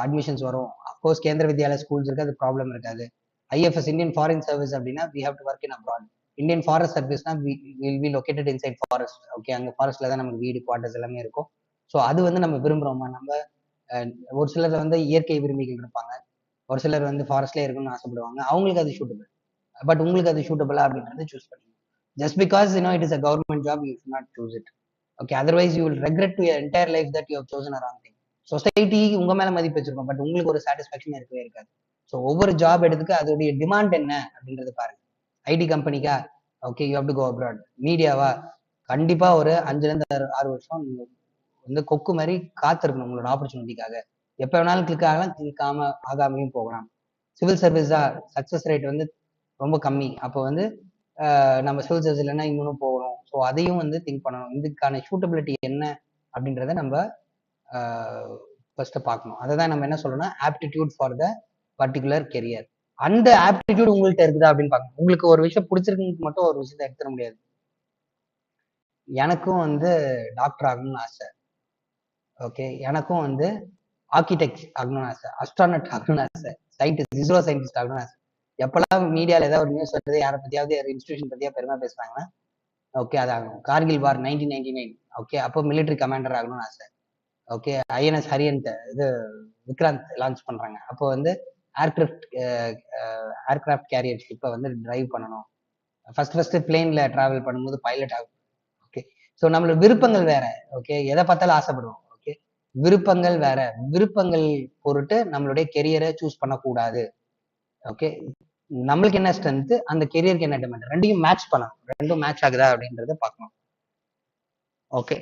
அட்மிஷன்ஸ் வரும். அப்கோர்ஸ் கேந்திர வித்யாலயா ஸ்கூல்ஸ் இருக்கு, அது ப்ராப்ளம் இருக்காது. ஐஎஃப்எஸ், இந்தியன் ஃபாரின் சர்வீஸ் அப்படின்னா we have to work in abroad. Indian forest சர்வீஸ்னா will be located inside forest. Okay, அங்கே ஃபாரஸ்ட்ல தான் நமக்கு வீடு, குவார்டர்ஸ் எல்லாமே இருக்கும். ஸோ அது வந்து நம்ம விரும்புறோமா? நம்ம ஒரு சிலர் வந்து இயற்கை விரும்பிகள் இருப்பாங்க, ஒரு சிலர் வந்து ஃபாரஸ்ட்லேயே இருக்கணும்னு ஆசைப்படுவாங்க, அவங்களுக்கு அது சூட்டபிள். பட் உங்களுக்கு அது சூட்டபிளா அப்படின்றது சூஸ் பண்ணுங்க. Just because it is a government job, you should not choose it. Okay, otherwise you will regret to your entire life that you have chosen a wrong thing. Society உங்க மேல மதிப்பு வச்சிருக்கோம், but உங்களுக்கு ஒரு satisfaction இருக்கவே இருக்காது. So ஒவ்வொரு job எடுத்துக்கு அதோடைய டிமாண்ட் என்ன அப்படின்றது பாருங்க. ஐடி கம்பெனிக்கா, okay, you have to go abroad. மீடியாவா, கண்டிப்பா ஒரு 5ல இருந்து 6 வருஷம் வந்து கொக்கு மாதிரி காத்திருக்கணும் உங்களோட ஆப்பர்ச்சுனிட்டிக்காக. எப்ப வேணாலும் கிளிக் ஆகலாம், கிளிக் ஆகாமையும் போகலாம். சிவில் சர்வீஸா, சக்சஸ் ரேட் வந்து ரொம்ப கம்மி. அப்போ வந்து நம்ம சிவில் சர்வீஸ் இல்லைன்னா இன்னொன்னும் போகணும். ஸோ அதையும் வந்து திங்க் பண்ணணும். இதுக்கான சூட்டபிலிட்டி என்ன அப்படின்றத நம்ம ஃபர்ஸ்ட் பார்க்கணும். அதை தான் நம்ம என்ன சொல்லணும்னா aptitude for the particular career. அந்த ஆப்டிடியூட் உங்கள்கிட்ட இருக்குதா அப்படின்னு பார்க்கணும். உங்களுக்கு ஒரு விஷயம் பிடிச்சிருக்கு மட்டும் ஒரு விஷயத்தை எடுத்துட முடியாது. எனக்கும் வந்து டாக்டர் ஆகணும்னு ஆசை. ஓகே, எனக்கும் வந்து ஆர்கிடெக்ட் ஆகணும்னு ஆசை, அஸ்ட்ரானட் ஆகணும்னு ஆசை, சயின்டிஸ்ட், இஸ்ரோ சயின்டிஸ்ட் ஆகணும்னு ஆசை. எப்பெல்லாம் மீடியால ஏதாவது ஒரு நியூஸ் வருது, யாரை பத்தியாவது இன்ஸ்டிடியூஷன் பத்தியா பெருமை பேசுறாங்கன்னா ஓகே அது ஆகணும். கார்கில் வார் 1999, ஓகே, அப்போ மிலிட்டரி கமாண்டர் ஆகணும்னு ஆசை. ஓகே, ஐஎன்எஸ் ஹரியன்ட் இது விக்ராந்த் லான்ச் பண்றாங்க, அப்போ வந்து ஏர்கிராஃப்ட் கேரியர் ஷிப்பை வந்து டிரைவ் பண்ணணும். ஃபர்ஸ்ட் பிளேன்ல டிராவல் பண்ணும்போது பைலட் ஆகும். ஓகே, ஸோ நம்மளோட விருப்பங்கள் வேற. ஓகே, எதை பார்த்தாலும் ஆசைப்படுவோம். ஓகே, விருப்பங்கள் வேற. விருப்பங்கள் பொருட்டு நம்மளுடைய கெரியரை சூஸ் பண்ணக்கூடாது. ஓகே, நம்மளுக்கு என்ன ஸ்ட்ரென்த், அந்த கெரியருக்கு என்ன டிமாண்ட், ரெண்டையும் மேட்ச் பண்ணணும். ரெண்டும் மேட்ச் ஆகுதா அப்படின்றத பார்க்கணும். ஓகே,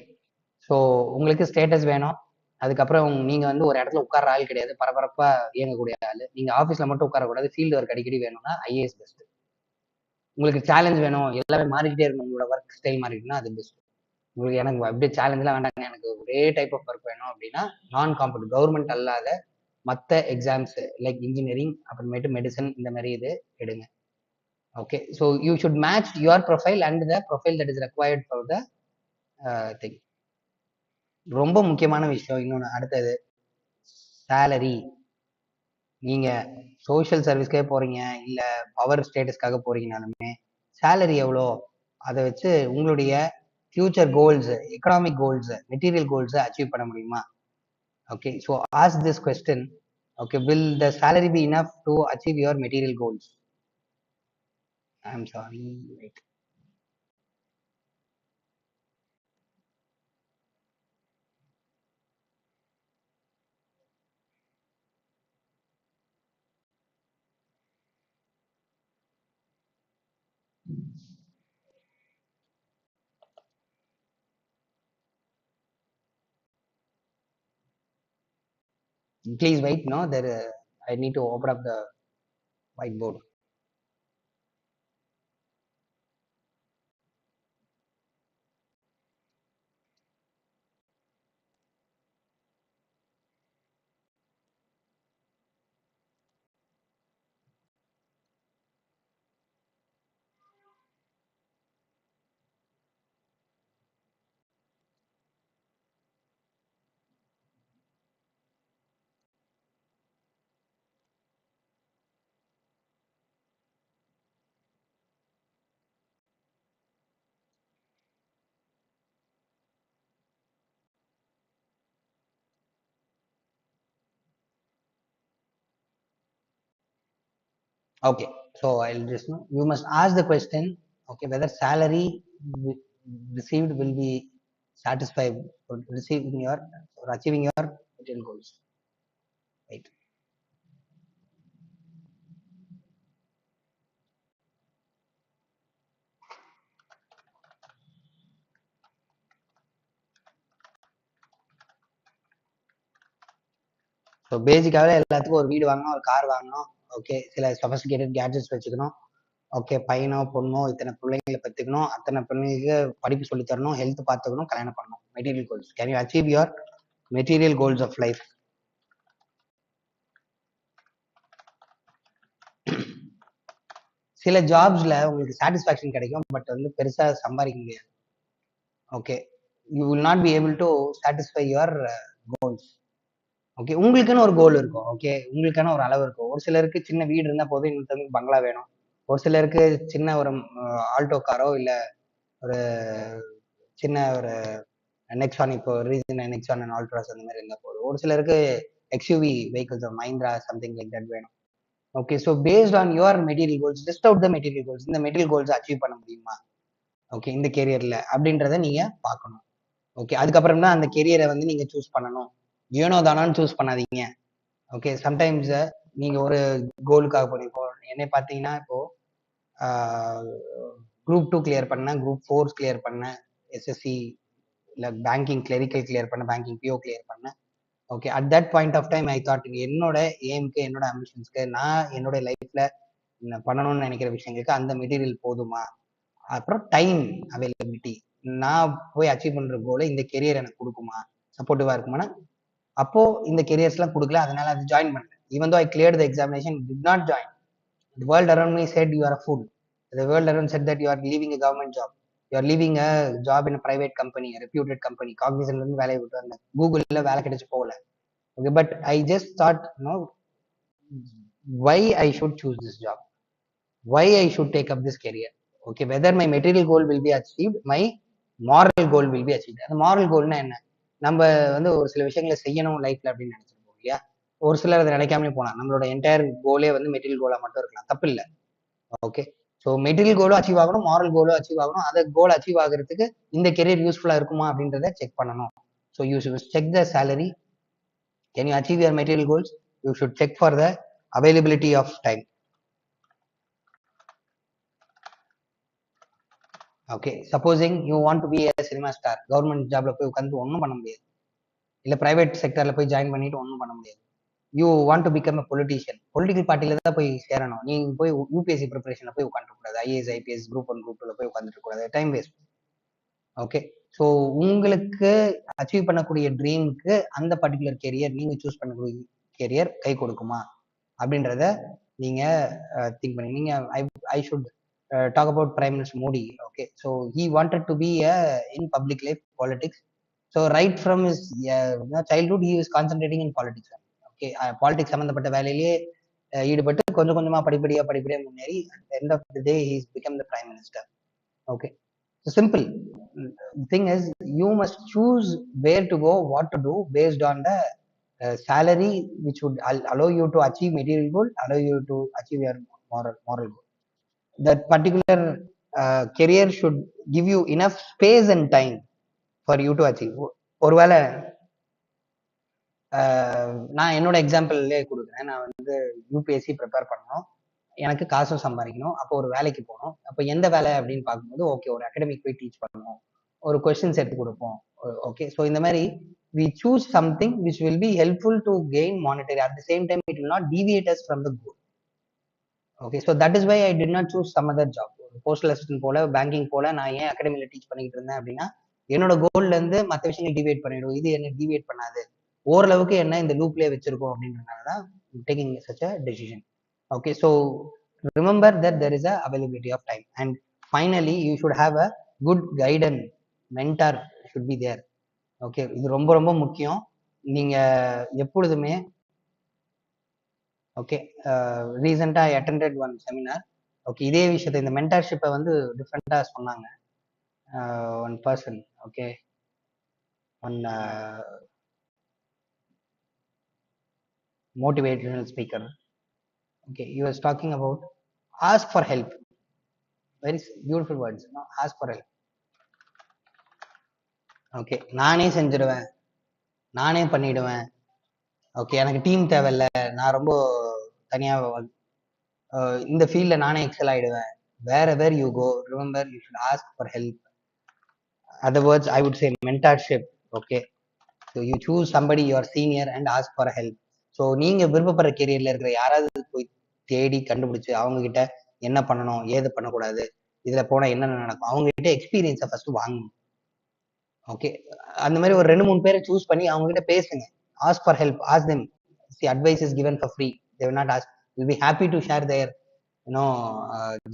ஸோ உங்களுக்கு ஸ்டேட்டஸ் வேணும். அதுக்கப்புறம் நீங்க வந்து ஒரு இடத்துல உட்கார ஆள் கிடையாது, பரபரப்பா இயங்கக்கூடிய ஆள். நீங்க ஆஃபீஸ்ல மட்டும் உட்காரக்கூடாது, ஃபீல்டு ஒர்க் அடிக்கடி வேணும்னா ஐஏஎஸ் பெஸ்ட். உங்களுக்கு சேலஞ்ச் வேணும், எல்லாமே மாறிக்கிட்டே இருக்கணும், உங்களோட ஒர்க் ஸ்டைல் மாறிட்டுனா அது பெஸ்ட். உங்களுக்கு எனக்கு அப்படியே சேலஞ்ச்லாம் வேண்டாங்க, எனக்கு ஒரே டைப் ஆஃப் ஒர்க் வேணும் அப்படின்னா நான் காம்படிட்டிவ் கவர்மெண்ட் அல்லாத மற்ற எக்ஸாம்ஸ் லைக் இன்ஜினியரிங், அப்புறமேட்டு மெடிசன், இந்த மாதிரி இது எடுங்க. Okay, so you should match your profile and the profile that is required for the thing. ரொம்ப முக்கியமான விஷயம் இன்னொன்று, அடுத்தது சேலரி. நீங்க சோஷியல் சர்வீஸ்க்கே போறீங்க, இல்ல பவர் ஸ்டேட்டஸ்க்காக போறீங்கனாலுமே சேலரி எவ்வளோ, அதை வச்சு உங்களுடைய future goals, economic goals, material கோல்ஸை அச்சீவ் பண்ண முடியுமா? Okay, so ask this question. Okay, will the salary be enough to achieve your material goals? I'm sorry, wait. Please wait. No, there. I need to open up the whiteboard. Okay, so I'll just know. You must ask the question. Okay, whether salary w- received will be satisfied for receiving your or achieving your material goals. Right. So பேசிக்காகவே எல்லாத்துக்கும் ஒரு வீடு வாங்கணும், ஒரு car வாங்கணும். Okay, சில sophisticated gadgets வச்சுக்கணும். Okay, பையனோ பொண்ணோ இத்தனை பிள்ளைங்களை பத்துக்கணும், அத்தனை பிள்ளைங்களுக்கு படிப்பு சொல்லி தரணும், ஹெல்த் பார்த்துக்கணும், கல்யாணம் பண்ணணும். Material goals. Can you achieve your material goals of life? சில ஜாப்ஸ்ல உங்களுக்கு சாட்டிஸ்ஃபேக்ஷன் கிடைக்கும், பட் வந்து பெருசா சம்பாதிக்க முடியாது. Okay, you will not be able to satisfy your goals. Okay, உங்களுக்குன்னு ஒரு கோல் இருக்கும். ஓகே, உங்களுக்கான ஒரு அளவு இருக்கும். ஒரு சிலருக்கு சின்ன வீடு இருந்தா போதும், இன்னொருத்தவங்களுக்கு பங்களா வேணும். ஒரு சிலருக்கு சின்ன ஒரு ஆல்டோ காரோ இல்ல ஒரு சின்ன ஒரு நெக்ஸான், இப்போ ரீசன் நெக்ஸான் அண்ட் ஆல்ட்ராஸ் அந்த மாதிரி இருந்தா போதும். ஒரு சிலருக்கு XUV vehicles Mahindra something like that வேணும். Okay, so based on your material goals, list out the material goals. இந்த மெட்டீரியல் கோல்ஸ் அச்சீவ் பண்ண முடியுமா ஓகே இந்த கெரியர்ல அப்படின்றத நீங்க பார்க்கணும். ஓகே, அதுக்கப்புறம் தான் அந்த கெரியரை வந்து நீங்க சூஸ் பண்ணணும். ஏனோ தானான்னு சூஸ் பண்ணாதீங்க. ஓகே, சம்டைம்ஸ் நீங்க ஒரு கோலுக்காக போறீங்க. இப்போ என்னை பார்த்தீங்கன்னா, இப்போ குரூப் 2 கிளியர் பண்ணேன், குரூப் 4 கிளியர் பண்ணேன், எஸ்எஸ்சி இல்ல பேங்கிங் கிளரிக்கல் கிளியர் பண்ண, பேங்கிங் பிஓ கிளியர் பண்ணேன். Okay, at that point of time I thought என்னோட எய்ம்க்கு, என்னோட அம்பிஷன்ஸ்க்கு, நான் என்னோட லைஃப்ல பண்ணணும்னு நினைக்கிற விஷயங்களுக்கு அந்த மெட்டீரியல் போதுமா, அப்புறம் டைம் அவைலபிலிட்டி, நான் போய் அச்சீவ் பண்ற கோலை இந்த கெரியர் எனக்கு கொடுக்குமா, சப்போர்ட்டிவா இருக்குமானா, அப்போ இந்த கெரியர்ஸ் எல்லாம் கொடுக்கல, அதனால அது ஜாயின் பண்ணல. Even though I cleared the examination, did not join. The world around me said you are a fool. The world around said that you are leaving a government job. You are leaving a job in a private company, a reputed company. Cognizant இருந்து வேலையை விட்டு வந்தேன், கூகுள்ல வேலை கிடைச்சு போகல. Okay, but I just thought, why I should choose this job, why I should take up this career. Okay, whether my material goal will be achieved, my moral goal will be achieved. அந்த moral கோல்னா என்ன? நம்ம வந்து ஒரு சில விஷயங்களை செய்யணும் லைஃப்ல அப்படின்னு நினைச்சிருப்போம் இல்லையா? ஒரு சிலர் அதை நினைக்காமலே போனா நம்மளோட என்டையர் கோலே வந்து மெட்டீரியல் கோலா மட்டும் இருக்கலாம், தப்பு இல்லை. ஓகே, ஸோ மெட்டீரியல் கோலும் அச்சீவ் ஆகணும், மாரல் கோலும் அச்சீவ் ஆகணும். அதை கோல் அச்சீவ் ஆகிறதுக்கு இந்த கெரியர் யூஸ்ஃபுல்லா இருக்குமா அப்படின்றத செக் பண்ணணும். So you should check the salary. Can you achieve your material goals? You should check for the availability of time. Okay, supposing you want to be a cinema star, government ஜாப்ல போய் உட்காந்து ஒன்றும் பண்ண முடியாது, இல்ல private செக்டர்ல போய் join பண்ணிட்டு ஒன்றும் பண்ண முடியாது. You want to become a politician, political பார்ட்டில தான் போய் சேரணும். நீங்க போய் யூபிஎஸ்சி ப்ரிப்பரேஷன்ல போய் உட்காந்துருக்க கூடாது, ஐஏஎஸ் ஐபிஎஸ் குரூப் 1 குரூப் 2ல போய் உட்காந்துருக்க கூடாது, டைம் வேஸ்ட். ஓகே, ஸோ உங்களுக்கு அச்சீவ் பண்ணக்கூடிய ட்ரீமுக்கு அந்த பர்டிகுலர் கெரியர், நீங்க சூஸ் பண்ணக்கூடிய கெரியர் கை கொடுக்குமா அப்படின்றத நீங்க திங்க் பண்ணி நீங்க I should talk about prime minister Modi. Okay, so he wanted to be in public life politics. So right from his childhood he is concentrating in politics. Okay, politics சம்மந்தப்பட்ட வேலையிலேயே ஈடுபட்டு கொஞ்சம் கொஞ்சமா படிப்படியா முன்னேறி end of the day he is become the prime minister. Okay, so simple. The thing is, you must choose where to go, what to do based on the salary which would allow you to achieve material goal, allow you to achieve your moral goal. That particular career should give you enough space and time for you to achieve. ஒருவேளை நான் என்னோட எக்ஸாம்பிள்லே கொடுக்குறேன். நான் வந்து UPSC prepare பண்ணணும், எனக்கு காசும் சம்பாதிக்கணும், அப்போ ஒரு வேலைக்கு போகணும். அப்போ எந்த வேலை அப்படின்னு பார்க்கும்போது ஓகே ஒரு அகாடமிக் போய் டீச் பண்ணணும், ஒரு கொஸ்டின்ஸ் எடுத்து கொடுப்போம். ஓகே, ஸோ இந்த மாதிரி we choose something which will be helpful to gain monetary. At the same time, it will not deviate us from the goal. Okay, so that is why I did not choose some other job. Postal assistant போல, banking போல நான் ஏன் அகாடமியில teach பண்ணிட்டு இருந்தேன் அப்படின்னா, என்னோட கோல்ல இருந்து மற்ற விஷயங்கள் டிவியேட் பண்ணிடும், இது என்ன டிவியேட் பண்ணாது, ஓரளவுக்கு என்ன இந்த லூப்லேயே வச்சிருக்கோம் அப்படின்றதுனால தான் taking such a decision. Okay, so remember that there is a availability of time. And finally you should have a good guidance, mentor should be there. Okay, இது ரொம்ப ரொம்ப முக்கியம். நீங்க எப்பொழுதுமே ஓகே, ரீசெண்டா I attended one seminar. Okay, இதே விஷயத்தை இந்த மென்டர்ஷிப்பை வந்து டிஃப்ரெண்டா சொன்னாங்க. One person, okay, one motivational speaker, okay, he was talking about ask for help. Very beautiful words, no? Ask for help. Okay, நானே செஞ்சிடுவேன், நானே பண்ணிடுவேன், ஓகே எனக்கு டீம் தேவையில்ல, நான் ரொம்ப தனியா இந்த ஃபீல்ட்ல நானே எக்ஸல் ஆயிடுவேன். wherever you go, remember you should ask for help. Other words, I would say mentorship. Okay, so you choose somebody your senior and ask for help. So நீங்க விருப்பப்படுற கெரியர்ல இருக்கிற யாராவது போய் தேடி கண்டுபிடிச்சு அவங்க கிட்ட என்ன பண்ணணும், ஏது பண்ணக்கூடாது, இதுல போனா என்னென்ன நடக்கும், அவங்க கிட்ட எக்ஸ்பீரியன்ஸை ஃபர்ஸ்ட் வாங்கணும். ஓகே, அந்த மாதிரி ஒரு 2-3 பேரை சூஸ் பண்ணி அவங்க கிட்ட பேசுங்க. Ask for help, ask them. The advice is given for free. They will not ask. Will be happy to share their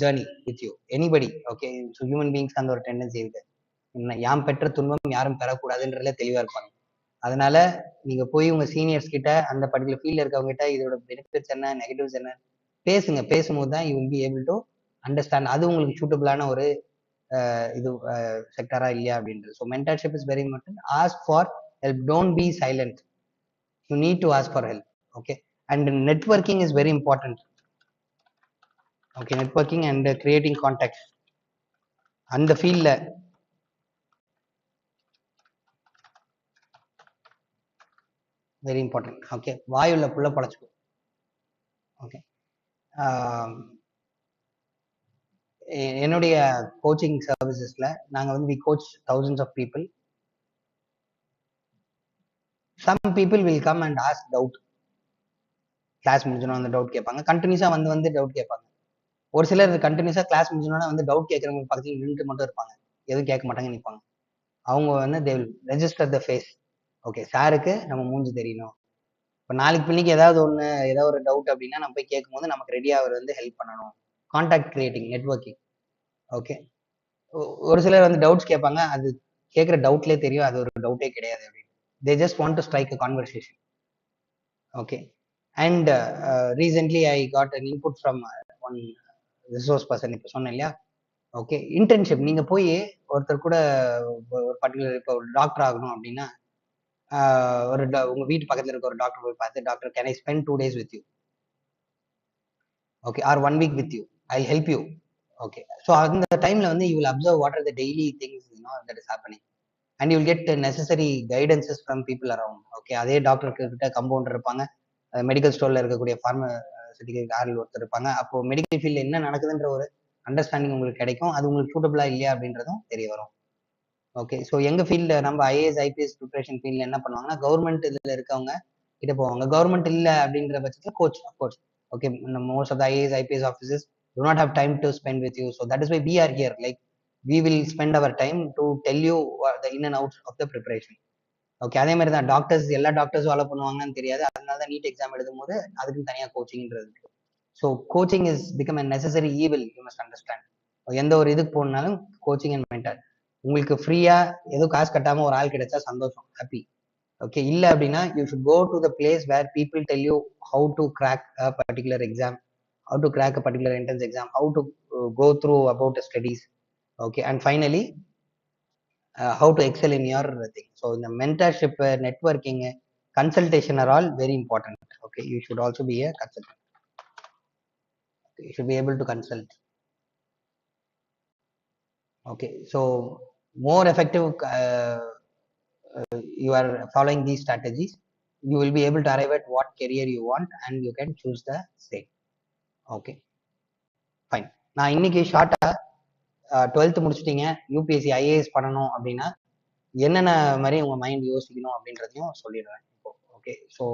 journey with you. Anybody. Okay, so human beings அந்த ஒரு டெண்டன்சி இருக்கு, யாம் பெற்ற துன்பம் யாரும் பெறக்கூடாதுன்றதுல தெளிவா இருப்பாங்க. அதனால நீங்க போய் உங்க சீனியர்ஸ் கிட்ட, அந்த பர்டிகுலர் ஃபீல்ட்ல இருக்கவங்க கிட்ட இதோட பெனிஃபிட்ஸ் என்ன, நெகட்டிவ்ஸ் என்ன பேசுங்க. பேசும்போது தான் you will be able to understand அது உங்களுக்கு சூட்டபிளான ஒரு இது செக்டரா இல்லையா அப்படின்றது. So mentorship is very important. Ask for help, don't be silent, you need to ask for help. Okay, and networking is very important. Okay, networking and creating contacts அந்த ஃபீல்ட்ல very important. Okay, வாயுள்ள புள்ள பழச்சுக்கும். Okay, என்னுடைய coaching சர்வீசஸ்ல நாங்க வந்து we coach thousands of people. Some people will come and ask doubt. Class முடிஞ்சோன்னா வந்து doubt கேட்பாங்க, கண்டினியூஸா வந்து டவுட் கேட்பாங்க. ஒரு சிலர் கண்டினியூஸா கிளாஸ் முடிஞ்சோன்னா வந்து டவுட் கேட்கறவங்க பக்கத்துல நின்றுட்டு மட்டும் இருப்பாங்க, எதுவும் கேட்க மாட்டாங்க, நிற்பாங்க. அவங்க வந்து they will register the face. Okay, சாருக்கு நம்ம மூஞ்சி தெரியணும். இப்போ நாளைக்கு பின்னிக்கு ஏதாவது ஒன்று, ஏதாவது ஒரு டவுட் அப்படின்னா நம்ம போய் கேட்கும்போது நமக்கு ரெடியாக அவர் வந்து ஹெல்ப் பண்ணணும். Contact creating, networking. ஓகே, ஒரு சிலர் வந்து டவுட்ஸ் கேட்பாங்க, அது கேட்குற டவுட்லேயே தெரியும் அது ஒரு டவுட்டே கிடையாது அப்படின்னு. They just want to strike a conversation. Okay, and recently I got an input from one resource person. இப்போ சொன்னேன் இல்லையா, ஓகே, இன்டர்ன்ஷிப் நீங்க போய் ஒருத்தர் கூட ஒரு பர்டிகுலர் இப்போ ஒரு டாக்டர் ஆகணும் அப்படின்னா, ஒரு உங்க வீட்டு பக்கத்துல இருக்க ஒரு டாக்டர் போய் பார்த்து, doctor can I spend 2 days with you, okay, or 1 week with you, I'll help you. Okay, so அந்த டைம்ல வந்து you will observe what are the daily things that is happening, and you will get necessary guidances from people around. Okay, அதே doctor கிட்ட compounder இருப்பாங்க, medical ஸ்டோர்ல இருக்கக்கூடிய pharmaceutical ஆள் ஒருத்தர் இருப்பாங்க. அப்போ மெடிக்கல் ஃபீல்ட்ல என்ன நடக்குதுன்ற ஒரு அண்டர்ஸ்டாண்டிங் உங்களுக்கு கிடைக்கும், அது உங்களுக்கு சூட்டபிளா இல்லையா அப்படின்றதும் தெரிய வரும். ஓகே, ஸோ எங்க ஃபீல்ட்ல நம்ம ஐஏஎஸ் ஐபிஎஸ் ப்ரிப்பரேஷன் ஃபீல்ட்ல என்ன பண்ணுவாங்கன்னா, கவர்மெண்ட் இதுல இருக்கவங்க கிட்ட போவாங்க. கவர்மெண்ட் இல்ல அப்படின்ற பட்சத்தில் coach, of course. Okay, most of the IAS IPS officers do not have time to spend with you, so that is why we are here. Like, we will spend our time to tell you the in and outs of the preparation. Okay, அதே மாதிரி தான் doctors, எல்லா doctors follow பண்ணுவாங்கன்னு தெரியாது, அதனால தான் NEET exam எழுதும் போது அதுக்கு தனியாக கோச்சிங்ன்றது. So coaching is become a necessary evil, you must understand. எந்த ஒரு இதுக்கு போனாலும் கோச்சிங் அண்ட் மென்டர். உங்களுக்கு ஃப்ரீயா எதுவும் காசு கட்டாம ஒரு ஆள் கிடைச்சா சந்தோஷம், ஹாப்பி. ஓகே, இல்ல அப்படின்னா you should go to the place where people tell you how to crack a particular exam, how to crack a particular entrance exam, how to go through about the studies. Okay, and finally how to excel in your thing. So in the mentorship, networking, consultation are all very important. Okay, you should also be a consultant. You should be able to consult. Okay, so more effective, you are following these strategies, you will be able to arrive at what career you want and you can choose the same. Okay, fine. நான் இன்னைக்கு ஷார்ட்டா 12th முடிச்சிட்டீங்க, UPSC IAS பண்ணணும் அப்படின்னா என்னென்ன மாதிரி உங்க mind யோசிக்கணும் அப்படின்றதையும் சொல்லிடுறேன் இப்போ. Okay, so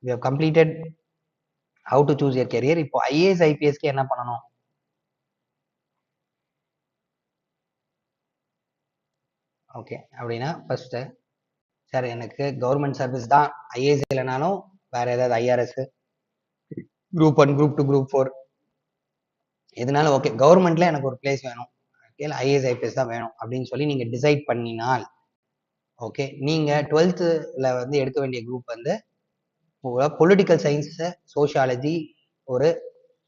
we have completed how to choose your career. இப்போ ஐஏஎஸ் ஐபிஎஸ்க்கு என்ன பண்ணணும்? ஓகே, அப்படின்னா ஃபர்ஸ்ட் சார் எனக்கு கவர்மெண்ட் சர்வீஸ் தான், ஐஏஎஸ் இல்லைனாலும் வேற ஏதாவது ஐஆர்எஸ், குரூப் 1, குரூப் 2, குரூப் 4 எதுனாலும் ஓகே, கவர்மெண்ட்ல எனக்கு ஒரு பிளேஸ் வேணும், இல்லை ஐஏஎஸ் ஐபிஎஸ் தான் வேணும் அப்படின்னு சொல்லி நீங்க டிசைட் பண்ணினால், ஓகே, நீங்க 12th வந்து எடுக்க வேண்டிய குரூப் வந்து பொலிட்டிக்கல் சயின்ஸ், சோஷியாலஜி ஒரு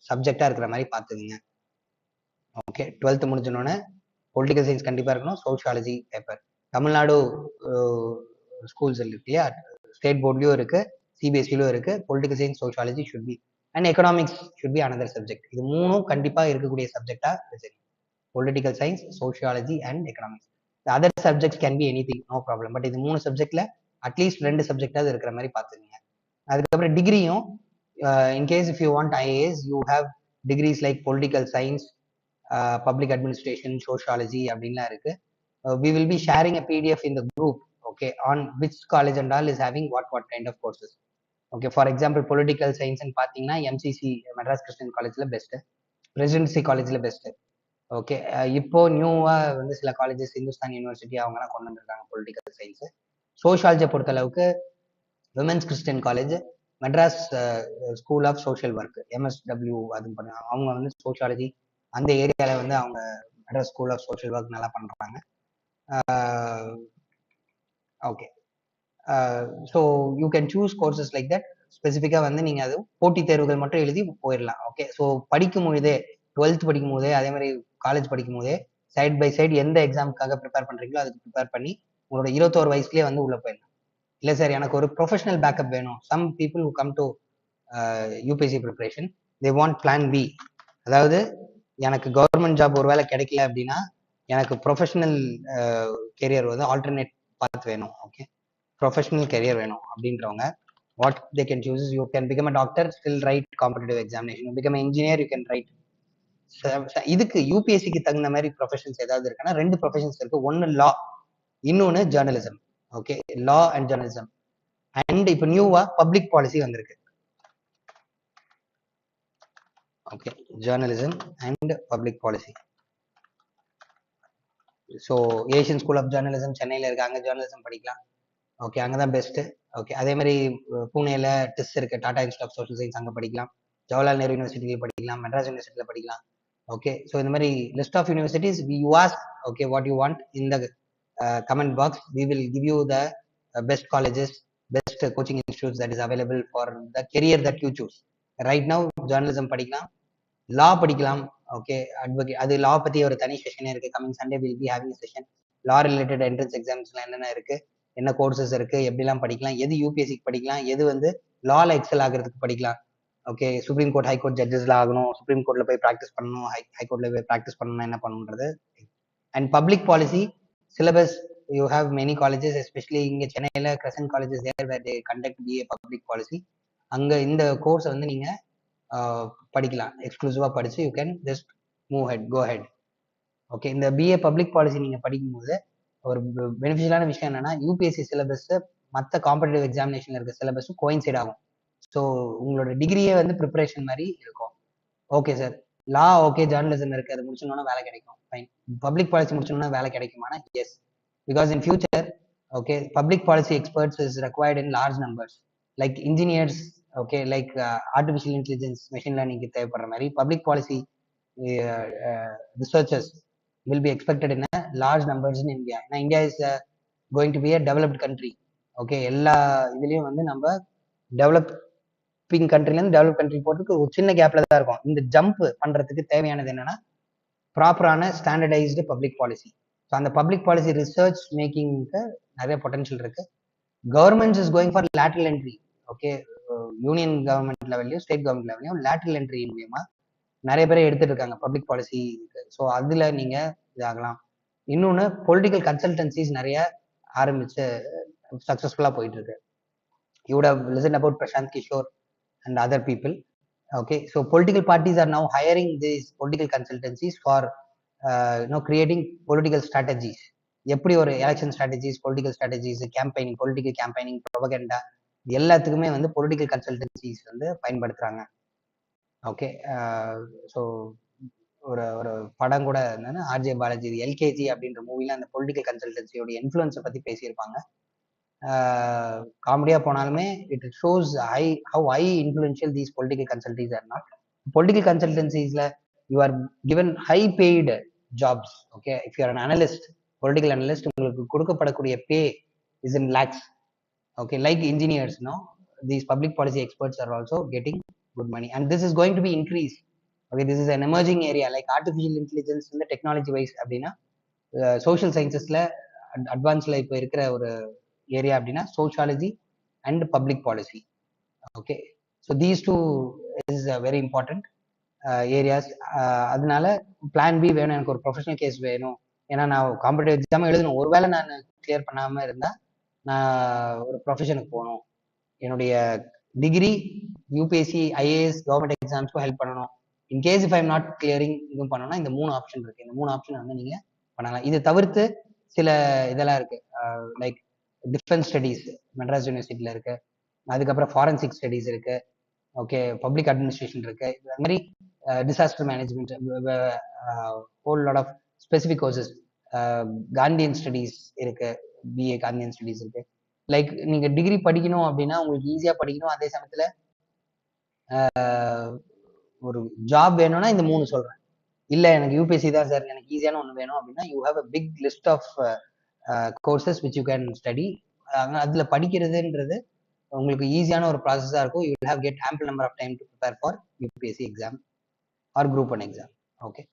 சப்ஜெக்டா இருக்கிற மாதிரி பார்த்துக்குங்க. ஓகே, 12th முடிஞ்சோடனே பொலிட்டிக்கல் சயின்ஸ் கண்டிப்பா இருக்கணும், சோஷியாலஜி பேப்பர். தமிழ்நாடு ஸ்கூல்ஸ் இருக்கு இல்லையா, ஸ்டேட் போர்ட்லயும் இருக்கு, சிபிஎஸ்சிலும் இருக்கு. Political science, sociology should be, and economics should be another subject. இது மூணும் கண்டிப்பா இருக்கக்கூடிய சப்ஜெக்டா இருக்கு. Political science, sociology and economics. Other subjects can be anything, no problem. But இது 3 சப்ஜெக்ட்ல அட்லீஸ்ட் 2 சப்ஜெக்டாவது இருக்கிற மாதிரி பார்த்துக்கங்க. அதுக்கப்புறம் டிகிரியும், in case if you want IAS, you have degrees like political science, public administration, sociology அப்படின்லாம் இருக்கு. We will be sharing a PDF in the group, okay, on which college and all is having what kind of courses. Okay, for example, political science and பாத்தீங்கன்னா MCC, Madras Christian காலேஜ்ல best, presidency காலேஜ்ல best. Okay, இப்போ நியூவா வந்து சில colleges, Hindustan university அவங்கலாம் கொண்டு வந்திருக்காங்க பொலிட்டிக்கல் சயின்ஸ். சோஷியாலஜியை பொறுத்த அளவுக்கு women's Christian college, Madras school of social work, MSW, அது பண்ணுவாங்க. அவங்க வந்து சோஷியாலஜி அந்த ஏரியால வந்து அவங்க Madras school of social work நல்லா பண்றாங்க. Okay, so you can choose courses like that. ஸ்பெசிஃபிக்காக வந்து நீங்கள் அது போட்டித் தேர்வுகள் மட்டும் எழுதி போயிடலாம். ஓகே, ஸோ படிக்கும் போதே, 12th படிக்கும் போதே, அதே மாதிரி காலேஜ் படிக்கும் போதே சைட் பை சைடு எந்த எக்ஸாமுக்காக ப்ரிப்பேர் பண்ணுறீங்களோ அதுக்கு ப்ரிப்பேர் பண்ணி உங்களோட 21 வயசுலேயே வந்து உள்ளே போயிடலாம். இல்லை சார் எனக்கு ஒரு ப்ரொஃபஷனல் பேக்கப் வேணும், some people who come to UPSC preparation they want plan B. அதாவது எனக்கு கவர்மெண்ட் ஜாப் ஒரு வேலை கிடைக்கல அப்படின்னா எனக்கு ப்ரொஃபஷனல் கெரியர் வந்து ஆல்டர்னேட் பாத் வேணும். ஓகே, ப்ரொஃபஷனல் கெரியர் வேணும் அப்படின்றவங்க what they can choose is, you can become a doctor, still right competitive examination, become engineer, you can right. இதுக்கு யூபிஎஸ்சிக்கு தகுந்த மாதிரி ப்ரொஃபஷன்ஸ் ஏதாவது இருக்குன்னா 2 ப்ரொஃபஷன்ஸ் இருக்கு. ஒன்னு லா, இன்னொன்னு journalism. Okay, law and journalism. And இப்போ நியூவா பப்ளிக் பாலிசி வந்திருக்கு. Okay, journalism and public policy. So Asian school of journalism சென்னையில் இருக்கு, அங்கே ஜேர்னலிசம் படிக்கலாம். ஓகே, அங்கே தான் பெஸ்ட்டு. ஓகே, அதே மாதிரி பூனேல டிஸ் இருக்கு, Tata institute of social science, அங்கே படிக்கலாம். ஜவஹர்லால் நேரு யூனிவர்சிட்டியில் படிக்கலாம், மெட்ராஸ் யூனிவர்சிட்டியில் படிக்கலாம். ஓகே, ஸோ இந்த மாதிரி list of universities you ask, okay, what you want in the comment box. We will give you the best colleges, best coaching institutes that is available for the career that you choose. Right now journalism படிக்கலாம், law படிக்கலாம். Okay, advocate, அது லா பத்தி ஒரு தனி செஷனே இருக்கு. Coming Sunday will be having session. Law related entrance எக்ஸாம்ஸ்லாம் என்னென்ன இருக்கு, என்ன கோர்சஸ் இருக்கு, எப்படிலாம் படிக்கலாம், எது யூபிஎஸ்சிக்கு படிக்கலாம், எது வந்து லால எக்ஸல் ஆகிறதுக்கு படிக்கலாம். Okay, supreme court, high court ஜட்ஜஸ்ல ஆகணும், சுப்ரீம் கோர்ட்ல போய் ப்ராக்டிஸ் பண்ணணும், ஹை கோர்ட்ல போய் ப்ராக்டிஸ் பண்ணணும், என்ன பண்ணணுன்றது. And public policy syllabus, you have many colleges, especially இங்க சென்னையில Crescent colleges there where they conduct BA public policy. அங்க இந்த கோர்ஸ் வந்து நீங்க படிக்கலாம், எக்ஸ்க்ளூசிவா படிச்சு you can just move head, go head. Okay, இந்த பிஏ பப்ளிக் பாலிசி நீங்க படிக்கும்போது ஒரு பெனிஃபிஷியலான விஷயம் என்னன்னா, யூபிஎஸ்சி சிலபஸ் மற்ற காம்படிட்டிவ் எக்ஸாமினேஷன்ல இருக்க சிலபஸும் கோயின்சைட் ஆகும். ஸோ உங்களோட டிகிரியே வந்து ப்ரிப்பரேஷன் மாதிரி இருக்கும். ஓகே சார், லா ஓகே, ஜேர்னலிசம் இருக்கு, அது முடிச்சோன்னா வேலை கிடைக்கும், ஃபைன். பப்ளிக் பாலிசி முடிச்சோன்னா வேலை கிடைக்குமானா yes, because in future, okay, public policy experts is required in large numbers, like engineers, okay, like artificial intelligence, machine லேர்னிங்க்கு தேவைப்படுற மாதிரி public policy researchers will be expected in a large numbers in India. Now, India is going to be a developed country. Okay, எல்லா இதுலயும் வந்து நம்ம developing கண்ட்ரில இருந்து develop country போறதுக்கு ஒரு சின்ன கேப்ல தான் இருக்கும். இந்த ஜம்ப் பண்றதுக்கு தேவையானது என்னன்னா ப்ராப்பரான ஸ்டாண்டர்டைஸ்டு பப்ளிக் பாலிசி. ஸோ அந்த பப்ளிக் பாலிசி ரிசர்ச் மேக்கிங்க்கு நிறைய பொட்டன்ஷியல் இருக்கு. Governments is going for lateral entry. Okay, union government லெவல்லையும் ஸ்டேட் கவர்மெண்ட் லெவல்லையும் லேட்ரல் என்ட்ரி மூலியமா நிறைய பேரை எடுத்துட்டு இருக்காங்க பப்ளிக் பாலிசி. ஸோ அதுல நீங்க இதாகலாம். இன்னொன்னு பொலிட்டிக்கல் கன்சல்டன்சிஸ் நிறைய ஆரம்பிச்சு சக்சஸ்ஃபுல்லா போயிட்டு இருக்கு. You would have listen about Prashant Kishor and other people. Okay, so political parties are now hiring these political consultancies for creating political strategies. எப்படி ஒரு election strategies, political strategies, campaigning, political campaigning, propaganda, இது எல்லாத்துக்குமே வந்து பொலிட்டிக்கல் கன்சல்டன்சிஸ் வந்து பயன்படுத்துறாங்க. Okay, so ஒரு ஒரு படம் கூட என்னன்னா ஆர்ஜே பாலாஜி எல்கேஜி அப்படின்ற மூவில அந்த பொலிட்டிக்கல் கன்சல்டன்சியோட இன்ஃப்ளூயன்ஸை பத்தி பேசியிருப்பாங்க. காமெடியா போனாலுமே it shows how high influential these political consultancies are not. Political கன்சல்டன்சிஸ்ல you are given high paid jobs. Okay, if you are an analyst, political analyst, உங்களுக்கு கொடுக்கப்படக்கூடிய pay is in lakhs. Okay, like engineers, no, these public policy experts are also getting good money and this is going to be increased. Okay, this is an emerging area like artificial intelligence in the technology wise அப்படின்னா social sciences-ல அட்வான்ஸ்ல இப்போ இருக்கிற ஒரு area அப்படின்னா sociology and public policy. Okay, so these two is very important areas. அதனால plan B வேணும், எனக்கு ஒரு ப்ரொஃபஷனல் கேஸ் வேணும். ஏன்னா நான் காம்படிட்டிவ் எக்ஸாம் எழுதணும். ஒருவேளை நான் கிளியர் பண்ணாம இருந்தா நான் ஒரு ப்ரொஃபஷனுக்கு போகணும். என்னுடைய டிகிரி யூபிஎஸ்சி, ஐஏஎஸ், கவர்மெண்ட் எக்ஸாம்ஸ்க்கும் ஹெல்ப் பண்ணணும். In case if I'm not clearing இதுவும் பண்ணணும்னா இந்த 3 ஆப்ஷன் இருக்கு. இந்த 3 ஆப்ஷன் வந்து நீங்க பண்ணலாம். இது தவிர்த்து சில இதெல்லாம் இருக்கு, லைக் டிஃபென்ஸ் ஸ்டடீஸ் மெட்ராஸ் யூனிவர்சிட்டியில இருக்கு. அதுக்கப்புறம் ஃபாரன்சிக் ஸ்டடீஸ் இருக்கு. ஓகே, பப்ளிக் அட்மினிஸ்ட்ரேஷன் இருக்கு. அது மாதிரி disaster management, whole lot of specific courses. Gandhian studies இருக்கு, பிஏ காந்தியன் ஸ்டடீஸ் இருக்கு. லைக் நீங்க டிகிரி படிக்கணும் அப்படின்னா உங்களுக்கு ஈஸியா படிக்கணும், அதே சமயத்துல ஒரு ஜாப் வேணும்னா இந்த 3 சொல்றேன். இல்ல எனக்கு யூபிஎஸ்சி தான் சார், எனக்கு ஈஸியான ஒன்று வேணும் அப்படின்னா you have a big list of courses which you can study. அதுல படிக்கிறதுன்றது உங்களுக்கு ஈஸியான ஒரு ப்ராசஸா இருக்கும். You will have get ample number of time to prepare for UPSC exam or group 1 exam. Okay,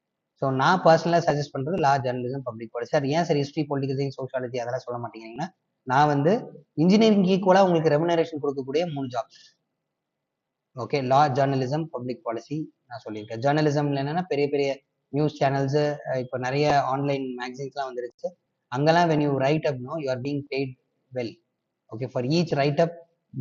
so நான் பர்சனலா சஜஸ்ட் பண்றது law, journalism, public policy. Sir ஏன் sir history, political science, sociology அதெல்லாம் சொல்ல மாட்டேங்கிறீங்கன்னா, நான் வந்து இன்ஜினியரிங் ஈக்குவலா உங்களுக்கு ரெமுனரேஷன் கொடுக்கக்கூடிய 3 ஜாப்ஸ். ஓகே, லா, ஜர்னலிசம், பப்ளிக் பாலிசி நான் சொல்லியிருக்கேன். ஜர்னலிசம்ல என்னன்னா பெரிய பெரிய நியூஸ் சேனல்ஸ், இப்போ நிறைய ஆன்லைன் மேகசின்ஸ்லாம் வந்துருச்சு. அங்கெல்லாம் when you write up, no, you are being paid well. Okay, for each write up,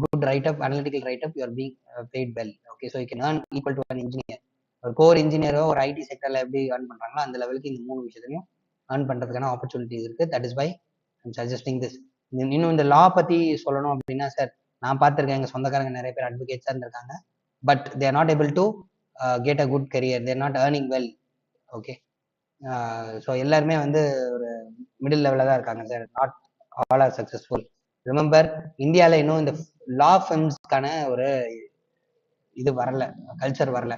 good write up, analytical write up, you are being paid well. Okay, so you can earn equal to an engineer. ஒரு core இன்ஜினியரோ ஒரு ID செக்டர்ல எப்படி earn பண்றாங்களோ அந்த லெவலுக்கு இந்த 3 விஷயத்தையும் earn பண்றதுக்கான ஆப்பர்ச்சுனிட்டிஸ் இருக்கு. That is why I'm suggesting this. இன்னும் இந்த லா பத்தி சொல்லணும் அப்படின்னா, சார் நான் பார்த்திருக்கேன், எங்க சொந்தக்காரங்க நிறைய பேர் அட்வொகேட்ஸா இருந்திருக்காங்க. But they are not able to get a good career, there not earning well. Okay, so எல்லாருமே வந்து ஒரு மிடில் லெவலில் தான் இருக்காங்க sir. Not all R successful. Remember, இந்தியாவில் இன்னும் இந்த லா ஃபிர்ம்ஸ்க்கான ஒரு இது வரல, கல்ச்சர் வரல.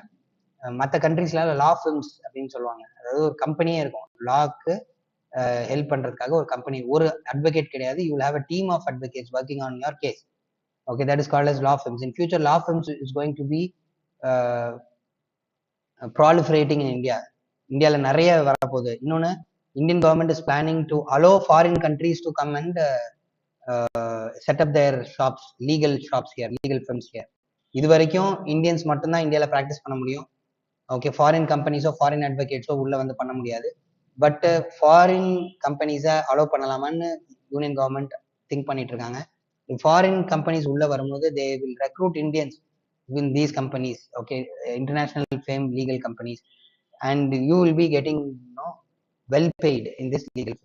மற்ற கண்ட்ரீஸ்ல லா ஃபிர்ம்ஸ் அப்படின்னு சொல்லுவாங்க. அதாவது ஒரு கம்பெனியே இருக்கும் லாக்கு ஹெல்ப் பண்றதுக்காக. ஒரு கம்பெனி, ஒரு அட்வொகேட் கிடையாது. You will have a team of advocates working on your case. Okay, that is called as law firms. In future, law firms is going to be proliferating in India. இந்தியாவில் நிறைய வரப்போகுது. இன்னொன்று, Indian government is planning to allow foreign countries to come and set up their shops, legal shops here, legal firms here. இது வரைக்கும் Indians மட்டும்தான் இந்தியாவில் practice பண்ண முடியும். ஓகே, ஃபாரின் கம்பெனிஸோ ஃபாரின் அட்வொகேட்ஸோ உள்ள வந்து பண்ண முடியாது. பட் ஃபாரின் கம்பெனிஸை அலோ பண்ணலாமான்னு யூனியன் கவர்மெண்ட் திங்க் பண்ணிட்டு இருக்காங்க. Foreign companies உள்ள வரும்போது they will recruit Indians in these companies. Okay, international famed legal companies, and you will be getting, you know, well paid in this legal.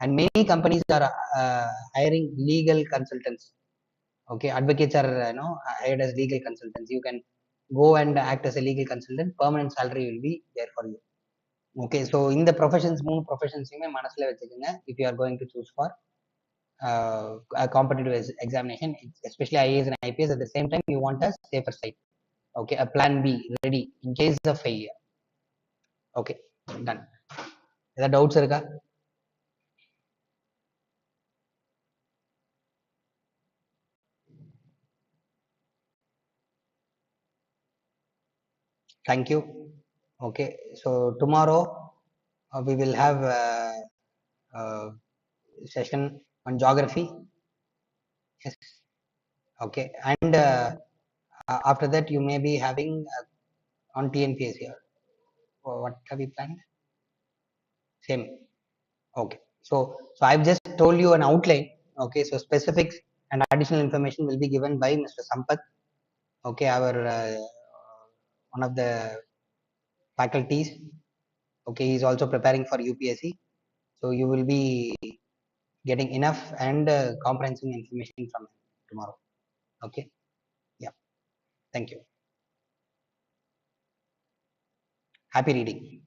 And many companies are hiring legal consultants. Okay, advocates are, you know, hired as legal consultants. You can go and act as a legal consultant. Permanent salary will be there for you. Okay, so in the professions, 3 professions மனசுல வச்சுக்கோங்க. If you are going to choose for a competitive examination, especially IAS and IPS, at the same time you want a safer side. Okay, a plan B ready in case of failure. Okay, done. ஏதாவது doubts இருக்கா? Thank you. Okay, so tomorrow we will have a, session on geography. Yes. Okay. And after that, you may be having on TNPSC. Or what have you planned? Same. Okay. So I've just told you an outline. Okay. So specifics and additional information will be given by Mr. Sampath. Okay. Our one of the faculties. Okay. He is also preparing for UPSC. So you will be getting enough and comprehensive information from him tomorrow. Okay. Yeah. Thank you. Happy reading.